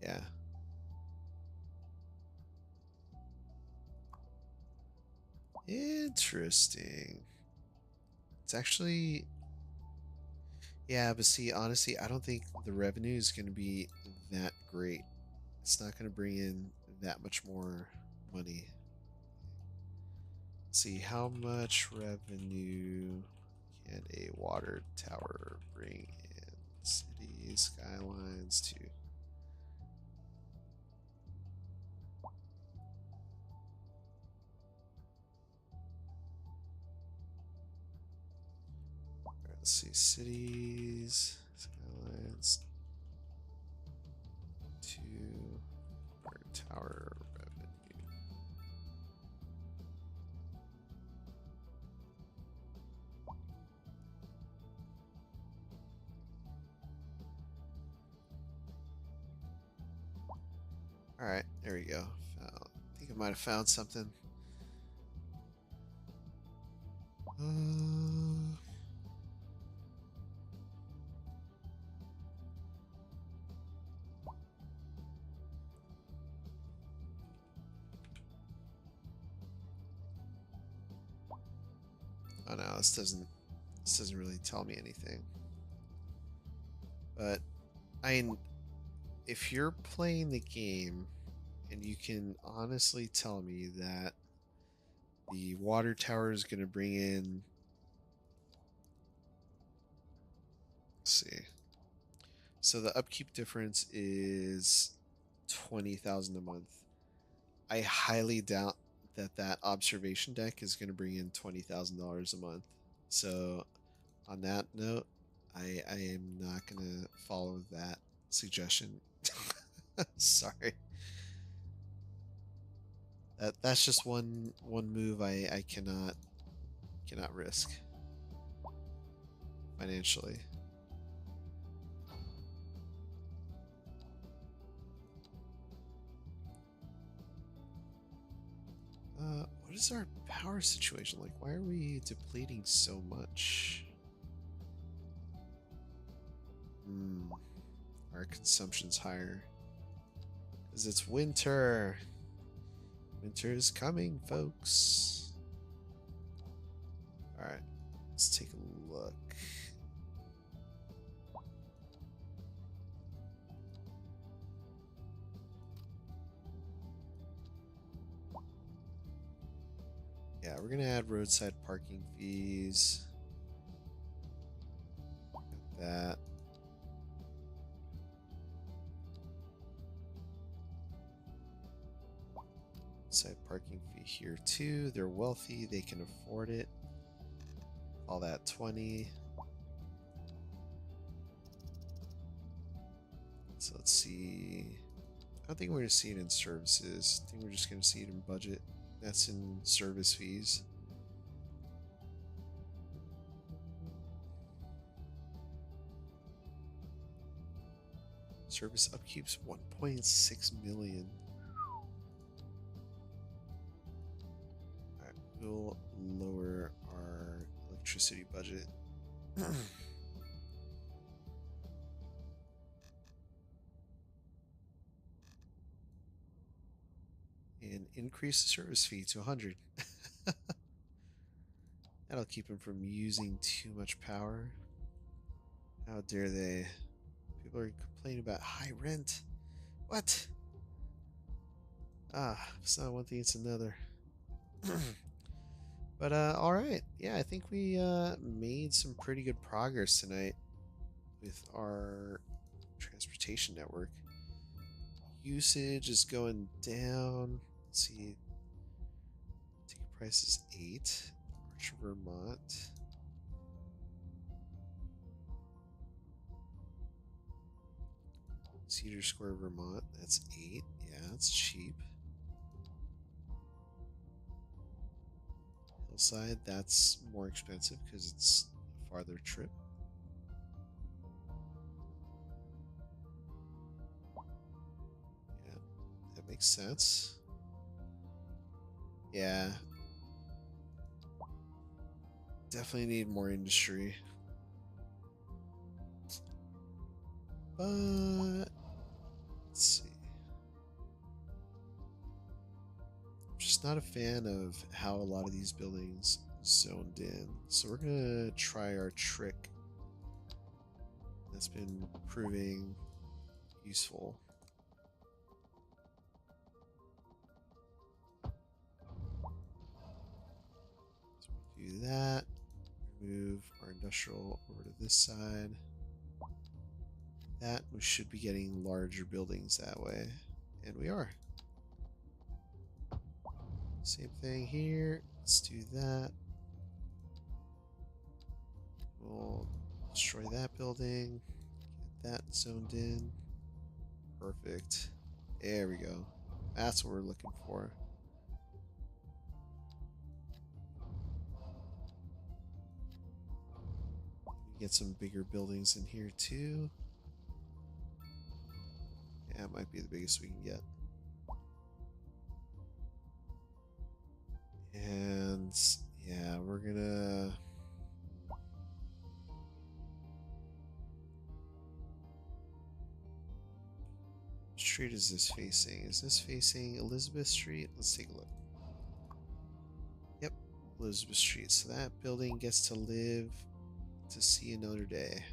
Yeah. Interesting. It's actually... Yeah, but see, honestly, I don't think the revenue is going to be that great. It's not going to bring in that much more money. Let's see, how much revenue can a water tower bring in? City Skylines to. Alright, let's see, cities, Skylines to water tower revenue. All right, there we go. I think I might have found something. Oh no, this doesn't really tell me anything. But I mean, if you're playing the game and you can honestly tell me that the water tower is going to bring in, let's see. So the upkeep difference is 20,000 a month. I highly doubt that that observation deck is going to bring in $20,000 a month. So on that note, I am not going to follow that suggestion. Sorry. That's just one move I cannot risk financially. What is our power situation like? Why are we depleting so much? Our consumption's higher. Because it's winter. Winter is coming, folks. Alright, let's take a look. Yeah, we're gonna add roadside parking fees. Got that. Side parking fee here too. They're wealthy, they can afford it. All that 20. So let's see. I don't think we're gonna see it in services. I think we're just gonna see it in budget. That's in service fees. Service upkeep's 1.6 million. Alright, we'll lower our electricity budget. And increase the service fee to 100. That'll keep him from using too much power. How dare they? People are complaining about high rent. What? Ah, it's not one thing, it's another. But all right, yeah, I think we made some pretty good progress tonight with our transportation network. Usage is going down. Let's see, ticket price is 8. Archer, Vermont. Cedar Square, Vermont. That's 8. Yeah, that's cheap. Hillside, that's more expensive because it's a farther trip. Yeah, that makes sense. Yeah. Definitely need more industry. But let's see. I'm just not a fan of how a lot of these buildings zoned in. So we're gonna try our trick It's been proving useful. So we do that. Move our industrial over to this side. That we should be getting larger buildings that way. And we are. Same thing here. Let's do that. We'll destroy that building. Get that zoned in. Perfect. There we go. That's what we're looking for. Get some bigger buildings in here too. Yeah, it might be the biggest we can get. And yeah, we're gonna what street is this facing? Is this facing Elizabeth Street? Let's take a look. Yep, Elizabeth Street. So that building gets to live to see another day.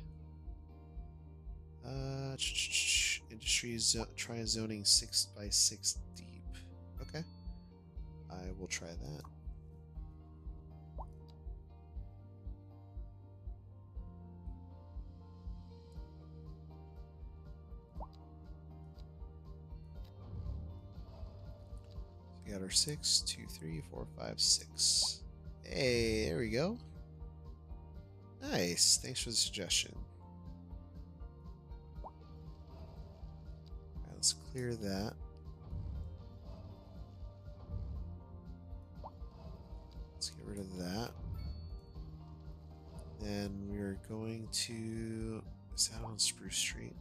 Industries try zoning 6x6 deep. Okay, I will try that. So we got our 6, 2, 3, 4, 5, 6. Hey, there we go. Nice. Thanks for the suggestion. Right, let's clear that. Let's get rid of that. Then we're going to... Is that on Spruce Street?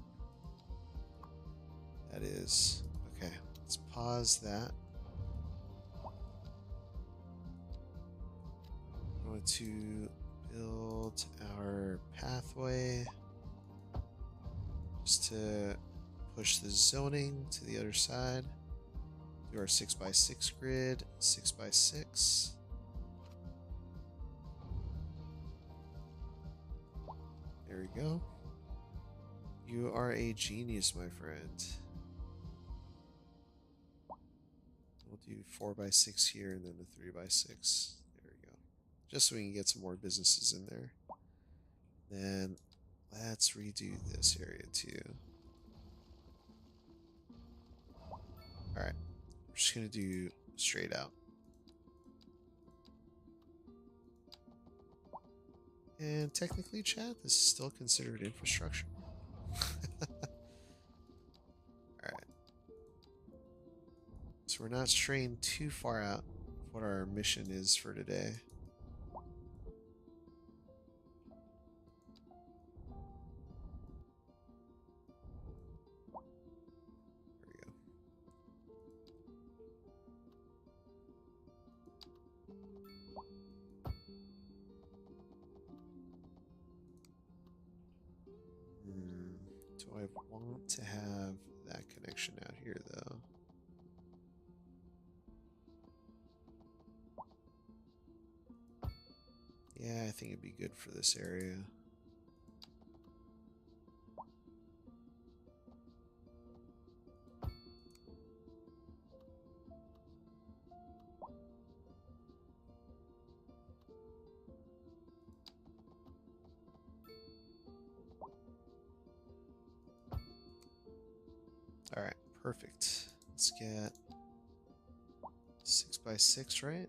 That is. Okay, let's pause that. I'm going to build our pathway just to push the zoning to the other side. Do our 6x6 grid, 6x6. There we go. You are a genius, my friend. We'll do 4x6 here and then a 3x6. There we go. Just so we can get some more businesses in there. Then let's redo this area too. Alright. We're just going to do straight out. And technically, chat, this is still considered infrastructure. Alright. So we're not straying too far out of what our mission is for today. There we go. Do I want to have that connection out here, though? Yeah, I think it'd be good for this area. All right, perfect. Let's get 6x6, right?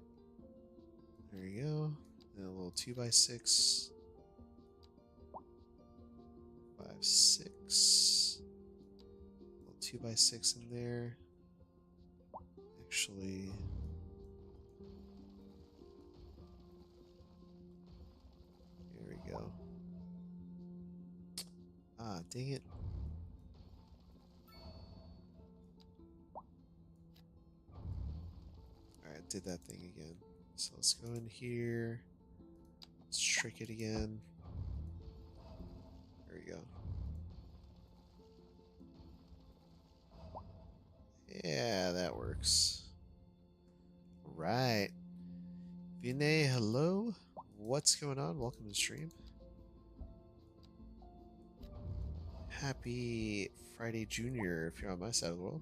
There you go. And a little 2x6. 5, 6. A little 2x6 in there. Actually, there we go. Ah, dang it. Alright, did that thing again. So let's go in here. Let's trick it again. There we go. Yeah, that works. Right. Vinay, hello. What's going on? Welcome to the stream. Happy Friday Junior if you're on my side of the world.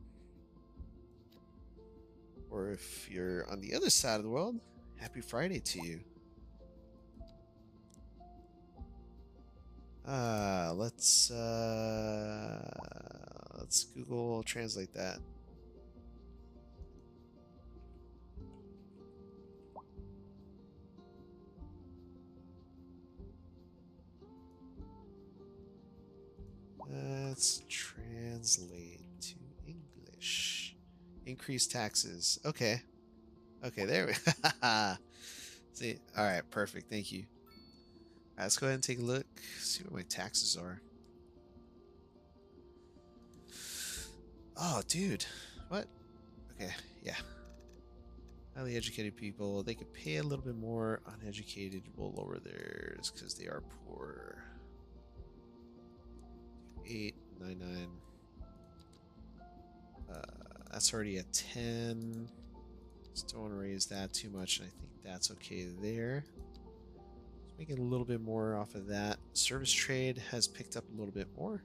Or if you're on the other side of the world, happy Friday to you. Let's Google translate that. Let's translate to English. Increase taxes. Okay. Okay, there we see. All right, perfect. Thank you. All right, let's go ahead and take a look. See what my taxes are. Oh, dude. What? Okay, yeah. Highly educated people, they could pay a little bit more. Uneducated will lower theirs because they are poor. 899. That's already a 10. Just don't want to raise that too much, and I think that's okay there. Let's make it a little bit more off of that. Service trade has picked up a little bit more,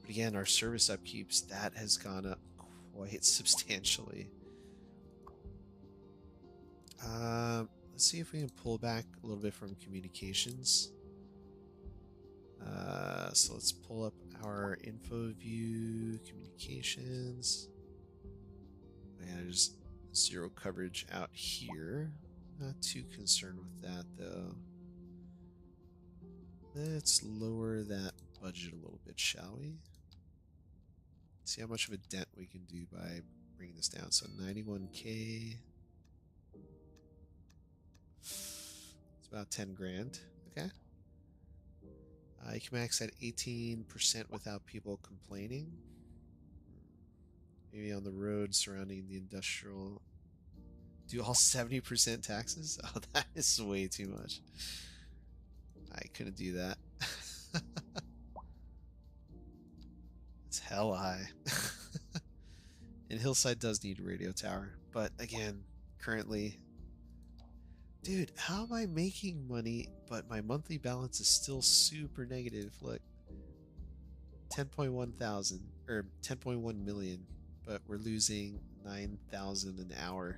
but again, our service upkeeps, that has gone up quite substantially. Let's see if we can pull back a little bit from communications. So let's pull up our info view, communications. And there's zero coverage out here. Not too concerned with that though. Let's lower that budget a little bit, shall we? See how much of a dent we can do by bringing this down. So 91K. It's about 10 grand. Okay. You can max at 18% without people complaining. Maybe on the road surrounding the industrial. Do all 70% taxes? Oh, that is way too much. I couldn't do that. It's hella high. And Hillside does need a radio tower. But again, currently... Dude, how am I making money, but my monthly balance is still super negative? Look. 10.1 thousand, or 10.1 million, but we're losing 9,000 an hour.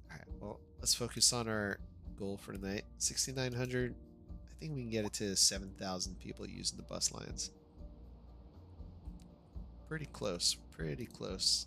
Alright, well, let's focus on our goal for tonight. 6,900. I think we can get it to 7,000 people using the bus lines. Pretty close, pretty close.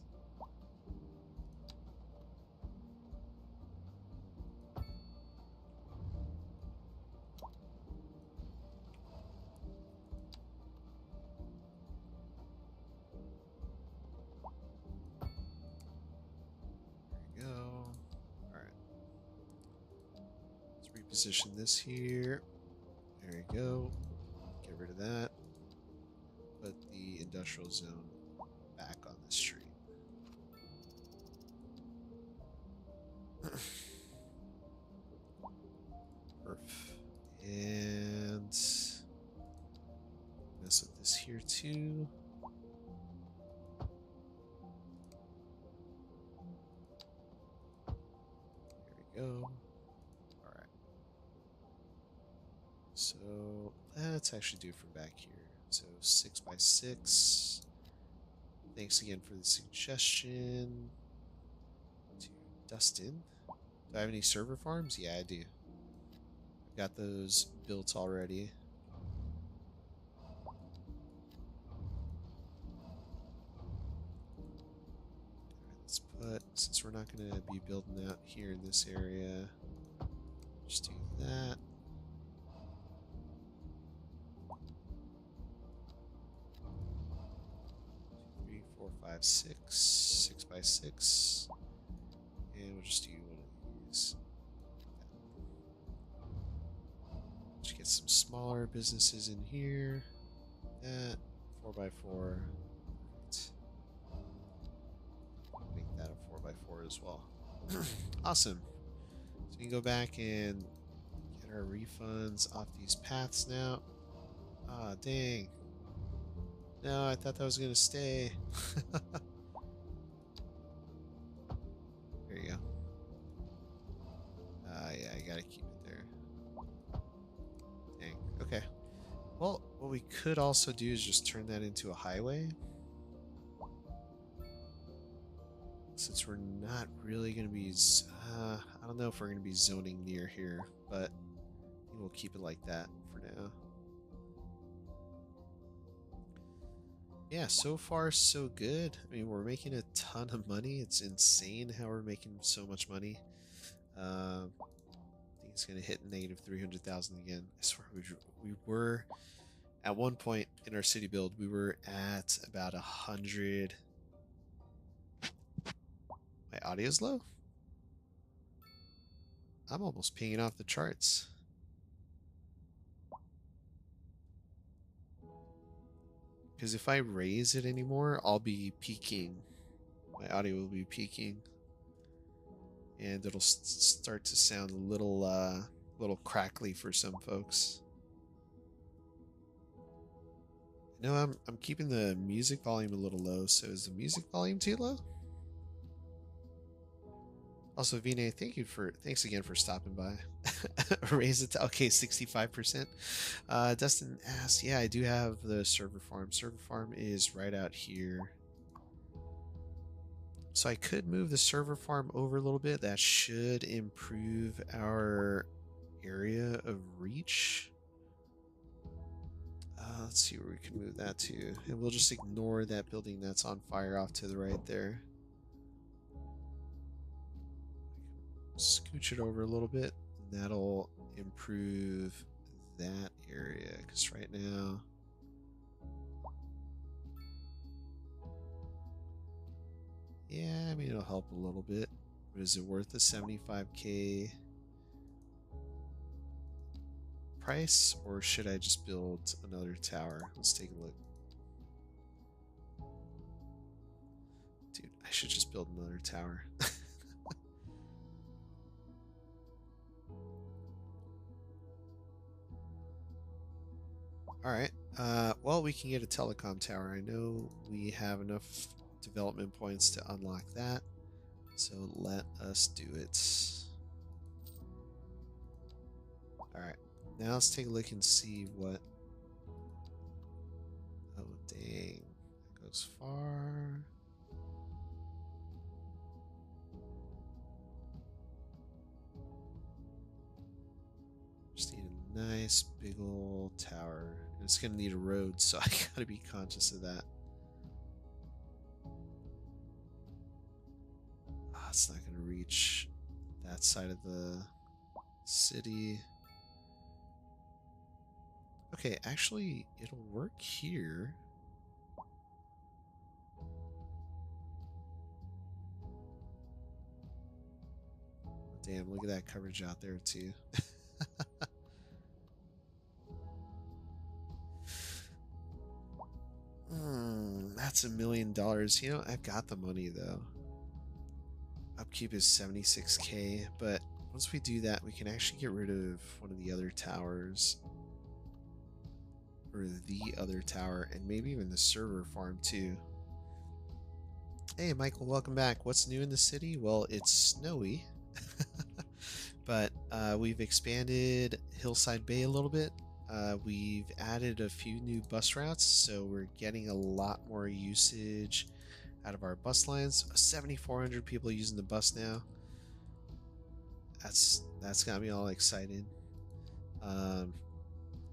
Position this here. There you go. Get rid of that. Put the industrial zone back on the street. Perf. And mess with this here too. There we go. So let's actually do it from back here. So 6x6. Thanks again for the suggestion. To Dustin. Do I have any server farms? Yeah, I do. I've got those built already. Alright, let's put, since we're not going to be building out here in this area, just do that. 5, 6, 6x6, and we'll just do one of these. Just get some smaller businesses in here. That 4x4. Make that a 4x4 as well. Awesome. So we can go back and get our refunds off these paths now. Ah, dang. No, I thought that was going to stay. There you go. Yeah, I gotta keep it there. Dang. Okay. Well, what we could also do is just turn that into a highway. Since we're not really going to be, I don't know if we're going to be zoning near here, but we'll keep it like that for now. Yeah, so far so good. I mean, we're making a ton of money. It's insane how we're making so much money. I think it's going to hit negative 300,000 again. I swear we were at one point in our city build, we were at about 100. My audio's low? I'm almost pinging off the charts. Because if I raise it anymore, I'll be peaking. My audio will be peaking. And it'll start to sound a little crackly for some folks. No, I'm keeping the music volume a little low, so is the music volume too low? Also, Vine, thanks again for stopping by. Raise it to okay, 65%. Dustin asks, yeah, I do have the server farm. Server farm is right out here. So I could move the server farm over a little bit. That should improve our area of reach. Let's see where we can move that to. And we'll just ignore that building that's on fire off to the right there. Scooch it over a little bit. And that'll improve that area. Because right now... Yeah, I mean, it'll help a little bit. But is it worth the 75k price? Or should I just build another tower? Let's take a look. Dude, I should just build another tower. Alright, well, we can get a telecom tower. I know we have enough development points to unlock that, so let us do it. Alright, now let's take a look and see what... Oh, dang. That goes far. Just need a nice big old tower. And it's gonna need a road, so I gotta be conscious of that. It's not gonna reach that side of the city. Okay, actually, it'll work here. Damn, look at that coverage out there, too. That's $1 million. You know, I've got the money, though. Upkeep is 76k, but once we do that, we can actually get rid of one of the other towers. Or the other tower, and maybe even the server farm, too. Hey, Michael, welcome back. What's new in the city? Well, it's snowy. But we've expanded Hillside Bay a little bit. We've added a few new bus routes, so we're getting a lot more usage out of our bus lines. 7,400 people using the bus now. That's got me all excited.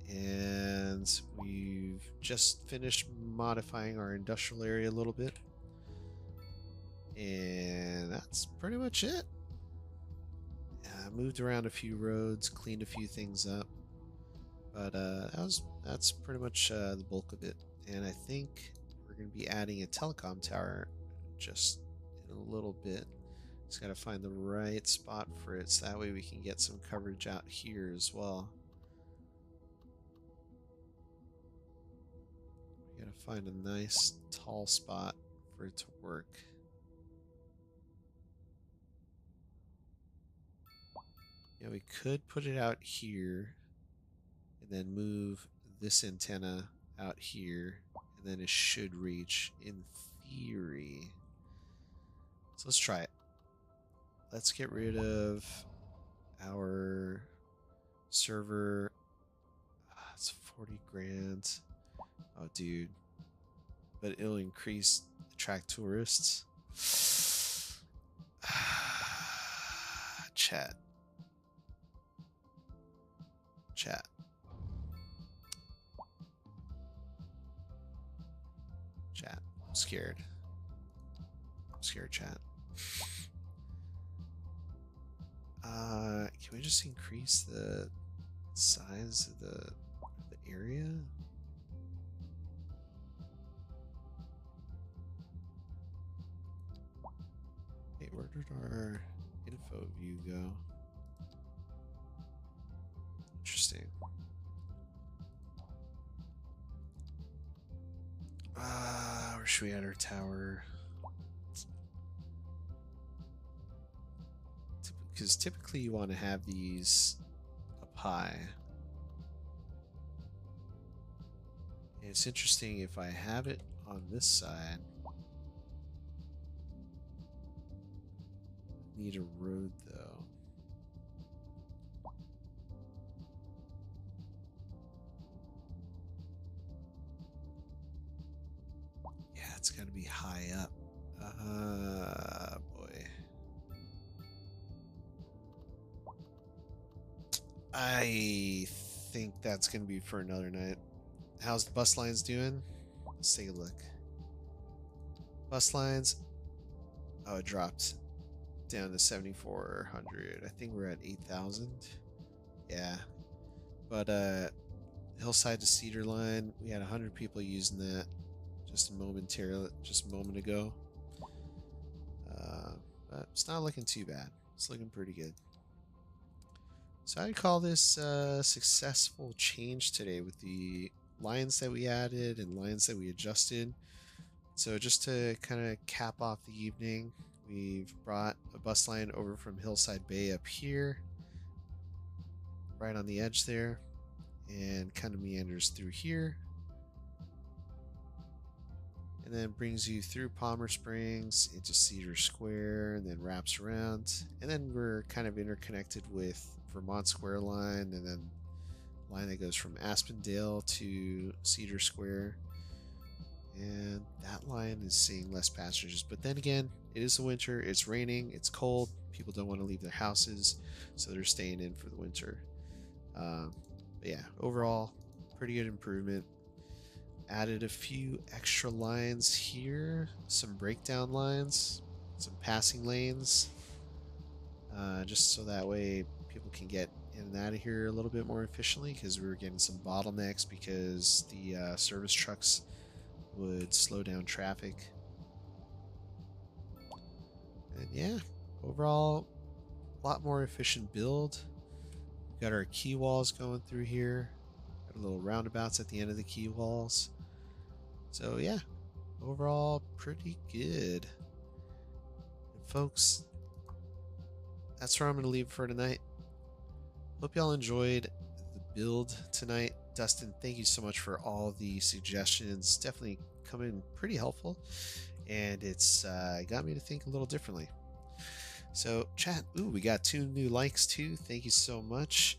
And we've just finished modifying our industrial area a little bit. And that's pretty much it. Moved around a few roads, cleaned a few things up, but that's pretty much the bulk of it. And I think we're going to be adding a telecom tower just in a little bit. Just got to find the right spot for it, so that way we can get some coverage out here as well. We got to find a nice tall spot for it to work. Yeah, we could put it out here and then move this antenna out here, and then it should reach in theory. So let's try it. Let's get rid of our server. It's 40 grand. Oh, dude. But it'll attract tourists. Chat. Chat. Chat. I'm scared. I'm scared, chat. Can we just increase the size of the area? Hey, where did our info view go? Interesting. Where should we add our tower? Because typically you want to have these up high. And it's interesting if I have it on this side. Need a road though. Yeah, it's gotta be high up. Boy. I think that's gonna be for another night. How's the bus lines doing? Let's take a look. Bus lines. Oh, it dropped down to 7,400. I think we're at 8,000. Yeah. But Hillside to Cedar line, we had 100 people using that just a moment ago. But it's not looking too bad. It's looking pretty good. So I'd call this a successful change today with the lines that we added and lines that we adjusted. So just to kind of cap off the evening, we've brought a bus line over from Hillside Bay up here, right on the edge there, and kind of meanders through here. And then brings you through Palmer Springs into Cedar Square and then wraps around. And then we're kind of interconnected with Vermont Square line and then line that goes from Aspendale to Cedar Square. And that line is seeing less passengers. But then again, it is the winter, it's raining, it's cold, people don't want to leave their houses, so they're staying in for the winter. But yeah, overall, pretty good improvement. Added a few extra lines here, some breakdown lines, some passing lanes, just so that way people can get in and out of here a little bit more efficiently, because we were getting some bottlenecks because the service trucks would slow down traffic. And yeah, overall, a lot more efficient build. We've got our key walls going through here. Got a little roundabouts at the end of the key walls. So yeah, overall pretty good. And folks, that's where I'm going to leave for tonight. Hope y'all enjoyed the build tonight. Dustin, thank you so much for all the suggestions. Definitely come in pretty helpful, and it's got me to think a little differently. So chat, we got 2 new likes too. Thank you so much.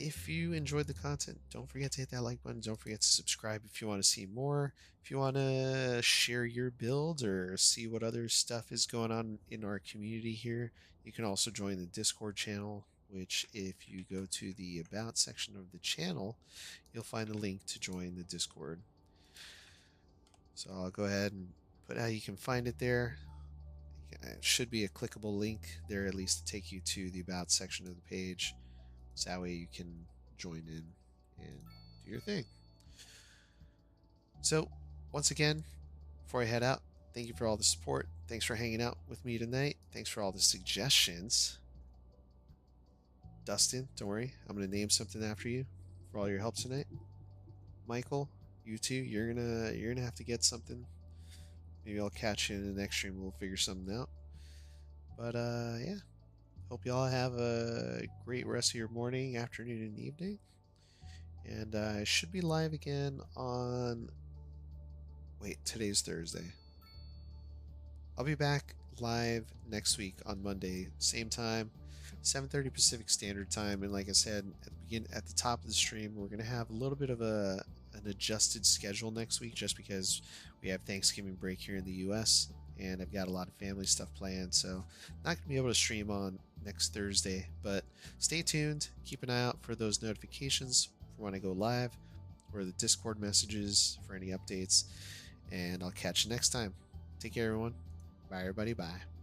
If you enjoyed the content, don't forget to hit that like button. Don't forget to subscribe if you want to see more. If you want to share your build or see what other stuff is going on in our community here, you can also join the Discord channel, which if you go to the About section of the channel, you'll find the link to join the Discord. So I'll go ahead and put how you can find it there. It should be a clickable link there, at least to take you to the About section of the page. So that way you can join in and do your thing. So once again, before I head out, thank you for all the support. Thanks for hanging out with me tonight. Thanks for all the suggestions. Dustin, don't worry, I'm gonna name something after you for all your help tonight. Michael, you too, you're gonna have to get something. Maybe I'll catch you in the next stream. We'll figure something out. But yeah. Hope y'all have a great rest of your morning, afternoon, and evening. And I should be live again on... Wait, today's Thursday. I'll be back live next week on Monday, same time, 7:30 Pacific Standard Time. And like I said at the begin at the top of the stream. We're gonna have a little bit of an adjusted schedule next week, just because we have Thanksgiving break here in the U.S. and I've got a lot of family stuff planned, so not gonna be able to stream on next Thursday. But stay tuned, keep an eye out for those notifications for when I go live, or the Discord messages for any updates, and I'll catch you next time. Take care, everyone. Bye, everybody. Bye.